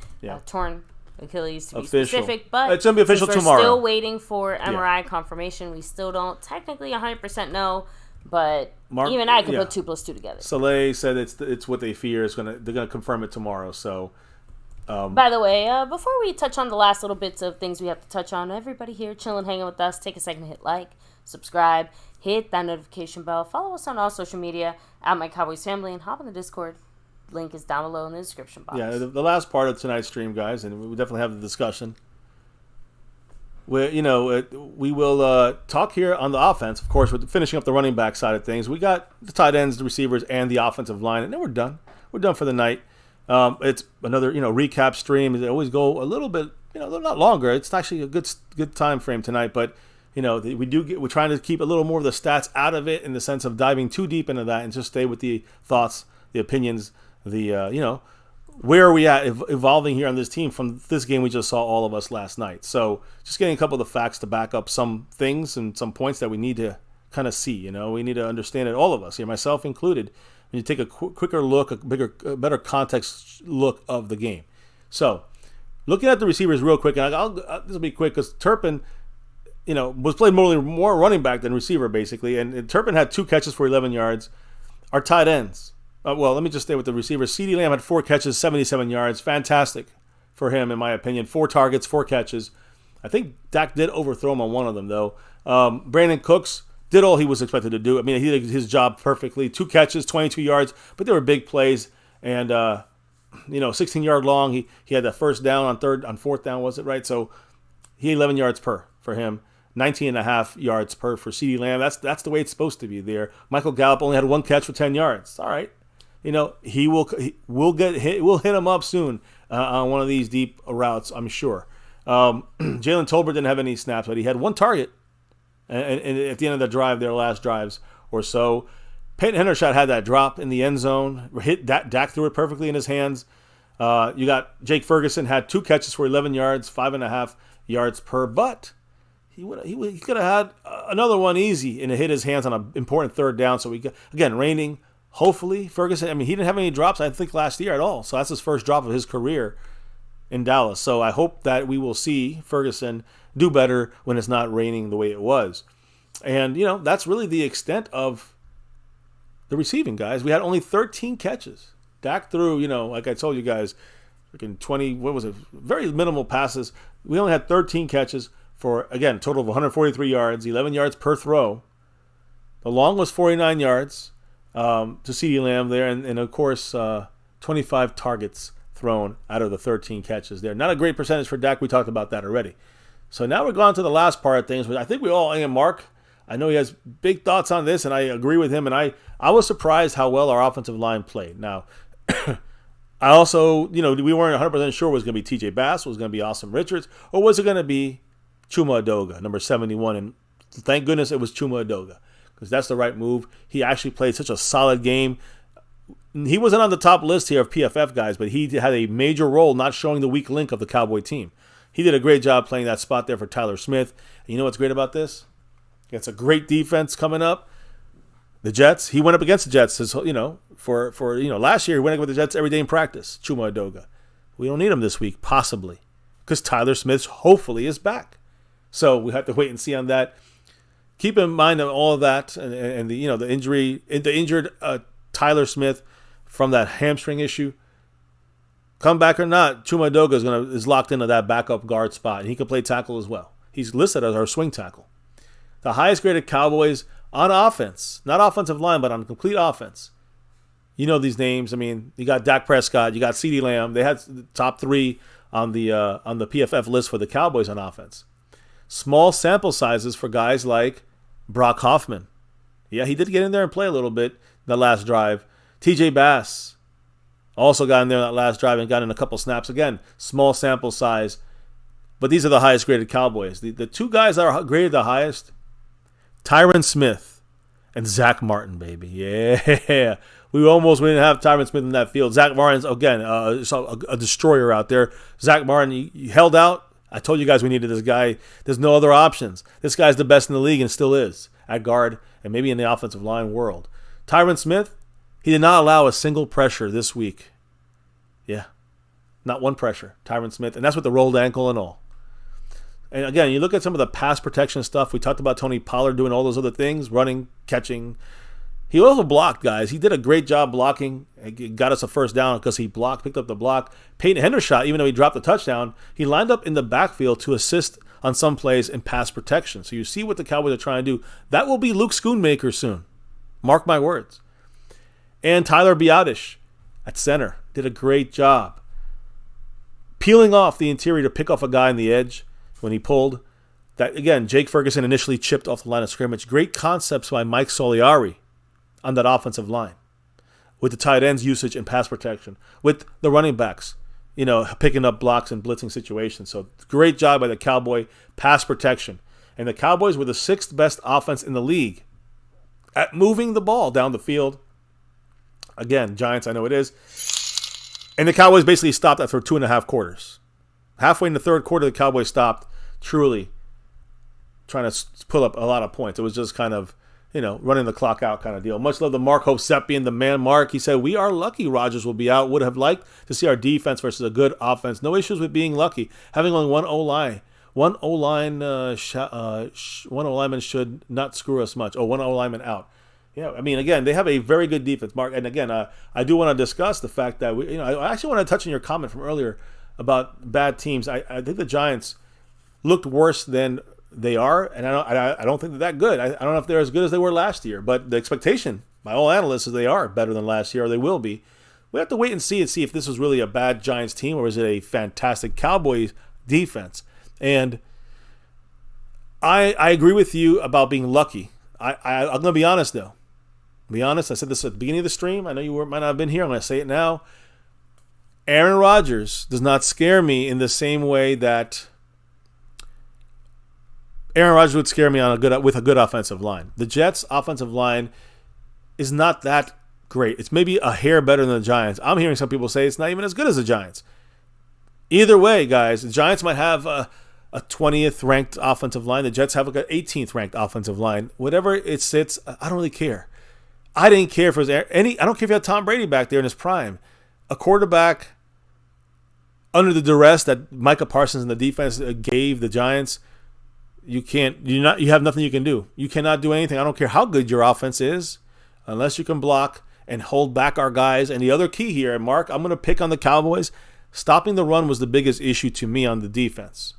torn Achilles to be specific, but it's going to be official tomorrow. We're still waiting for MRI confirmation. We still don't technically 100% know. But even I can put 2 + 2 together. Soleil said it's what they fear. They're gonna confirm it tomorrow. So, by the way, before we touch on the last little bits of things we have to touch on, everybody here chilling, hanging with us, take a second to hit like, subscribe, hit that notification bell, follow us on all social media at MyCowboysFamily, and hop on the Discord. Link is down below in the description box. Yeah, the last part of tonight's stream, guys, and we definitely have the discussion. We will talk here on the offense. Of course, with finishing up the running back side of things, we got the tight ends, the receivers, and the offensive line, and then we're done. We're done for the night. It's another recap stream. They always go a little bit, not longer. It's actually a good time frame tonight, but we're trying to keep a little more of the stats out of it in the sense of diving too deep into that and just stay with the thoughts, the opinions, where are we at evolving here on this team from this game we just saw all of us last night. So just getting a couple of the facts to back up some things and some points that we need to kind of see. We need to understand it, all of us here, myself included. When you take a quicker look, a better context look of the game. So looking at the receivers real quick, and this will be quick because Turpin, was playing more running back than receiver basically, and Turpin had 2 catches for 11 yards. Our tight ends. Let me just stay with the receivers. CeeDee Lamb had 4 catches, 77 yards. Fantastic for him, in my opinion. 4 targets, 4 catches. I think Dak did overthrow him on one of them, though. Brandon Cooks did all he was expected to do. I mean, he did his job perfectly. 2 catches, 22 yards, but they were big plays. And, 16-yard long. He had that first down on fourth down, was it, right? So he had 11 yards per for him. 19.5 yards per for CeeDee Lamb. That's the way it's supposed to be there. Michael Gallup only had 1 catch for 10 yards. All right. We'll hit him up soon on one of these deep routes, I'm sure. Jalen Tolbert didn't have any snaps, but he had 1 target. And at the end of the drive, their last drives or so, Peyton Hendershot had that drop in the end zone. Dak threw it perfectly in his hands. You got Jake Ferguson had 2 catches for 11 yards, 5.5 yards per, but he could have had another one easy and it hit his hands on an important third down. So raining. Hopefully, Ferguson, he didn't have any drops, I think, last year at all. So that's his first drop of his career in Dallas. So I hope that we will see Ferguson do better when it's not raining the way it was. And, that's really the extent of the receiving, guys. We had only 13 catches. Dak threw, like I told you guys, freaking 20, very minimal passes. We only had 13 catches for, again, a total of 143 yards, 11 yards per throw. The long was 49 yards to CeeDee Lamb there, and of course, 25 targets thrown out of the 13 catches there. Not a great percentage for Dak. We talked about that already. So now we're going to the last part of things, which I think we all, and Mark, I know he has big thoughts on this, and I agree with him, and I was surprised how well our offensive line played. Now, I also, we weren't 100% sure was going to be TJ Bass, was going to be Awesome Richards, or was it going to be Chuma Edoga, number 71, and thank goodness it was Chuma Edoga, because that's the right move. He actually played such a solid game. He wasn't on the top list here of PFF guys, but he had a major role not showing the weak link of the Cowboy team. He did a great job playing that spot there for Tyler Smith. And you know what's great about this? It's a great defense coming up. The Jets, he went up against the Jets, for last year he went up with the Jets every day in practice, Chuma Edoga. We don't need him this week, possibly, because Tyler Smith hopefully is back. So we have to wait and see on that. Keep in mind all of that and the injured Tyler Smith from that hamstring issue. Come back or not, Chuma Edoga is locked into that backup guard spot, and he can play tackle as well. He's listed as our swing tackle. The highest graded Cowboys on offense, not offensive line, but on complete offense. You know these names. I mean, you got Dak Prescott, you got CeeDee Lamb. They had the top 3 on the PFF list for the Cowboys on offense. Small sample sizes for guys like Brock Hoffman. Yeah, he did get in there and play a little bit in the last drive. TJ Bass also got in there in that last drive and got in a couple snaps. Again, small sample size. But these are the highest graded Cowboys. The 2 guys that are graded the highest, Tyron Smith and Zach Martin, baby. Yeah. We almost didn't have Tyron Smith in that field. Zach Martin's, again, a destroyer out there. Zach Martin, he held out. I told you guys we needed this guy. There's no other options. This guy's the best in the league and still is at guard and maybe in the offensive line world. Tyron Smith, he did not allow a single pressure this week. Yeah. Not one pressure. Tyron Smith. And that's with the rolled ankle and all. And again, you look at some of the pass protection stuff. We talked about Tony Pollard doing all those other things, running, catching. He also blocked, guys. He did a great job blocking. He got us a first down because he picked up the block. Peyton Hendershot, even though he dropped the touchdown, he lined up in the backfield to assist on some plays in pass protection. So you see what the Cowboys are trying to do. That will be Luke Schoonmaker soon. Mark my words. And Tyler Biadasz at center did a great job peeling off the interior to pick off a guy on the edge when he pulled. That, again, Jake Ferguson initially chipped off the line of scrimmage. Great concepts by Mike Soliari on that offensive line with the tight ends usage and pass protection, with the running backs, picking up blocks in blitzing situations. So great job by the Cowboy pass protection. And the Cowboys were the 6th best offense in the league at moving the ball down the field. Again, Giants, I know it is. And the Cowboys basically stopped after 2.5 quarters. Halfway in the third quarter, the Cowboys stopped, truly trying to pull up a lot of points. It was just kind of, running the clock out kind of deal. Much love to Mark Hosepian, the man Mark. He said, "We are lucky Rodgers will be out. Would have liked to see our defense versus a good offense. No issues with being lucky. Having only one O-line. One O-lineman should not screw us much. One O-lineman out." Yeah, I mean, again, they have a very good defense, Mark. And again, I do want to discuss the fact that I actually want to touch on your comment from earlier about bad teams. I think the Giants looked worse than they are, and I don't think they're that good. I don't know if they're as good as they were last year, but the expectation by all analysts is they are better than last year, or they will be. We have to wait and see if this was really a bad Giants team or is it a fantastic Cowboys defense. And I agree with you about being lucky. I'm going to be honest, though. Be honest, I said this at the beginning of the stream. I know you might not have been here. I'm going to say it now. Aaron Rodgers does not scare me in the same way that Aaron Rodgers would scare me with a good offensive line. The Jets' offensive line is not that great. It's maybe a hair better than the Giants. I'm hearing some people say it's not even as good as the Giants. Either way, guys, the Giants might have a 20th ranked offensive line. The Jets have like an 18th ranked offensive line. Whatever it sits, I don't really care. I didn't care if it was I don't care if you had Tom Brady back there in his prime. A quarterback under the duress that Micah Parsons and the defense gave the Giants, you have nothing you can do. You cannot do anything. I don't care how good your offense is, unless you can block and hold back our guys. And the other key here, and Mark, I'm going to pick on the Cowboys. Stopping the run was the biggest issue to me on the defense.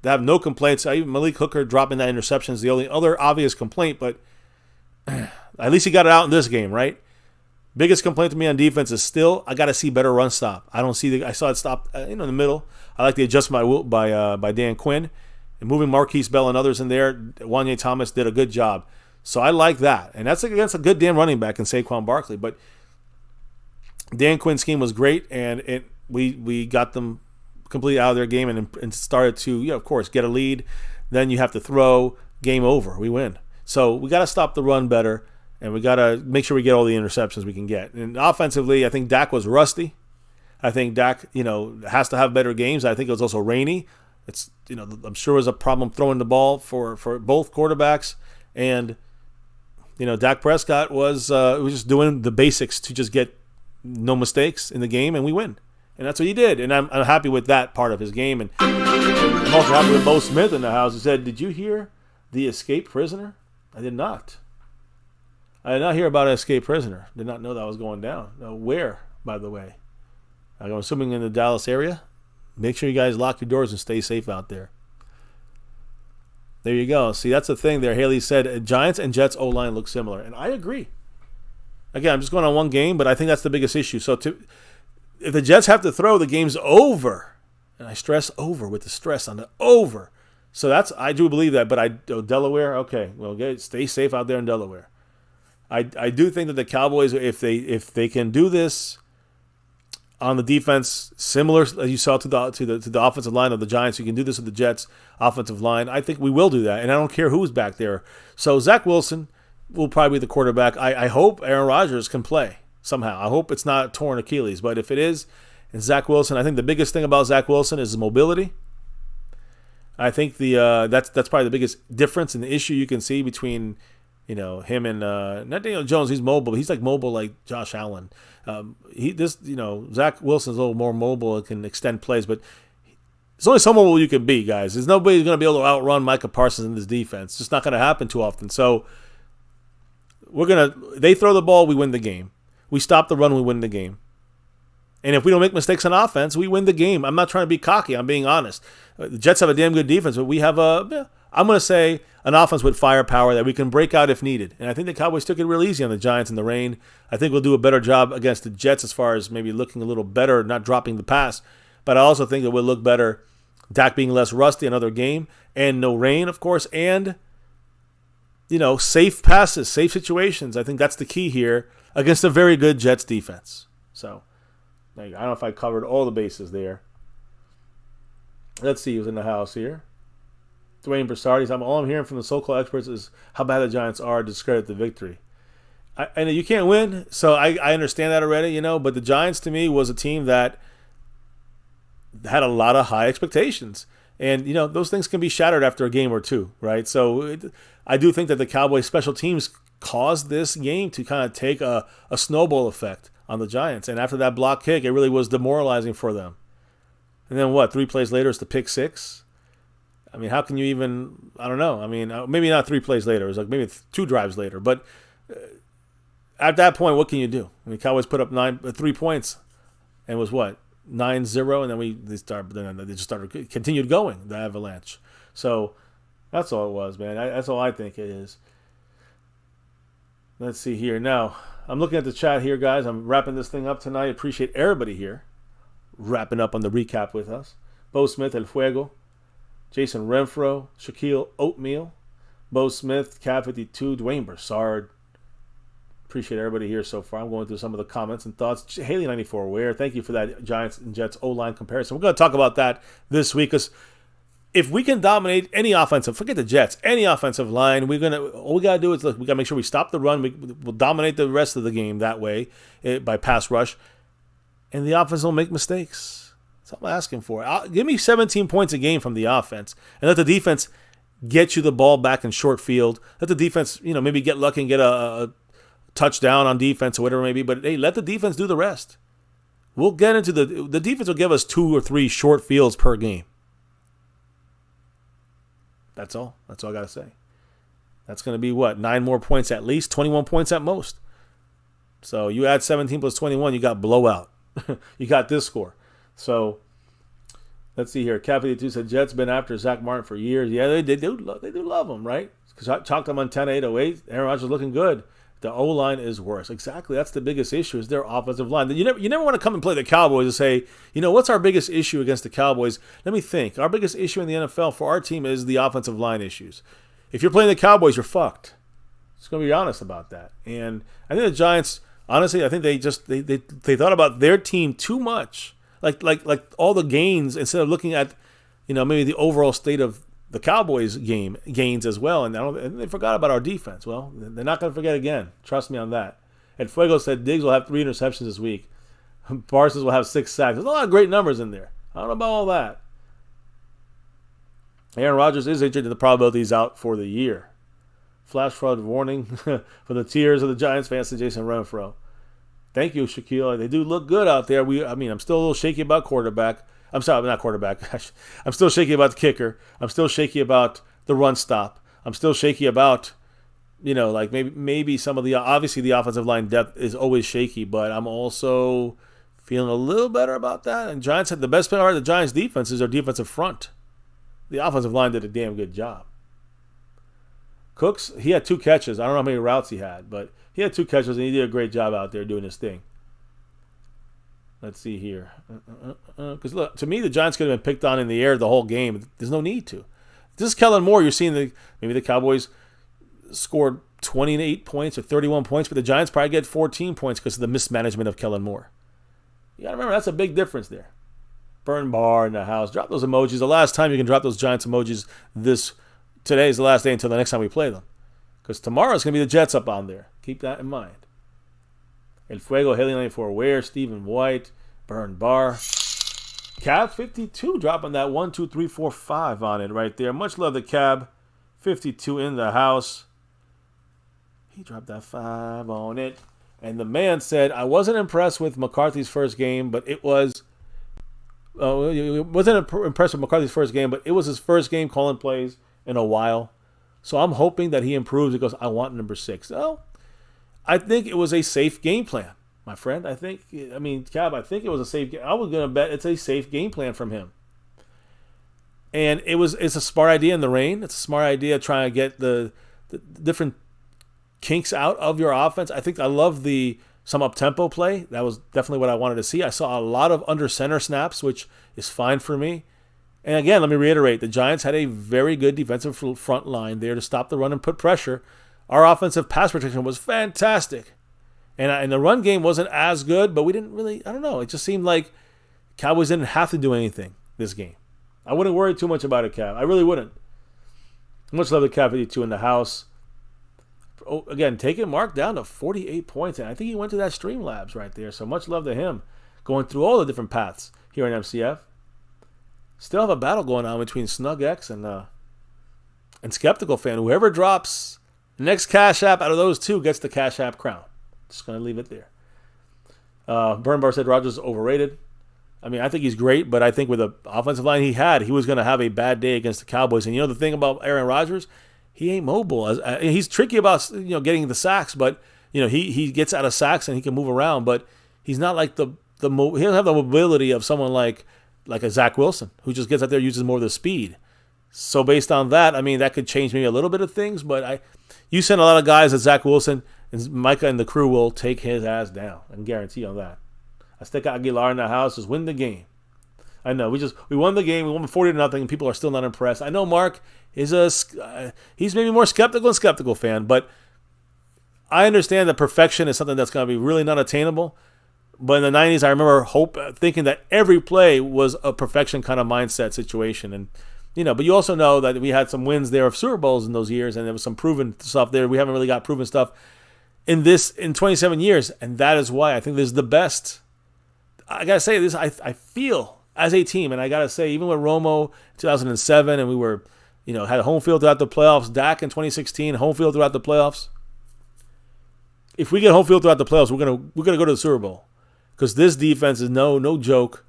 I have no complaints. Even Malik Hooker dropping that interception is the only other obvious complaint, but at least he got it out in this game, right? Biggest complaint to me on defense is still I got to see better run stop. I don't see I saw it stop in the middle. I like the adjustment by Dan Quinn and moving Marquise Bell and others in there. Wanye Thomas did a good job, so I like that, and that's against a good damn running back in Saquon Barkley. But Dan Quinn's scheme was great, and we got them completely out of their game and started to, of course, get a lead. Then you have to throw. Game over. We win. So we got to stop the run better, and we got to make sure we get all the interceptions we can get. And offensively, I think Dak was rusty. I think Dak, has to have better games. I think it was also rainy. It's, I'm sure it was a problem throwing the ball for both quarterbacks. And, Dak Prescott was just doing the basics to just get no mistakes in the game, and we win. And that's what he did. And I'm happy with that part of his game. And I'm also happy with Bo Smith in the house. He said, "Did you hear the escaped prisoner?" I did not. I did not hear about an escaped prisoner. Did not know that was going down. Where, by the way? I'm assuming in the Dallas area. Make sure you guys lock your doors and stay safe out there. There you go. See, that's the thing there. Haley said, Giants and Jets O-line look similar. And I agree. Again, I'm just going on one game, but I think that's the biggest issue. So if the Jets have to throw, the game's over. And I stress over with the stress on the over. So I do believe that. But Delaware, okay, well, stay safe out there in Delaware. I do think that the Cowboys, if they can do this on the defense, similar as you saw to the offensive line of the Giants, you can do this with the Jets offensive line. I think we will do that, and I don't care who's back there. So Zach Wilson will probably be the quarterback. I hope Aaron Rodgers can play somehow. I hope it's not torn Achilles, but if it is, and Zach Wilson, I think the biggest thing about Zach Wilson is his mobility. I think that's probably the biggest difference and the issue you can see between him and not Daniel Jones. He's mobile. But he's like mobile like Josh Allen. Zach Wilson's a little more mobile and can extend plays, but it's only so mobile you can be, guys. There's nobody going to be able to outrun Micah Parsons in this defense. It's just not going to happen too often. So they throw the ball, we win the game. We stop the run, we win the game. And if we don't make mistakes on offense, we win the game. I'm not trying to be cocky. I'm being honest. The Jets have a damn good defense, but we have I'm going to say, an offense with firepower that we can break out if needed. And I think the Cowboys took it real easy on the Giants in the rain. I think we'll do a better job against the Jets as far as maybe looking a little better, not dropping the pass. But I also think that we'll look better, Dak being less rusty, another game, and no rain, of course, and safe passes, safe situations. I think that's the key here against a very good Jets defense. So I don't know if I covered all the bases there. Let's see who's in the house here. Dwayne Broussard. All I'm hearing from the so-called experts is how bad the Giants are to discredit the victory. I know you can't win, so I understand that already, but the Giants to me was a team that had a lot of high expectations. And, those things can be shattered after a game or two, right? So I do think that the Cowboys special teams caused this game to kind of take a snowball effect on the Giants. And after that block kick, it really was demoralizing for them. And then 3 plays later, it's the pick six. I mean, how can you even, I don't know. I mean, maybe not 3 plays later. It was like maybe 2 drives later. But at that point, what can you do? I mean, Cowboys put up 3 points and it was 9-0, and then they just continued going, the Avalanche. So that's all it was, man. That's all I think it is. Let's see here. Now, I'm looking at the chat here, guys. I'm wrapping this thing up tonight. Appreciate everybody here wrapping up on the recap with us. Bo Smith, El Fuego. Jason Renfro. Shaquille Oatmeal. Bo Smith, Cat 52. Dwayne Broussard. Appreciate everybody here so far. I'm going through some of the comments and thoughts. Haley 94 Ware, thank you for that Giants and Jets O-line comparison. We're going to talk about that this week because if we can dominate any offensive, forget the Jets, any offensive line, all we got to do is we got to make sure we stop the run. We'll dominate the rest of the game that way by pass rush, and the offense will make mistakes. That's all I'm asking for. Give me 17 points a game from the offense, and let the defense get you the ball back in short field. Let the defense, maybe get lucky and get a touchdown on defense or whatever it may be, but hey, let the defense do the rest. We'll get into the defense will give us 2 or 3 short fields per game. That's all. That's all I got to say. That's going to be 9 more points at least, 21 points at most. So you add 17 plus 21, you got blowout. You got this score. So Let's see here. Cat 52 said Jets been after Zach Martin for years. Yeah, they do love him, right? Because I chalked them on 10-8-08. Aaron Rodgers looking good. The O-line is worse. Exactly. That's the biggest issue is their offensive line. You never want to come and play the Cowboys and say, what's our biggest issue against the Cowboys? Let me think. Our biggest issue in the NFL for our team is the offensive line issues. If you're playing the Cowboys, you're fucked. Just going to be honest about that. And I think the Giants, honestly, I think they thought about their team too much. Like all the gains, instead of looking at, maybe the overall state of the Cowboys gains as well, and they forgot about our defense. Well, they're not going to forget again. Trust me on that. And Fuego said Diggs will have 3 interceptions this week. Parsons will have 6 sacks. There's a lot of great numbers in there. I don't know about all that. Aaron Rodgers is injured, and the probability is out for the year. Flash flood warning for the tears of the Giants fans to Jason Renfro. Thank you, Shaquille. They do look good out there. I'm still a little shaky about quarterback. I'm sorry, not quarterback. I'm still shaky about the kicker. I'm still shaky about the run stop. I'm still shaky about, maybe some of obviously the offensive line depth is always shaky, but I'm also feeling a little better about that. And Giants had the best part of the Giants defense is their defensive front. The offensive line did a damn good job. Cooks, he had 2 catches. I don't know how many routes he had, but he had 2 catches, and he did a great job out there doing his thing. Let's see here. Because, look, to me, the Giants could have been picked on in the air the whole game. There's no need to. This is Kellen Moore. You're seeing maybe the Cowboys scored 28 points or 31 points, but the Giants probably get 14 points because of the mismanagement of Kellen Moore. You got to remember, that's a big difference there. Burn bar in the house. Drop those emojis. The last time you can drop those Giants emojis today is the last day until the next time we play them. Because tomorrow is going to be the Jets up on there. Keep that in mind. El Fuego, Haley 94, Ware, Stephen White, Burn Bar. Cab 52 dropping that 1, 2, 3, 4, 5 on it right there. Much love to Cab 52 in the house. He dropped that 5 on it. And the man said, I wasn't impressed with McCarthy's first game, but it was... wasn't impressed with McCarthy's first game, but it was his first game calling plays in a while. So I'm hoping that he improves because I want number 6. Well, I think it was a safe game plan, my friend. Cab, I think it was a safe game. I was going to bet it's a safe game plan from him. And it's a smart idea in the rain. It's a smart idea trying to get the different kinks out of your offense. I think I love some up-tempo play. That was definitely what I wanted to see. I saw a lot of under-center snaps, which is fine for me. And again, let me reiterate, the Giants had a very good defensive front line there to stop the run and put pressure. Our offensive pass protection was fantastic. And the run game wasn't as good, but we didn't really, I don't know. It just seemed like Cowboys didn't have to do anything this game. I wouldn't worry too much about it, Cav. I really wouldn't. Much love to Cav 52 in the house. Oh, again, taking Mark down to 48 points. And I think he went to that Streamlabs right there. So much love to him. Going through all the different paths here in MCF. Still have a battle going on between SnugX and Skeptical Fan. Whoever drops the next Cash App out of those two gets the Cash App crown. Just going to leave it there. Burn Bar said Rodgers is overrated. I think he's great, but I think with the offensive line he was going to have a bad day against the Cowboys. And the thing about Aaron Rodgers, he ain't mobile. He's tricky about getting the sacks, but he gets out of sacks and he can move around. But he's not like he doesn't have the mobility of someone like a Zach Wilson, who just gets out there and uses more of the speed. So based on that, that could change maybe a little bit of things. But you send a lot of guys that Zach Wilson and Micah and the crew will take his ass down. I can guarantee on that. Azteca Aguilar in the house, just win the game. I know we won the game. We won 40-0, and people are still not impressed. I know Mark is he's maybe more skeptical fan, but I understand that perfection is something that's going to be really not attainable. But in the 90s, I remember thinking that every play was a perfection kind of mindset situation. And, but you also know that we had some wins there of Super Bowls in those years, and there was some proven stuff there. We haven't really got proven stuff in 27 years. And that is why I think this is the best. I got to say this, I feel as a team, and I got to say, even with Romo 2007, and we were, had home field throughout the playoffs, Dak in 2016, home field throughout the playoffs. If we get home field throughout the playoffs, we're gonna go to the Super Bowl. Because this defense is no joke.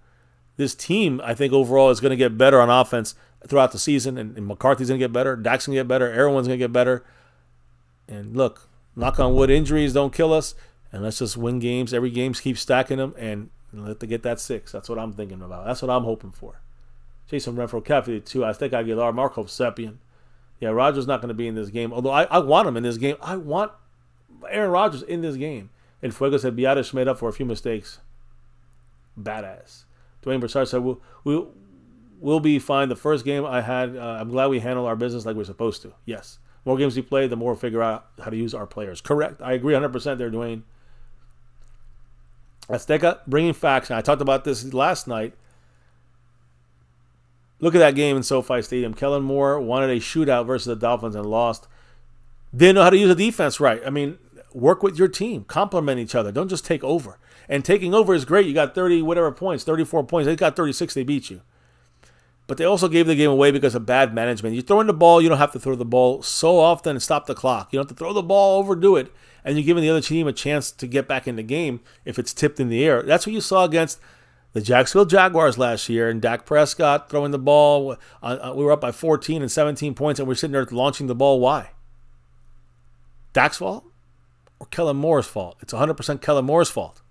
This team, I think, overall is going to get better on offense throughout the season. And McCarthy's going to get better. Dak's going to get better. Everyone's going to get better. And look, knock on wood, injuries don't kill us. And let's just win games. Every game, keep stacking them. And let them get that 6. That's what I'm thinking about. That's what I'm hoping for. Jason Renfro, Cafe 2, Azteca Aguilar, Marco Seppian. Yeah, Rodgers not going to be in this game. Although I want him in this game. I want Aaron Rodgers in this game. And Fuego said Biadasz made up for a few mistakes. Badass. Dwayne Broussard said we'll be fine. The first game I had, I'm glad we handled our business like we're supposed to. Yes. More games we play, the more we'll figure out how to use our players. Correct. I agree 100% there, Dwayne. Azteca bringing facts. And I talked about this last night. Look at that game in SoFi Stadium. Kellen Moore wanted a shootout versus the Dolphins and lost. Didn't know how to use the defense right. I mean, work with your team. Complement each other. Don't just take over. And taking over is great. You got 30 whatever points, 34 points. They got 36. They beat you. But they also gave the game away because of bad management. You throw in the ball, you don't have to throw the ball so often and stop the clock. You don't have to throw the ball, overdo it, and you're giving the other team a chance to get back in the game if it's tipped in the air. That's what you saw against the Jacksonville Jaguars last year, and Dak Prescott throwing the ball. We were up by 14 and 17 points, and we're sitting there launching the ball. Why? Dak's fault or Kellen Moore's fault? It's 100% Kellen Moore's fault.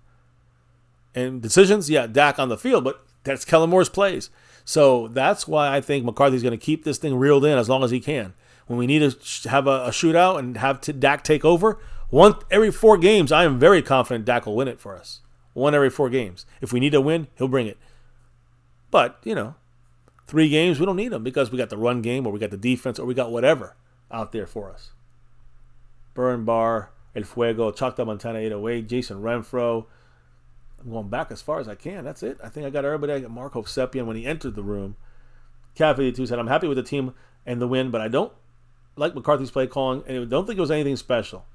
And decisions, yeah, Dak on the field, but that's Kellen Moore's plays. So that's why I think McCarthy's going to keep this thing reeled in as long as he can. When we need to have a shootout and have Dak take over, every 4 games, I am very confident Dak will win it for us. 1 every 4 games. If we need a win, he'll bring it. But, 3 games, we don't need him because we got the run game or we got the defense or we got whatever out there for us. Burn Bar, El Fuego, Choctaw Montana 808, Jason Renfro. I'm going back as far as I can. That's it. I think I got everybody. I got Marco Seppian when he entered the room. Cafe 2 said, I'm happy with the team and the win, but I don't like McCarthy's play calling and I don't think it was anything special.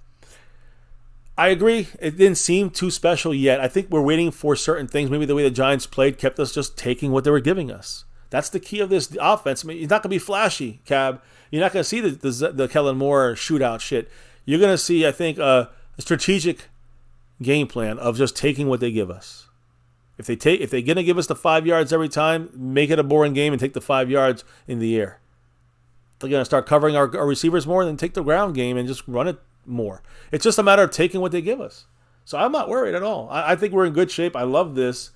I agree. It didn't seem too special yet. I think we're waiting for certain things. Maybe the way the Giants played kept us just taking what they were giving us. That's the key of this offense. I mean, it's not going to be flashy, Cab. You're not going to see the Kellen Moore shootout shit. You're going to see, I think, a strategic game plan of just taking what they give us. If they're going to give us the 5 yards every time, make it a boring game and take the 5 yards in the air. If they're going to start covering our receivers more, then take the ground game and just run it more. It's just a matter of taking what they give us. So I'm not worried at all. I think we're in good shape. I love this.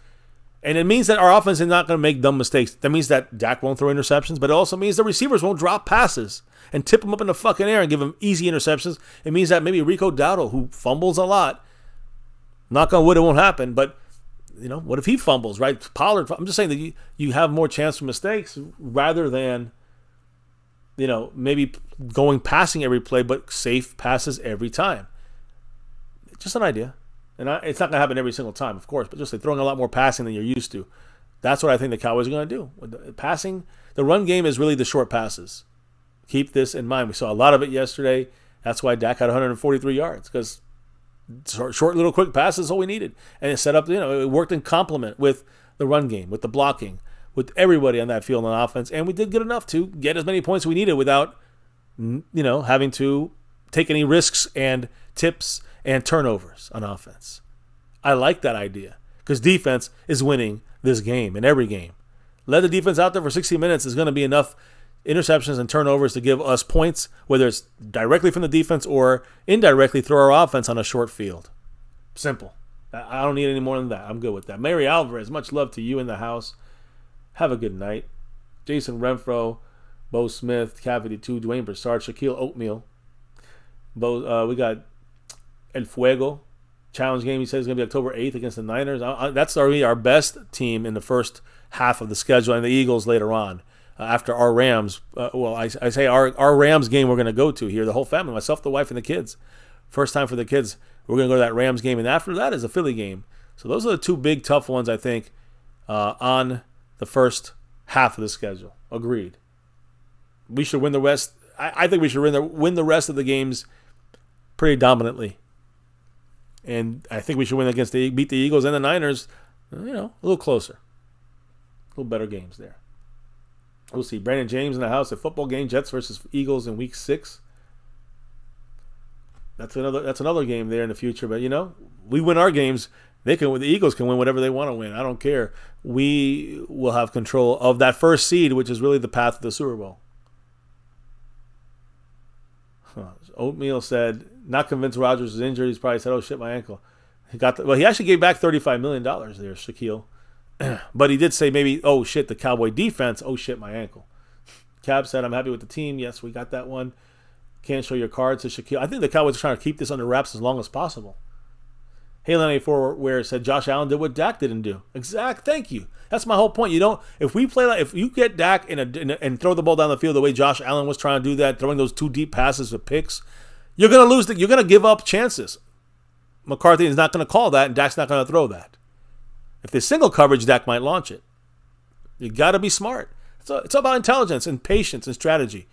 And it means that our offense is not going to make dumb mistakes. That means that Dak won't throw interceptions, but it also means the receivers won't drop passes and tip them up in the fucking air and give them easy interceptions. It means that maybe Rico Dowdle, who fumbles a lot, knock on wood, it won't happen, but what if he fumbles, right? Pollard, I'm just saying that you have more chance for mistakes rather than, maybe passing every play, but safe passes every time. Just an idea. And it's not going to happen every single time, of course, but just like throwing a lot more passing than you're used to. That's what I think the Cowboys are going to do. With the passing, the run game is really the short passes. Keep this in mind. We saw a lot of it yesterday. That's why Dak had 143 yards, because short little quick passes is all we needed. And it set up, it worked in complement with the run game, with the blocking, with everybody on that field on offense. And we did good enough to get as many points we needed without, having to take any risks and tips and turnovers on offense. I like that idea because defense is winning this game and every game. Let the defense out there for 60 minutes is going to be enough interceptions and turnovers to give us points, whether it's directly from the defense or indirectly through our offense on a short field. Simple. I don't need any more than that. I'm good with that. Mary Alvarez, much love to you in the house. Have a good night. Jason Renfro, Bo Smith, Cavity 2, Dwayne Broussard, Shaquille Oatmeal. We got El Fuego. Challenge game, he says, is going to be October 8th against the Niners. That's our best team in the first half of the schedule, and the Eagles later on. After our Rams, I say our Rams game we're going to go to here, the whole family, myself, the wife, and the kids. First time for the kids. We're going to go to that Rams game, and after that is a Philly game. So those are the 2 big, tough ones, I think, on the first half of the schedule. Agreed. We should win the rest. I think we should win the rest of the games pretty dominantly. And I think we should win beat the Eagles and the Niners, a little closer. A little better games there. We'll see. Brandon James in the house. A football game, Jets versus Eagles in Week 6. That's another game there in the future. But we win our games. The Eagles can win whatever they want to win. I don't care. We will have control of that first seed, which is really the path to the Super Bowl. Oatmeal said, not convinced Rodgers is injured. He's probably said, oh shit, my ankle. He actually gave back $35 million there, Shaquille. But he did say maybe, oh, shit, the Cowboy defense. Oh, shit, my ankle. Cab said, I'm happy with the team. Yes, we got that one. Can't show your cards to Shaquille. I think the Cowboys are trying to keep this under wraps as long as possible. Haley94 where said Josh Allen did what Dak didn't do. Exact. Thank you. That's my whole point. You don't. If we play like, if you get Dak and throw the ball down the field the way Josh Allen was trying to do that, throwing those 2 deep passes with picks, you're gonna lose. You're gonna give up chances. McCarthy is not gonna call that, and Dak's not gonna throw that. If there's single coverage, Dak might launch it. You got to be smart. It's about intelligence and patience and strategy.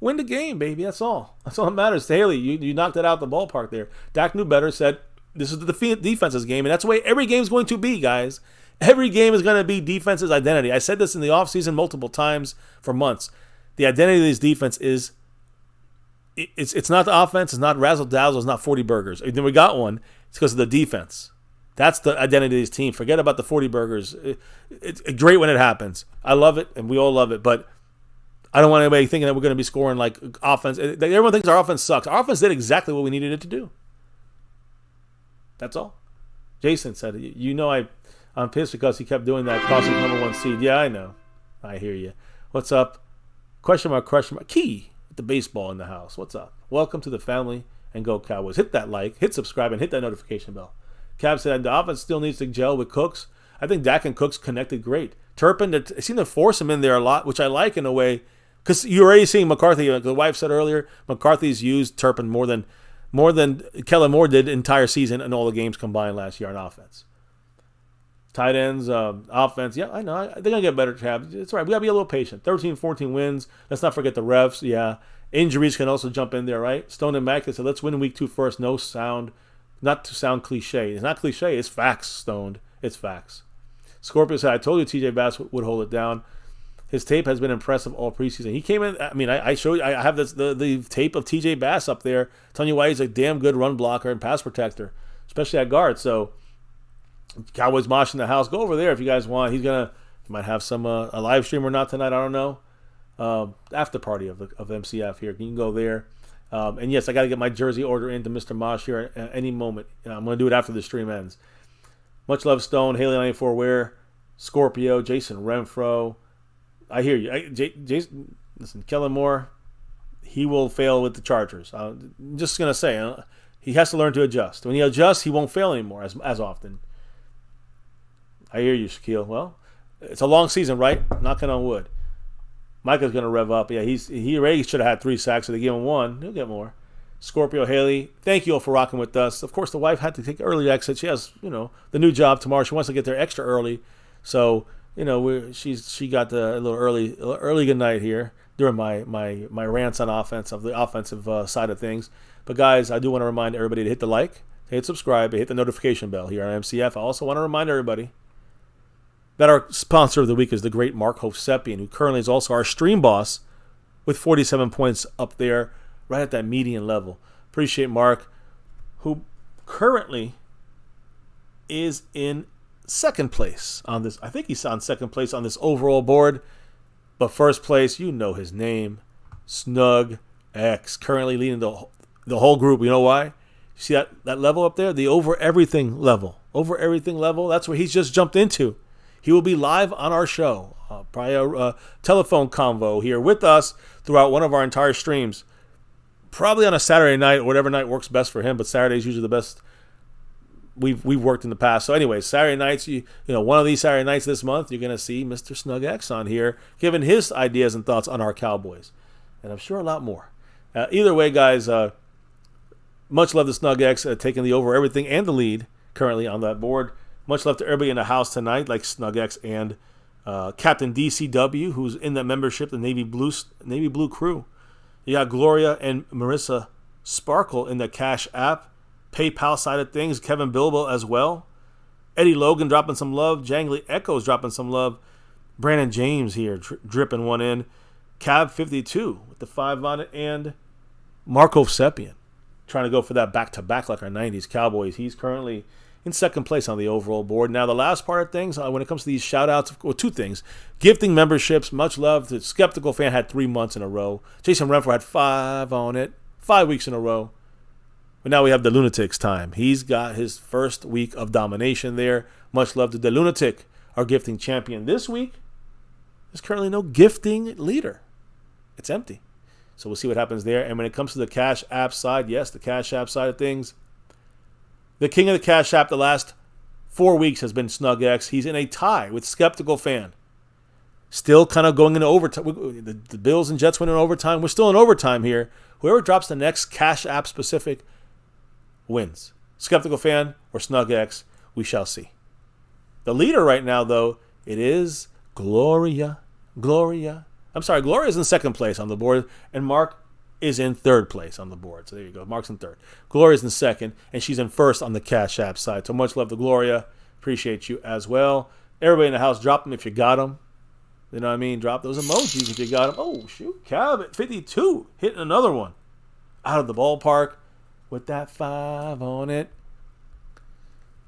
Win the game, baby. That's all. That's all that matters. Haley, you knocked it out the ballpark there. Dak knew better, said, this is the defense's game, and that's the way every game is going to be, guys. Every game is going to be defense's identity. I said this in the offseason multiple times for months. The identity of this defense is it's not the offense, it's not razzle-dazzle, it's not 40 burgers. Then we got one. It's because of the defense. That's the identity of this team. Forget about the 40 burgers. It's great when it happens. I love it, and we all love it, but I don't want anybody thinking that we're going to be scoring like offense. Everyone thinks our offense sucks. Our offense did exactly what we needed it to do. That's all. Jason said, I'm pissed because he kept doing that, costing number 1 seed. Yeah, I know. I hear you. What's up? Question mark. Key with the baseball in the house. What's up? Welcome to the family and go Cowboys. Hit that like, hit subscribe, and hit that notification bell. Cab said the offense still needs to gel with Cooks. I think Dak and Cooks connected great. Turpin, they seem to force him in there a lot, which I like in a way, because you're already seeing McCarthy. Like the wife said earlier, McCarthy's used Turpin more than Kellen Moore did entire season and all the games combined last year on offense. Tight ends, offense. Yeah, I know. They're going to get better, Cab. It's all right. We got to be a little patient. 13, 14 wins. Let's not forget the refs. Yeah. Injuries can also jump in there, right? Stone and Micah said, let's win week 2 first. No sound. Not to sound cliche. It's not cliche. It's facts, Stoned. It's facts. Scorpio said, I told you TJ Bass would hold it down. His tape has been impressive all preseason. He came in, I showed you, I have the tape of TJ Bass up there telling you why he's a damn good run blocker and pass protector, especially at guard. So, Cowboys Mosh in the house. Go over there if you guys want. He might have some a live stream or not tonight. I don't know. After party of MCF here. You can go there. And yes, I got to get my jersey order into Mr. Mosh here at any moment. I'm going to do it after the stream ends. Much love, Stone, Haley 94 Ware, Scorpio, Jason Renfro. I hear you. Jason, listen, Kellen Moore, he will fail with the Chargers. I'm just going to say, he has to learn to adjust. When he adjusts, he won't fail anymore as often. I hear you, Shaquille. Well, it's a long season, right? Knocking on wood. Micah's going to rev up. Yeah, he already should have had 3 sacks, so they gave him 1. He'll get more. Scorpio Haley, thank you all for rocking with us. Of course, the wife had to take early exit. She has, the new job tomorrow. She wants to get there extra early. So, she got a little early good night here during my rants on offense, of the offensive side of things. But, guys, I do want to remind everybody to hit the like, hit subscribe, hit the notification bell here on MCF. I also want to remind everybody that our sponsor of the week is the great Mark Hovsepian, who currently is also our stream boss with 47 points up there, right at that median level. Appreciate Mark, who currently is in second place on this. I think he's on second place on this overall board. But first place, you know his name, Snug X, currently leading the whole group. You know why? You see that level up there? The over everything level. Over everything level, that's where he's just jumped into. He will be live on our show, probably a telephone convo here with us throughout one of our entire streams. Probably on a Saturday night or whatever night works best for him, but Saturday is usually the best we've worked in the past. So anyway, Saturday nights, one of these Saturday nights this month, you're going to see Mr. Snug X on here giving his ideas and thoughts on our Cowboys. And I'm sure a lot more. Either way, guys, much love to Snug X taking the over everything and the lead currently on that board. Much love to everybody in the house tonight, like Snug X and Captain DCW, who's in that membership, the Navy Blue crew. You got Gloria and Marissa Sparkle in the Cash App, PayPal side of things. Kevin Bilbo as well. Eddie Logan dropping some love. Jangly Echoes dropping some love. Brandon James here dripping one in. Cab 52 with the 5 on it. And Marco Sepian trying to go for that back-to-back like our 90s Cowboys. He's currently in second place on the overall board. Now, the last part of things, when it comes to these shout-outs, well, 2 things. Gifting memberships, much love. The Skeptical Fan had 3 months in a row. Jason Renfro had 5 on it, 5 weeks in a row. But now we have the Lunatic's time. He's got his first week of domination there. Much love to the Lunatic, our gifting champion this week. There's currently no gifting leader. It's empty. So we'll see what happens there. And when it comes to the Cash App side, yes, the Cash App side of things, the king of the Cash App the last 4 weeks has been SnugX. He's in a tie with Skeptical Fan. Still kind of going into overtime. The Bills and Jets went in overtime. We're still in overtime here. Whoever drops the next Cash App specific wins. Skeptical Fan or SnugX, we shall see. The leader right now, though, it is Gloria. I'm sorry, Gloria's in second place on the board, and Mark is in third place on the board. So there you go. Mark's in third. Gloria's in second, and she's in first on the Cash App side. So much love to Gloria. Appreciate you as well. Everybody in the house, drop them if you got them. You know what I mean? Drop those emojis if you got them. Oh, shoot. Cab at 52. Hitting another one. Out of the ballpark with that 5 on it.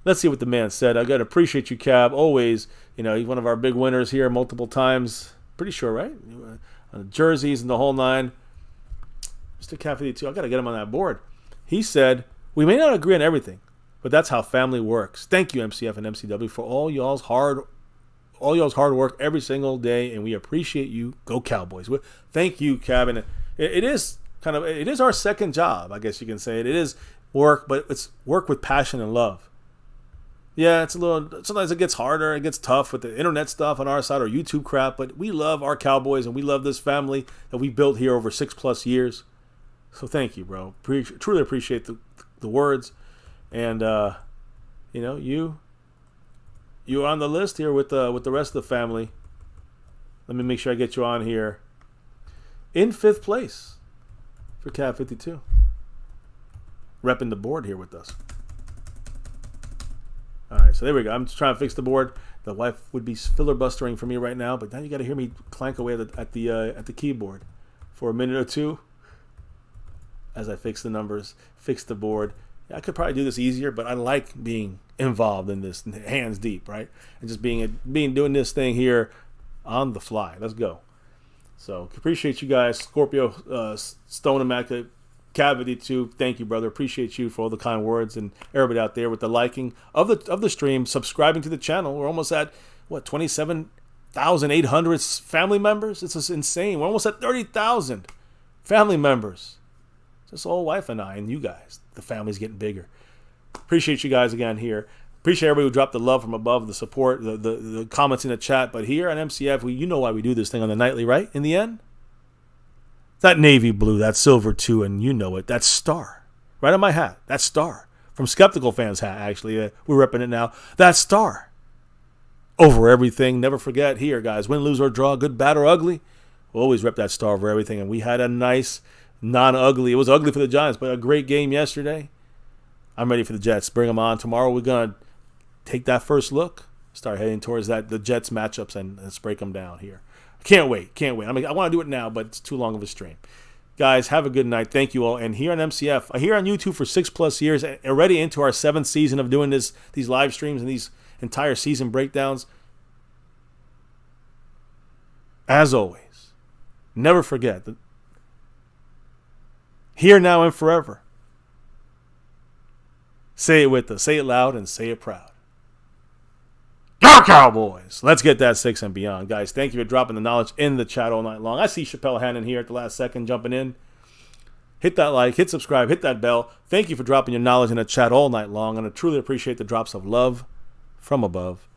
Let's see what the man said. I got to appreciate you, Cab. Always. You know, he's one of our big winners here multiple times. Pretty sure, right? Jerseys and the whole nine. Mr. Cab 52. I got to get him on that board. He said, we may not agree on everything, but that's how family works. Thank you, MCF and MCW, for all y'all's hard work every single day, and we appreciate you. Go Cowboys. Thank you, Cab. And it is our second job, I guess you can say. It is work, but it's work with passion and love. Yeah, sometimes it gets harder, it gets tough with the internet stuff on our side or YouTube crap, but we love our Cowboys and we love this family that we built here over 6+ years. So thank you, bro. Truly appreciate the words. And, you're on the list here with the rest of the family. Let me make sure I get you on here. In 5th place for Cab 52. Repping the board here with us. All right, so there we go. I'm just trying to fix the board. The wife would be filibustering for me right now, but now you got to hear me clank away at the keyboard for a minute or two as I fix the numbers, fix the board. I could probably do this easier, but I like being involved in this, hands deep, right? And just doing this thing here on the fly. Let's go. So appreciate you guys, Scorpio, Stone Immaculate, Cavity too. Thank you, brother. Appreciate you for all the kind words and everybody out there with the liking of the stream, subscribing to the channel. We're almost at 27,800 family members. It's just insane. We're almost at 30,000 family members. Just old wife and I and you guys. The family's getting bigger. Appreciate you guys again here. Appreciate everybody who dropped the love from above, the support, the comments in the chat. But here on MCF, you know why we do this thing on the nightly, right? In the end. That navy blue, that silver too, and you know it. That star. Right on my hat. That star. From Skeptical Fan's hat, actually. We're repping it now. That star. Over everything. Never forget here, guys. Win, lose, or draw, good, bad, or ugly. We'll always rep that star over everything. And we had a nice, non-ugly. It was ugly for the Giants, but a great game yesterday. I'm ready for the Jets. Bring them on. Tomorrow we're going to take that first look. Start heading towards the Jets matchups and let's break them down here. Can't wait. I mean, I want to do it now, but it's too long of a stream. Guys, have a good night. Thank you all. And here on MCF, here on YouTube for 6+ years, already into our 7th season of doing these live streams and these entire season breakdowns. As always, never forget that here, now, and forever. Say it with us. Say it loud and say it proud. Go Cowboys! Let's get that 6 and beyond. Guys, thank you for dropping the knowledge in the chat all night long. I see Chappelle Hannon here at the last second jumping in. Hit that like, hit subscribe, hit that bell. Thank you for dropping your knowledge in the chat all night long, and I truly appreciate the drops of love from above.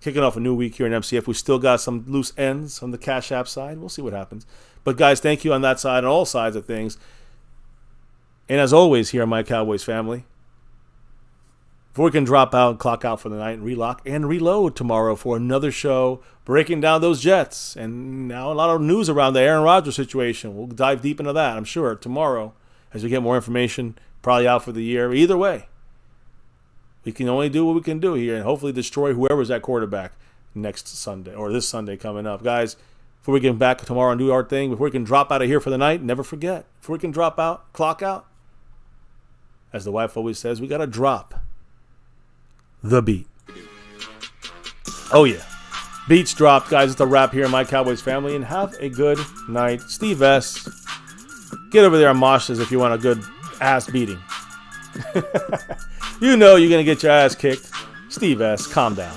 Kicking off a new week here in MCF. We still got some loose ends on the Cash App side. We'll see what happens. But guys, thank you on that side and all sides of things. And as always here on My Cowboys Family, before we can drop out and clock out for the night and relock and reload tomorrow for another show breaking down those Jets. And now a lot of news around the Aaron Rodgers situation. We'll dive deep into that, I'm sure, tomorrow as we get more information, probably out for the year. Either way, we can only do what we can do here and hopefully destroy whoever's at quarterback next Sunday or this Sunday coming up. Guys, before we get back tomorrow and do our thing, before we can drop out of here for the night, never forget, before we can drop out, clock out, as the wife always says, we got to drop the beat. Oh, yeah. Beats dropped, guys. It's a wrap here in My Cowboys Family, and have a good night. Steve S., get over there and mosh this if you want a good ass beating. You know you're going to get your ass kicked. Steve S., calm down.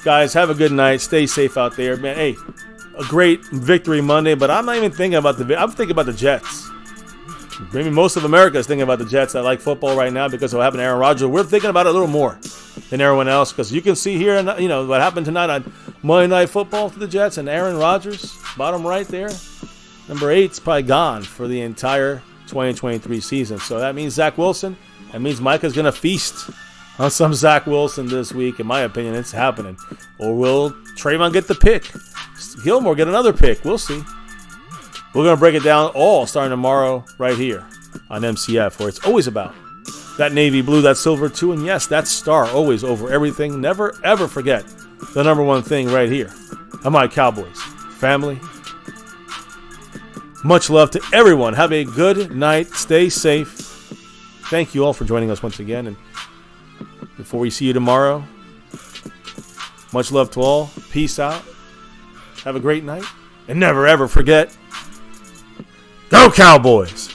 Guys, have a good night. Stay safe out there, man. Hey, a great victory Monday, but I'm not even thinking about I'm thinking about the Jets. Maybe most of America is thinking about the Jets that like football right now because of what happened to Aaron Rodgers. We're thinking about it a little more than everyone else because you can see here, what happened tonight on Monday Night Football to the Jets and Aaron Rodgers, bottom right there. Number 8's probably gone for the entire 2023 season. So that means Zach Wilson. That means Micah's going to feast on some Zach Wilson this week. In my opinion, it's happening. Or will Trayvon get the pick? Gilmore get another pick. We'll see. We're going to break it down all starting tomorrow right here on MCF, where it's always about that navy blue, that silver too, and yes, that star always over everything. Never, ever forget the number one thing right here on my Cowboys family. Much love to everyone. Have a good night. Stay safe. Thank you all for joining us once again. And before we see you tomorrow, much love to all. Peace out. Have a great night. And never, ever forget, Go Cowboys!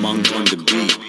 Monk on the beat.